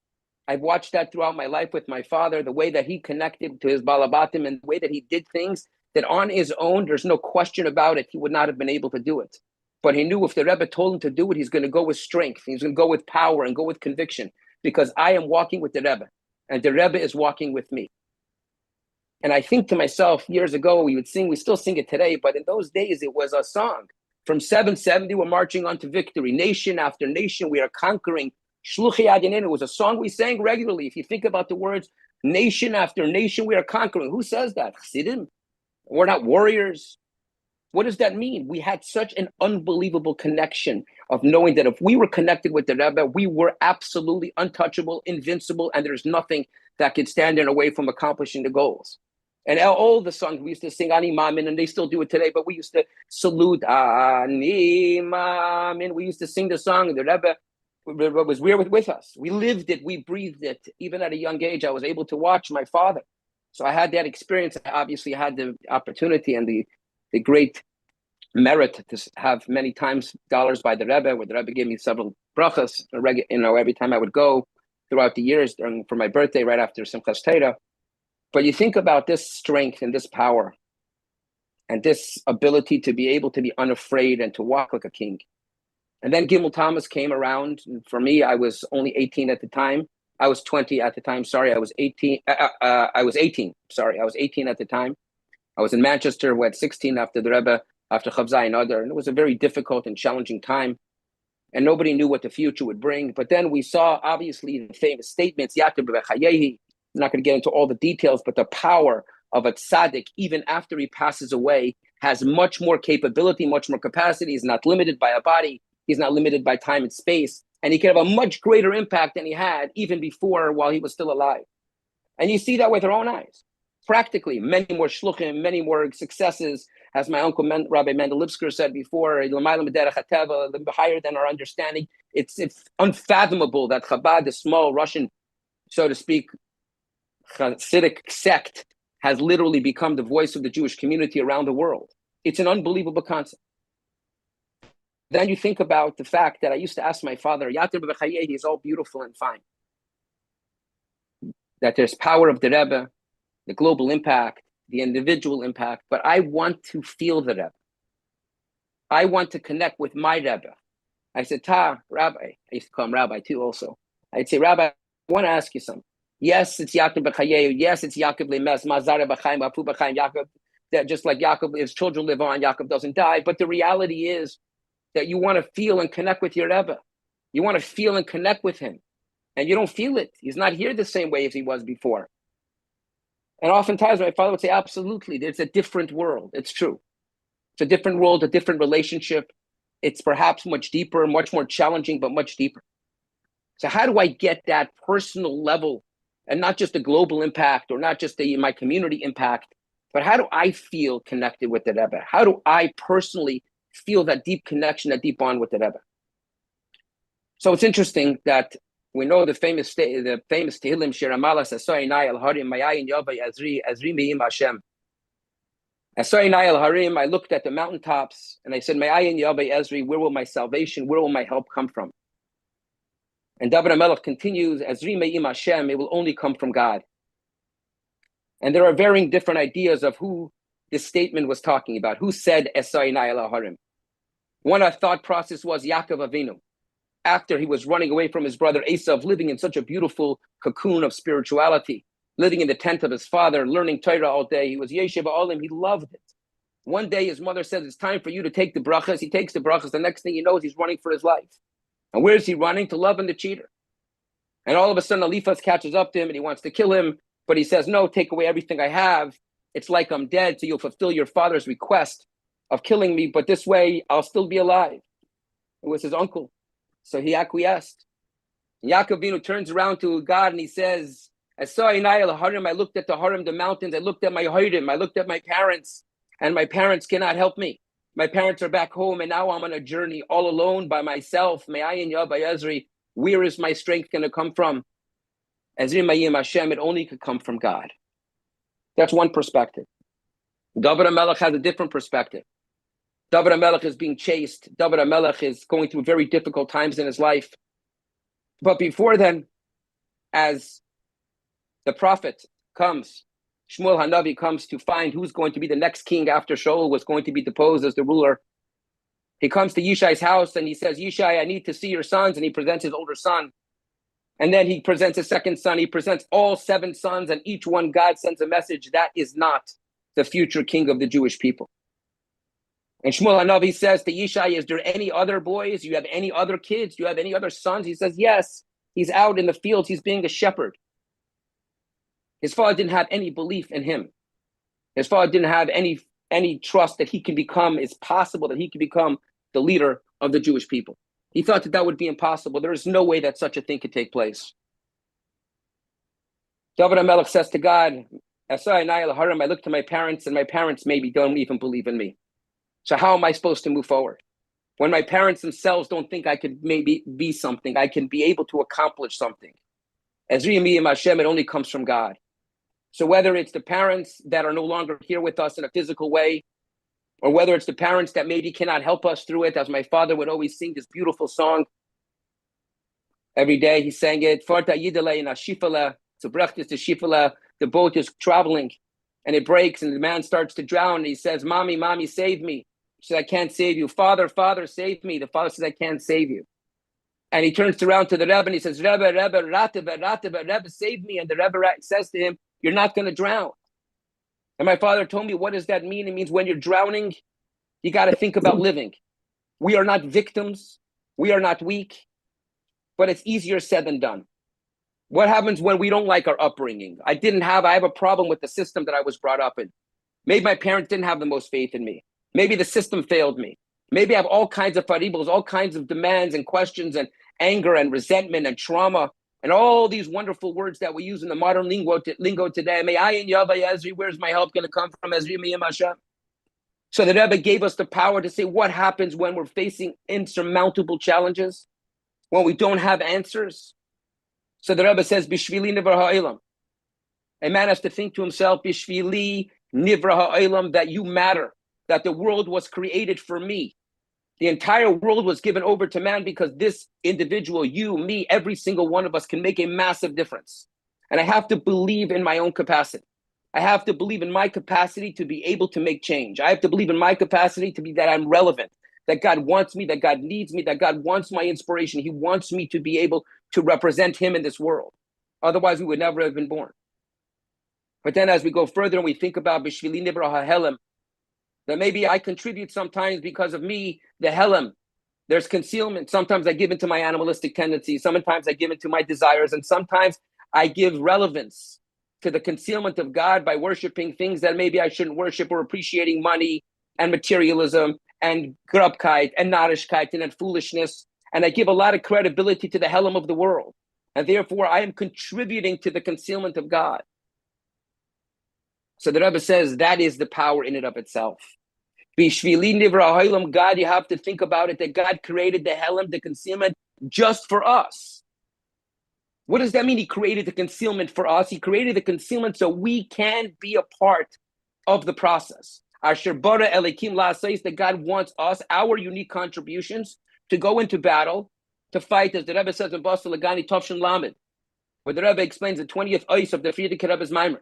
I've watched that throughout my life with my father, the way that he connected to his balabatim and the way that he did things that on his own, there's no question about it, he would not have been able to do it. But he knew if the Rebbe told him to do it, he's going to go with strength. He's going to go with power and go with conviction, because I am walking with the Rebbe and the Rebbe is walking with me. And I think to myself, years ago, we still sing it today, but in those days, it was a song. From 770, we're marching on to victory. Nation after nation, we are conquering. Shluchi Adinin, it was a song we sang regularly. If you think about the words, nation after nation, we are conquering. Who says that? Chassidim? We're not warriors. What does that mean? We had such an unbelievable connection of knowing that if we were connected with the Rebbe, we were absolutely untouchable, invincible, and there's nothing that could stand in our way from accomplishing the goals. And all the songs, we used to sing Ani Mamin, and they still do it today, but we used to salute Ani Mamin. We used to sing the song, and the Rebbe was with us. We lived it, we breathed it. Even at a young age, I was able to watch my father. So I had that experience. I obviously had the opportunity and the great merit to have many times dollars by the Rebbe, where the Rebbe gave me several brachas, every time I would go throughout the years for my birthday, right after Simchas Torah. But you think about this strength and this power and this ability to be able to be unafraid and to walk like a king. And then Gimmel Tammuz came around. And for me, I was only 18 at the time. I was 20 at the time. Sorry, I was 18. I was 18. Sorry, I was 18 at the time. I was in Manchester. We had 16 after the Rebbe, after Chof Ches Sivan, and it was a very difficult and challenging time. And nobody knew what the future would bring. But then we saw, obviously, the famous statements, Yaakov b'chayehi. I'm not going to get into all the details, but the power of a tzaddik, even after he passes away, has much more capability, much more capacity. He's not limited by a body. He's not limited by time and space. And he can have a much greater impact than he had even before, while he was still alive. And you see that with our own eyes. Practically, many more shluchim, many more successes. As my uncle Rabbi Mendel Lipskar said before, higher than our understanding. It's unfathomable that Chabad, the small Russian, so to speak, Hasidic sect, has literally become the voice of the Jewish community around the world. It's an unbelievable concept. Then you think about the fact that I used to ask my father, Yatir b'chayehi is all beautiful and fine. That there's power of the Rebbe, the global impact, the individual impact, but I want to feel the Rebbe. I want to connect with my Rebbe. I said, Rabbi, I used to call him Rabbi too also. I'd say, Rabbi, I want to ask you something. Yes, it's Yaakov b'chayehu. Yes, it's Yaakov lemes, Mazara b'chaim, Apu b'chaim, Yaakov. That just like Yaakov, his children live on, Yaakov doesn't die. But the reality is that you want to feel and connect with your Rebbe. You want to feel and connect with him. And you don't feel it. He's not here the same way as he was before. And oftentimes my father would say, absolutely, it's a different world. It's true. It's a different world, a different relationship. It's perhaps much deeper, much more challenging, but much deeper. So how do I get that personal level, and not just the global impact or not just my community impact, but how do I feel connected with the Rebbe? How do I personally feel that deep connection, that deep bond with the Rebbe? So it's interesting that we know the famous Tehillim Shir Amalas Asoi Nai Al Harim Mayayin Yavai Azri Meim Hashem. Asoi Nai Al Harim, I looked at the mountaintops and I said, Mayayin Yavai Azri, where will my salvation, where will my help come from? And David HaMelech continues, Azri Meim Hashem, it will only come from God. And there are varying different ideas of who this statement was talking about. Who said Asoi Nai Al Harim? One thought process was Yaakov Avinu. After he was running away from his brother Esav, living in such a beautiful cocoon of spirituality, living in the tent of his father, learning Torah all day. He was Yeshiva Olim, he loved it. One day his mother says, it's time for you to take the brachas. He takes the brachas. The next thing he knows, he's running for his life. And where is he running? To Lavan the cheater. And all of a sudden, Eliphaz catches up to him and he wants to kill him. But he says, no, take away everything I have. It's like I'm dead, so you'll fulfill your father's request of killing me. But this way, I'll still be alive. It was his uncle. So he acquiesced. Yaakov Avinu turns around to God and he says, I looked at the Harim, the mountains. I looked at my Horim. I looked at my parents. And my parents cannot help me. My parents are back home. And now I'm on a journey all alone by myself. Where is my strength going to come from? Azri Mayim Hashem, it only could come from God. That's one perspective. David HaMelech has a different perspective. David HaMelech is being chased. David HaMelech is going through very difficult times in his life. But before then, as the prophet comes, Shmuel Hanavi comes to find who's going to be the next king after Shaul was going to be deposed as the ruler. He comes to Yishai's house and he says, Yishai, I need to see your sons. And he presents his older son. And then he presents a second son. He presents all 7 sons, and each one God sends a message. That is not the future king of the Jewish people. And Shmuel Hanavi says to Yishai, is there any other boys? Do you have any other kids? Do you have any other sons? He says, yes. He's out in the fields. He's being a shepherd. His father didn't have any belief in him. His father didn't have any trust that he can become, it's possible that he can become the leader of the Jewish people. He thought that would be impossible. There is no way that such a thing could take place. David HaMelech says to God, I look to my parents, and my parents maybe don't even believe in me. So how am I supposed to move forward? When my parents themselves don't think I could maybe be something, I can be able to accomplish something. Ezri mi im Hashem, it only comes from God. So whether it's the parents that are no longer here with us in a physical way, or whether it's the parents that maybe cannot help us through it, as my father would always sing this beautiful song. Every day he sang it, Farta Yidele in Ashifala, so brechtis to Shifala, the boat is traveling, and it breaks, and the man starts to drown, and he says, Mommy, Mommy, save me. She says, I can't save you. Father, Father, save me. The father says, I can't save you. And he turns around to the Rebbe, and he says, Rebbe, Rebbe, save me. And the Rebbe says to him, you're not going to drown. And my father told me, what does that mean? It means when you're drowning, you got to think about living. We are not victims. We are not weak. But it's easier said than done. What happens when we don't like our upbringing? I have a problem with the system that I was brought up in. Maybe my parents didn't have the most faith in me. Maybe the system failed me. Maybe I have all kinds of faribos, all kinds of demands and questions and anger and resentment and trauma. And all these wonderful words that we use in the modern lingo today. May I in Yahweh Ezri, where's my help going to come from? Ezri Miyam Hashem. So the Rebbe gave us the power to say what happens when we're facing insurmountable challenges, when we don't have answers. So the Rebbe says, Bishvili nivra ha'olam. A man has to think to himself, Bishvili nivra ha'olam, that you matter, that the world was created for me. The entire world was given over to man because this individual, you, me, every single one of us can make a massive difference. And I have to believe in my own capacity. I have to believe in my capacity to be able to make change. I have to believe in my capacity to be that I'm relevant, that God wants me, that God needs me, that God wants my inspiration. He wants me to be able to represent him in this world. Otherwise, we would never have been born. But then as we go further and we think about Bishvili Nibra HaHelem, that maybe I contribute sometimes because of me, the Helem. There's concealment. Sometimes I give into my animalistic tendencies. Sometimes I give into my desires. And sometimes I give relevance to the concealment of God by worshiping things that maybe I shouldn't worship, or appreciating money and materialism and grubkeit and narishkeit and foolishness. And I give a lot of credibility to the Helem of the world. And therefore, I am contributing to the concealment of God. So the Rebbe says that is the power in and of itself. Bishvili nivra ha'olam, God, you have to think about it, that God created the Helem, the concealment, just for us. What does that mean? He created the concealment for us. He created the concealment so we can be a part of the process. Asher bara elikim la'asais, that God wants us, our unique contributions, to go into battle, to fight, as the Rebbe says in Basel Lagani Tovshin Lamed, where the Rebbe explains the 20th ice of the Frierdiker Rebbe's Maimer,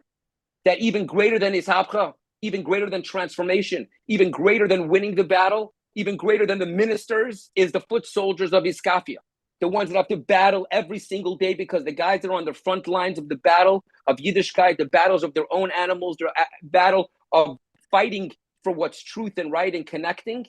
that even greater than Ishapcha, even greater than transformation, even greater than winning the battle, even greater than the ministers, is the foot soldiers of Iskafia, the ones that have to battle every single day, because the guys that are on the front lines of the battle of Yiddishkeit, the battles of their own animals, their battle of fighting for what's truth and right and connecting,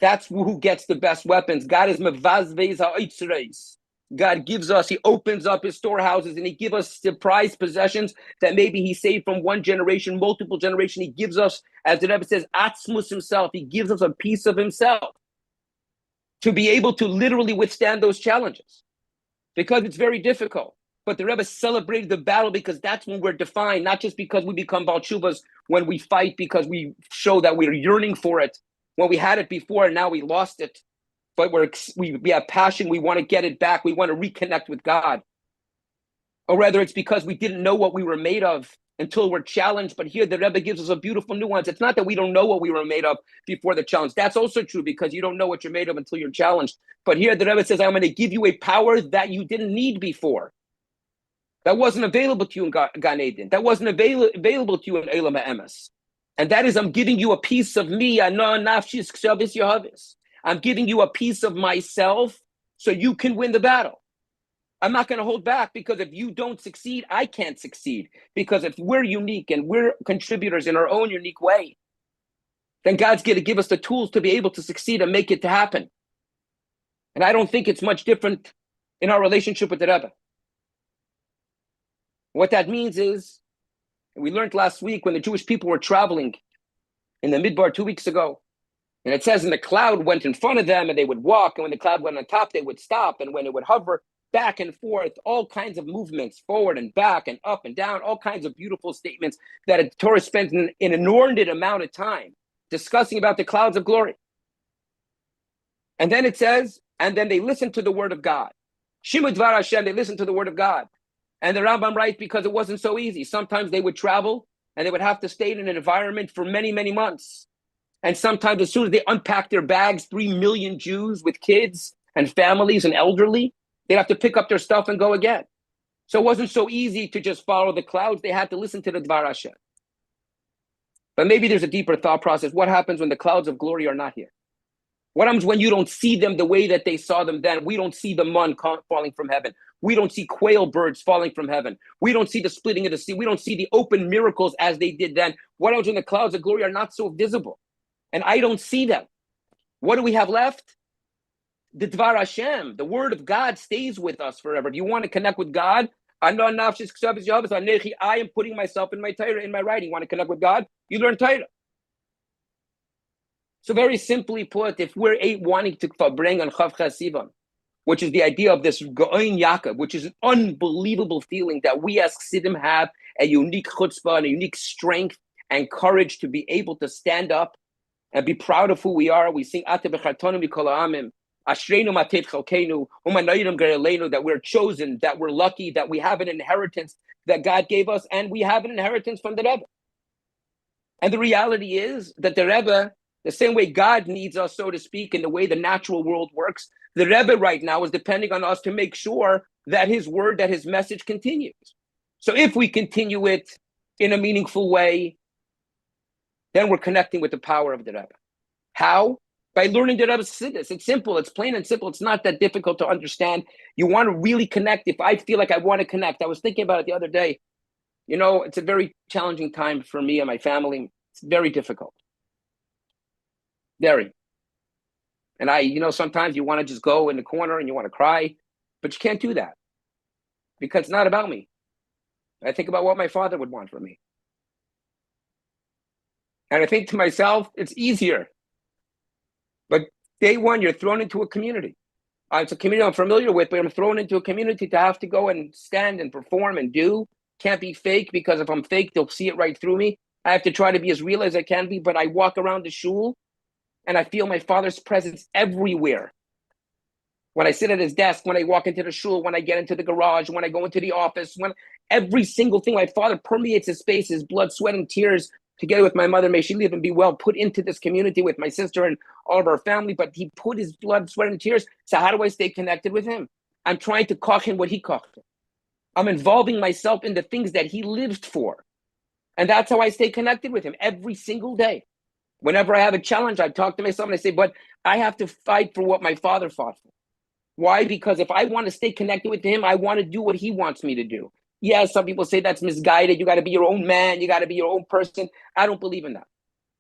that's who gets the best weapons. God is mevazvez ha'otzreis. God gives us, he opens up his storehouses, and he gives us the prized possessions that maybe he saved from one generation, multiple generations. He gives us, as the Rebbe says, atzmus himself. He gives us a piece of himself to be able to literally withstand those challenges, because it's very difficult. But the Rebbe celebrated the battle because that's when we're defined, not just because we become Baal Teshuvas when we fight because we show that we're yearning for it, when we had it before and now we lost it. But we have passion, we want to get it back, we want to reconnect with God. Or rather, it's because we didn't know what we were made of until we're challenged. But here the Rebbe gives us a beautiful nuance. It's not that we don't know what we were made of before the challenge. That's also true, because you don't know what you're made of until you're challenged. But here the Rebbe says, I'm going to give you a power that you didn't need before. That wasn't available to you in Gan Eden. That wasn't available to you in Eilam HaEmes. And that is, I'm giving you a piece of me. I'm giving you a piece of myself so you can win the battle. I'm not going to hold back, because if you don't succeed, I can't succeed. Because if we're unique and we're contributors in our own unique way, then God's going to give us the tools to be able to succeed and make it to happen. And I don't think it's much different in our relationship with the Rebbe. What that means is, we learned last week when the Jewish people were traveling in the Midbar 2 weeks ago, and it says, and the cloud went in front of them and they would walk, and when the cloud went on top, they would stop, and when it would hover back and forth, all kinds of movements, forward and back and up and down, all kinds of beautiful statements that the Torah spends an inordinate amount of time discussing about the clouds of glory. And then it says, and then they listened to the word of God. Shimu Dvar Hashem, they listened to the word of God. And the Rambam writes, because it wasn't so easy. Sometimes they would travel and they would have to stay in an environment for many, many months. And sometimes as soon as they unpacked their bags, 3 million Jews with kids and families and elderly, they'd have to pick up their stuff and go again. So it wasn't so easy to just follow the clouds. They had to listen to the Dvar Hashem. But maybe there's a deeper thought process. What happens when the clouds of glory are not here? What happens when you don't see them the way that they saw them then? We don't see the mun falling from heaven. We don't see quail birds falling from heaven. We don't see the splitting of the sea. We don't see the open miracles as they did then. What happens when the clouds of glory are not so visible? And I don't see them. What do we have left? The Dvar Hashem, the word of God, stays with us forever. Do you want to connect with God? I am putting myself in my Torah, in my writing. Want to connect with God? You learn Torah. So very simply put, if we're wanting to Farbrengen on Chof Ches Sivan, which is the idea of this Go'in Yaakov, which is an unbelievable feeling that we as Chassidim have a unique chutzpah and a unique strength and courage to be able to stand up and be proud of who we are. We sing Ate B'chartonu Mikol Ha'amim, Ashreinu Matei Chalkeinu, Umanoyim Gereleinu, that we're chosen, that we're lucky, that we have an inheritance that God gave us, and we have an inheritance from the Rebbe. And the reality is that the Rebbe, the same way God needs us, so to speak, in the way the natural world works, the Rebbe right now is depending on us to make sure that his word, that his message continues. So if we continue it in a meaningful way, then we're connecting with the power of the Rebbe. How? By learning the Rebbe's Chassidus. It's simple. It's plain and simple. It's not that difficult to understand. You want to really connect. If I feel like I want to connect, I was thinking about it the other day. You know, it's a very challenging time for me and my family. It's very difficult. Very. And sometimes you want to just go in the corner and you want to cry, but you can't do that because it's not about me. I think about what my father would want from me. And I think to myself, it's easier. But day one, you're thrown into a community. It's a community I'm familiar with, but I'm thrown into a community to have to go and stand and perform and do. Can't be fake, because if I'm fake, they'll see it right through me. I have to try to be as real as I can be, but I walk around the shul and I feel my father's presence everywhere. When I sit at his desk, when I walk into the shul, when I get into the garage, when I go into the office, when every single thing, my father permeates his space, his blood, sweat, and tears, together with my mother, may she live and be well, put into this community with my sister and all of our family, but he put his blood, sweat, and tears. So how do I stay connected with him? I'm trying to koch him what he kocht him. I'm involving myself in the things that he lived for. And that's how I stay connected with him every single day. Whenever I have a challenge, I talk to myself and I say, but I have to fight for what my father fought for. Why? Because if I want to stay connected with him, I want to do what he wants me to do. Yeah, some people say that's misguided. You got to be your own man. You got to be your own person. I don't believe in that.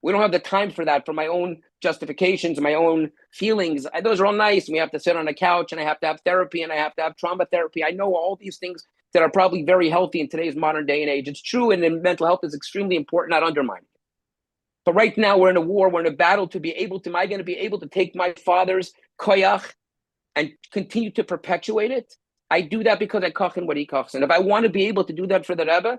We don't have the time for that, for my own justifications, my own feelings. Those are all nice. We have to sit on a couch and I have to have therapy and I have to have trauma therapy. I know all these things that are probably very healthy in today's modern day and age. It's true, and mental health is extremely important, not undermining it. But right now we're in a war, we're in a battle to be able to, am I going to be able to take my father's koyach and continue to perpetuate it? I do that because I koch him what he kochs. And if I want to be able to do that for the Rebbe,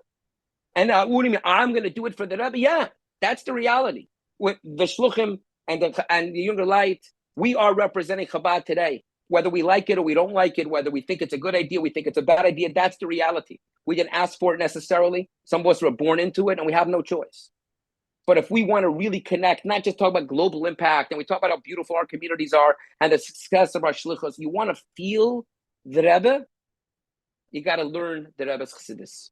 and I'm going to do it for the Rebbe, yeah, that's the reality. With the Shluchim and the Younger Light, we are representing Chabad today. Whether we like it or we don't like it, whether we think it's a good idea, we think it's a bad idea, that's the reality. We didn't ask for it necessarily. Some of us were born into it and we have no choice. But if we want to really connect, not just talk about global impact, and we talk about how beautiful our communities are and the success of our shlichus, you want to feel the Rebbe, you got to learn the Rebbe's Chassidus.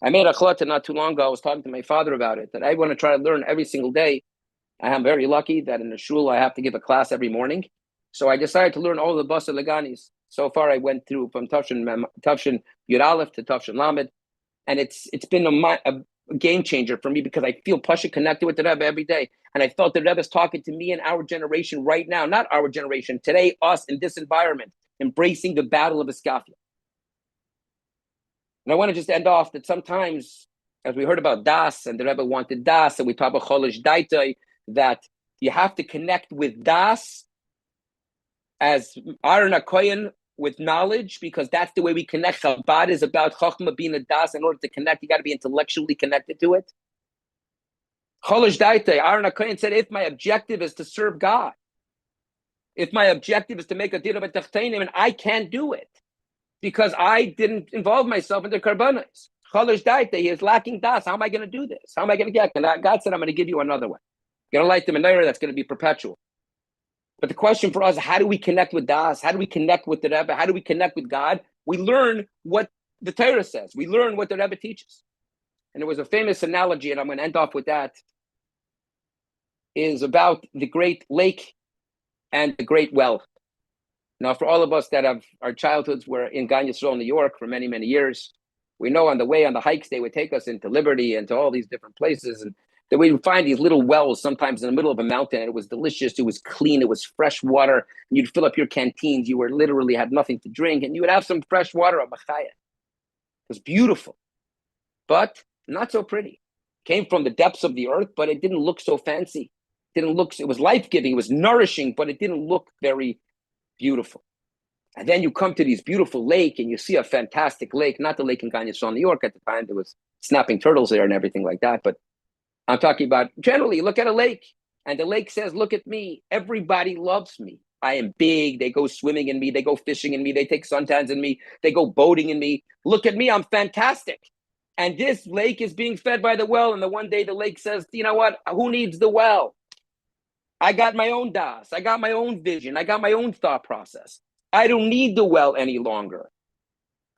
I made a chlata not too long ago. I was talking to my father about it, that I want to try to learn every single day. I am very lucky that in the shul I have to give a class every morning. So I decided to learn all the Basa Leganis. So far, I went through from Tavshin Yud Aleph to Tavshin Lamed, and it's been a game changer for me because I feel Pasha connected with the Rebbe every day. And I felt the Rebbe is talking to me in our generation right now, not our generation, today, us in this environment, embracing the battle of Iskafia. And I want to just end off that sometimes, as we heard about Das, and the Rebbe wanted Das, and we talk about Cholish Daitoi, that you have to connect with Das as Aaron HaKoyen with knowledge, because that's the way we connect. Chabad is about Chochmah being a Das. In order to connect, you got to be intellectually connected to it. Cholish Daitoi, Aaron HaKoyen said, if my objective is to serve God, if my objective is to make a Dira B'Tachteinim, and I can't do it, because I didn't involve myself in the Karbanos. Cholish Daitoi, he is lacking Das. How am I going to do this? How am I going to get? And God said, I'm going to give you another one. You're going to light the menorah that's going to be perpetual. But the question for us, how do we connect with Das? How do we connect with the Rebbe? How do we connect with God? We learn what the Torah says. We learn what the Rebbe teaches. And there was a famous analogy, and I'm going to end off with that, is about the great lake and the great well. Now, for all of us that have our childhoods were in Yisroel, New York for many, many years, we know on the way on the hikes, they would take us into Liberty and to all these different places. And that we would find these little wells sometimes in the middle of a mountain, and it was delicious, it was clean, it was fresh water, and you'd fill up your canteens, you were literally had nothing to drink, and you would have some fresh water of Machaya. It was beautiful, but not so pretty. Came from the depths of the earth, but it didn't look so fancy. It was life-giving, it was nourishing, but it didn't look very beautiful. And then you come to these beautiful lake, and you see a fantastic lake, not the lake in Yisroel, New York at the time, there was snapping turtles there and everything like that, but I'm talking about generally, look at a lake, and the lake says, look at me. Everybody loves me. I am big. They go swimming in me. They go fishing in me. They take suntans in me. They go boating in me. Look at me. I'm fantastic. And this lake is being fed by the well. And the one day the lake says, you know what? Who needs the well? I got my own das. I got my own vision. I got my own thought process. I don't need the well any longer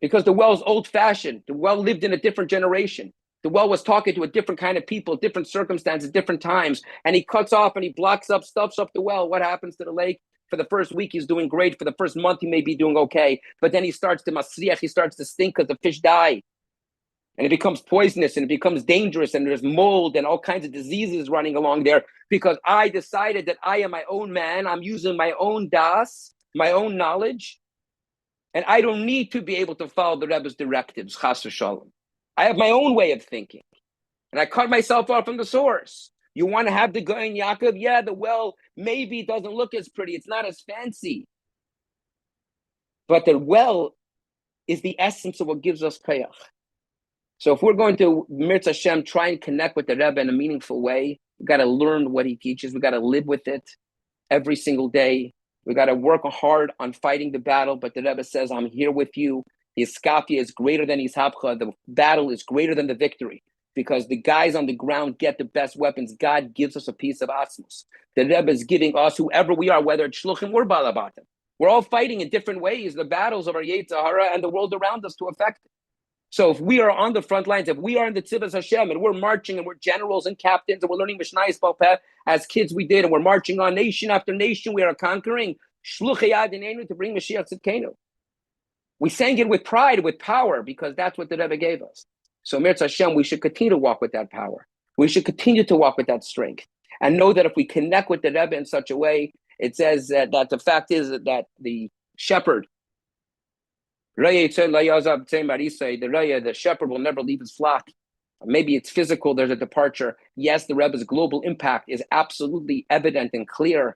because the well's old-fashioned. The well lived in a different generation. The well was talking to a different kind of people, different circumstances, different times, and he cuts off and he blocks up, stuffs up the well. What happens to the lake? For the first week, he's doing great. For the first month, he may be doing okay, but then he starts to masriach, he starts to stink because the fish die, and it becomes poisonous and it becomes dangerous, and there's mold and all kinds of diseases running along there because I decided that I am my own man. I'm using my own das, my own knowledge, and I don't need to be able to follow the Rebbe's directives, chas v'shalom. I have my own way of thinking, and I cut myself off from the source. You want to have the Goyen Yaakov? Yeah, the well maybe doesn't look as pretty. It's not as fancy. But the well is the essence of what gives us koyach. So if we're going to, Mirz Hashem, try and connect with the Rebbe in a meaningful way, we've got to learn what he teaches. We've got to live with it every single day. We've got to work hard on fighting the battle. But the Rebbe says, I'm here with you. The iskafia is greater than Ishapcha. The battle is greater than the victory because the guys on the ground get the best weapons. God gives us a piece of Asmus. The Rebbe is giving us, whoever we are, whether it's Shluchim or Balabatim. We're all fighting in different ways, the battles of our Yetzer Hara and the world around us to affect it. So if we are on the front lines, if we are in the Tzfas Hashem and we're marching and we're generals and captains and we're learning Mishnayos Balpeh as kids we did, and we're marching on nation after nation, we are conquering Shluchei Adinenu to bring Mashiach Tzidkenu. We sang it with pride, with power, because that's what the Rebbe gave us. So Mirz Hashem, we should continue to walk with that power. We should continue to walk with that strength and know that if we connect with the Rebbe in such a way, it says that the fact is that the shepherd, the shepherd will never leave his flock. Maybe it's physical, there's a departure. Yes, the Rebbe's global impact is absolutely evident and clear,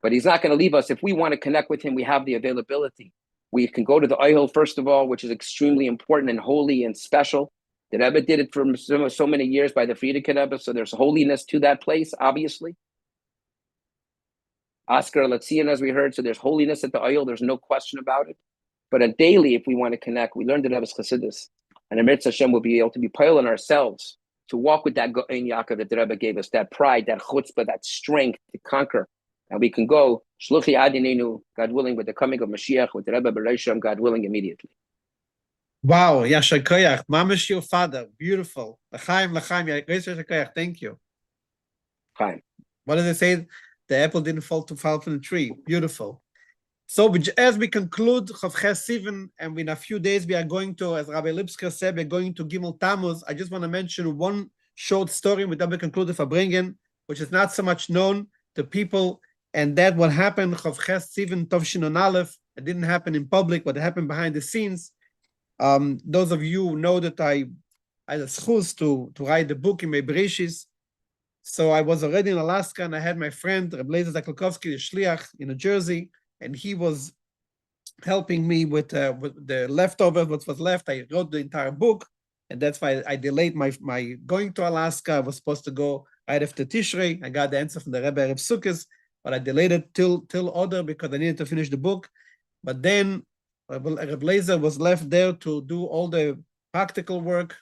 but he's not going to leave us. If we want to connect with him, we have the availability. We can go to the Ohel, first of all, which is extremely important and holy and special. The Rebbe did it for so many years by the Frierdiker Rebbe, so there's holiness to that place, obviously. Asker Latzian, as we heard, so there's holiness at the Ohel, there's no question about it. But a daily, if we want to connect, we learn the Rebbe's Chassidus. And Mirz Hashem will be able to be pile on ourselves to walk with that Goyen Yaakov that the Rebbe gave us, that pride, that chutzpah, that strength to conquer. And we can go, Shluchi Adinenu, God willing, with the coming of Mashiach, with the Rebbe Beresham, God willing, immediately. Wow, Yashar Koyach, Mamash your father, beautiful. L'chaim, Yashar Koyach, thank you. Chaim. What did they say? The apple didn't fall from the tree. Beautiful. So as we conclude Chof Ches Sivan, and in a few days we are going to, as Rabbi Lipskar said, we're going to Gimmel Tammuz. I just want to mention one short story with that we conclude the Farbrengen, which is not so much known to people, and that what happened Chof Ches Sivan Tovshin on Aleph. It didn't happen in public, but it happened behind the scenes. Those of you who know that I had a schus to write the book in my Bereshis. So I was already in Alaska, and I had my friend Rabbi Zaklakovsky, the shliach in New Jersey, and he was helping me with the leftovers, what was left. I wrote the entire book, and that's why I delayed my going to Alaska. I was supposed to go right after Tishrei. I got the answer from the Rebbe and Rebbetzin, but I delayed it till order because I needed to finish the book. But then Rebbe was left there to do all the practical work,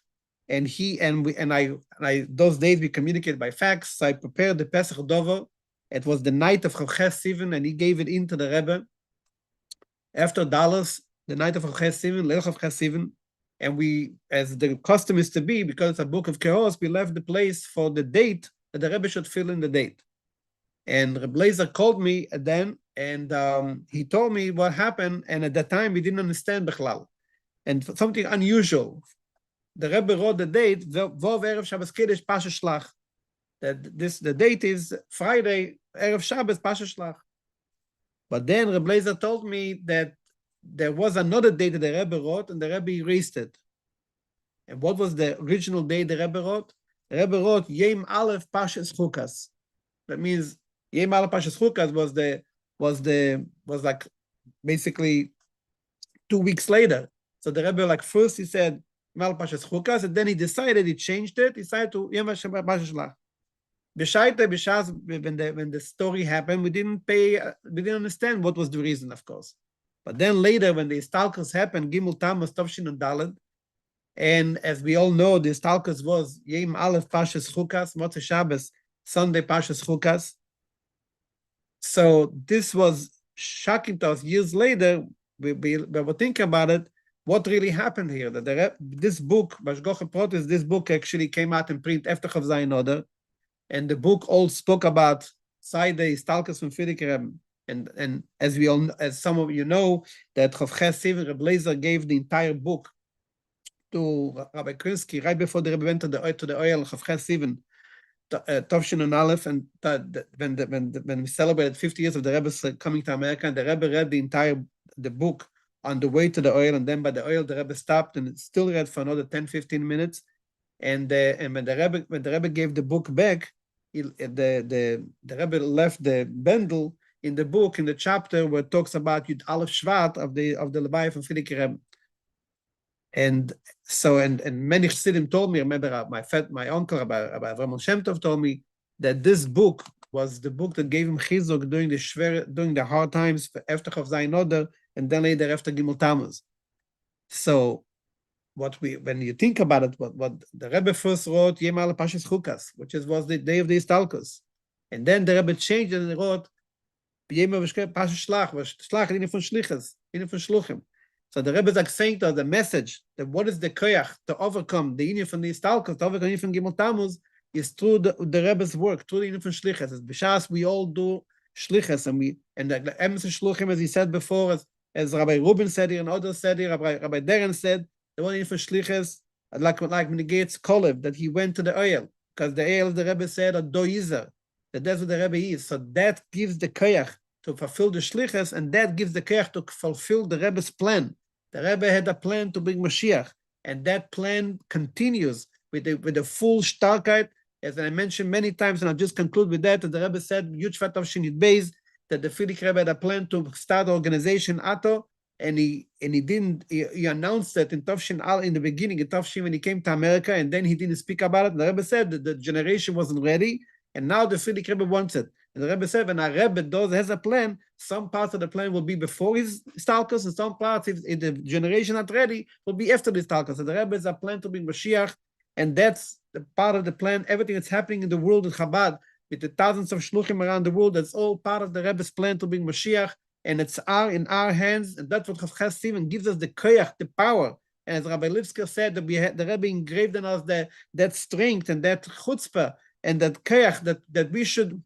and I those days we communicated by fax. So I prepared the Pesach Dover. It was the night of Chof Ches Sivan, and he gave it into the Rebbe after Dallas, the night of Chof Ches Sivan, Leil Chof Ches Sivan, and we, as the custom is to be, because it's a book of chaos, we left the place for the date that the Rebbe should fill in the date. And Rebbe called me then, and he told me what happened, and at that time we didn't understand Bechlal, and something unusual. The Rebbe wrote the date, Vov Erev Shabbos Kiddush Pasha Shlach. That the date is Friday, Erev Shabbos, Pasha Shlach. But then Rebbe told me that there was another date that the Rebbe wrote, and the Rebbe erased it. And what was the original date the Rebbe wrote? The Rebbe wrote Yom Aleph Pashas Chukas. That means Yom Aleph Pashas Chukas was like basically 2 weeks later. So the Rebbe, like, first he said Yom Aleph Pashas Chukas, and then he changed it, he decided to Yom Shabbat Pasha Shlach. When the story happened, we didn't understand what was the reason, of course. But then later, when the Istalkus happened, Gimmel Tammuz, Tovshin and Daled, and as we all know, the Istalkus was Yom Aleph Pashas Chukas, Motzei Shabbos, Sunday Pashas Chukas. So this was shocking to us. Years later, we were thinking about it, what really happened here. That this book, Bashgoche Protis, this book actually came out in print after Chav Zayin Oder. And the book all spoke about Saide Istalkus from Fidiker, and as some of you know, that Chof Ches Sivan, Rebbe gave the entire book to Rabbi Krinsky right before the Rebbe went to the oil Chof Ches Sivan, Tovshin and Aleph, and when we celebrated 50 years of the Rebbe's coming to America, and the Rebbe read the book on the way to the oil, and then by the oil the Rebbe stopped and still read for another 10-15 minutes. And when the Rebbe gave the book back, the Rebbe left the Mendel in the book, in the chapter where it talks about Yud Aleph Shvat of the Levi from Fidik Rebbe. And so, and many Chassidim told me, I remember my uncle, Rabbi Avraham Shem Tov, told me that this book was the book that gave him chizuk during the hard times after Chav Zayin Oder, and then later after Gimmel Tammuz. So when you think about it, what the Rebbe first wrote, Yom Aleph Pashas Chukas, which was the day of the Istalkus. And then the Rebbe changed and he wrote, Yom Aleph Pashas Shlach, Shlach, in von Shlichas, in von Shluchim. So the Rebbe is like saying to us, the message, that what is the koyach to overcome the union from the Istalkus, to overcome the union from Gimmel Tammuz, is through the Rebbe's work, through the union from Shlichas. As B'shas, we all do Shlichas, and the emphasis Shluchim, as he said before, as Rabbi Rubin said here, and others said here, Rabbi Deren said, the one for Shlichus, like when he gets Kolev, that he went to the oil, because the oil, the Rebbe said, a doizer, that that's what the Rebbe is. So that gives the koyach to fulfill the Shlichus, and that gives the koyach to fulfill the Rebbe's plan. The Rebbe had a plan to bring Mashiach, and that plan continues with the full starkheit, as I mentioned many times, and I'll just conclude with that the Rebbe said, Yud Shvat Tavshin Yud Beis, that the Fidik Rebbe had a plan to start the organization Ato, and he announced that in Tovshin Al in the beginning, in Tovshin when he came to America, and then he didn't speak about it. And the Rebbe said that the generation wasn't ready, and now the Fidik Rebbe wants it. And the Rebbe said, when a Rebbe has a plan, some parts of the plan will be before his Istalkus, and some parts, if the generation not ready, will be after the Istalkus. So the Rebbe has a plan to bring Mashiach, and that's the part of the plan. Everything that's happening in the world in Chabad, with the thousands of shluchim around the world, that's all part of the Rebbe's plan to bring Mashiach. And it's in our hands, and that's what Chof Ches Sivan gives us, the koyach, the power. And as Rabbi Lipskar said, that the Rebbe engraved in us that strength and that chutzpah and that koyach that we should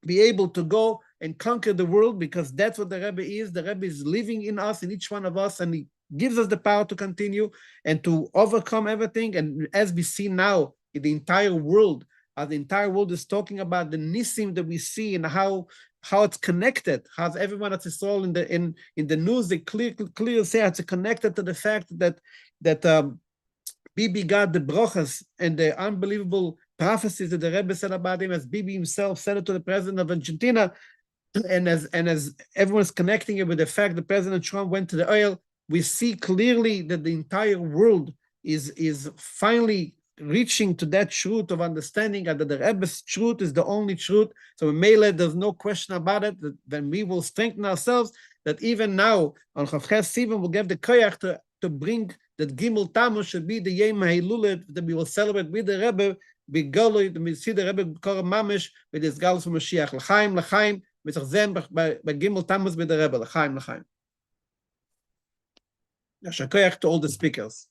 be able to go and conquer the world, because that's what the Rebbe is. The Rebbe is living in us, in each one of us, and he gives us the power to continue and to overcome everything. And as we see now in the entire world, the entire world is talking about the nisim that we see and how it's connected. How everyone at Yisroel in the news, they clearly say it's connected to the fact that Bibi got the brochas and the unbelievable prophecies that the Rebbe said about him, as Bibi himself said it to the president of Argentina, and as everyone's connecting it with the fact that President Trump went to the oil, we see clearly that the entire world is finally reaching to that truth of understanding that the Rebbe's truth is the only truth. So in Mele, there's no question about it, that then we will strengthen ourselves, that even now on Chof Ches Sivan will give the koyach to bring that Gimmel Tammuz should be the Yom HaHilul that we will celebrate with the Rebbe, we see the Rebbe Kor Mamish with his Galus from Mashiach, L'chaim, by Gimmel Tammuz with the Rebbe, L'chaim. Yashar koyach to all the speakers.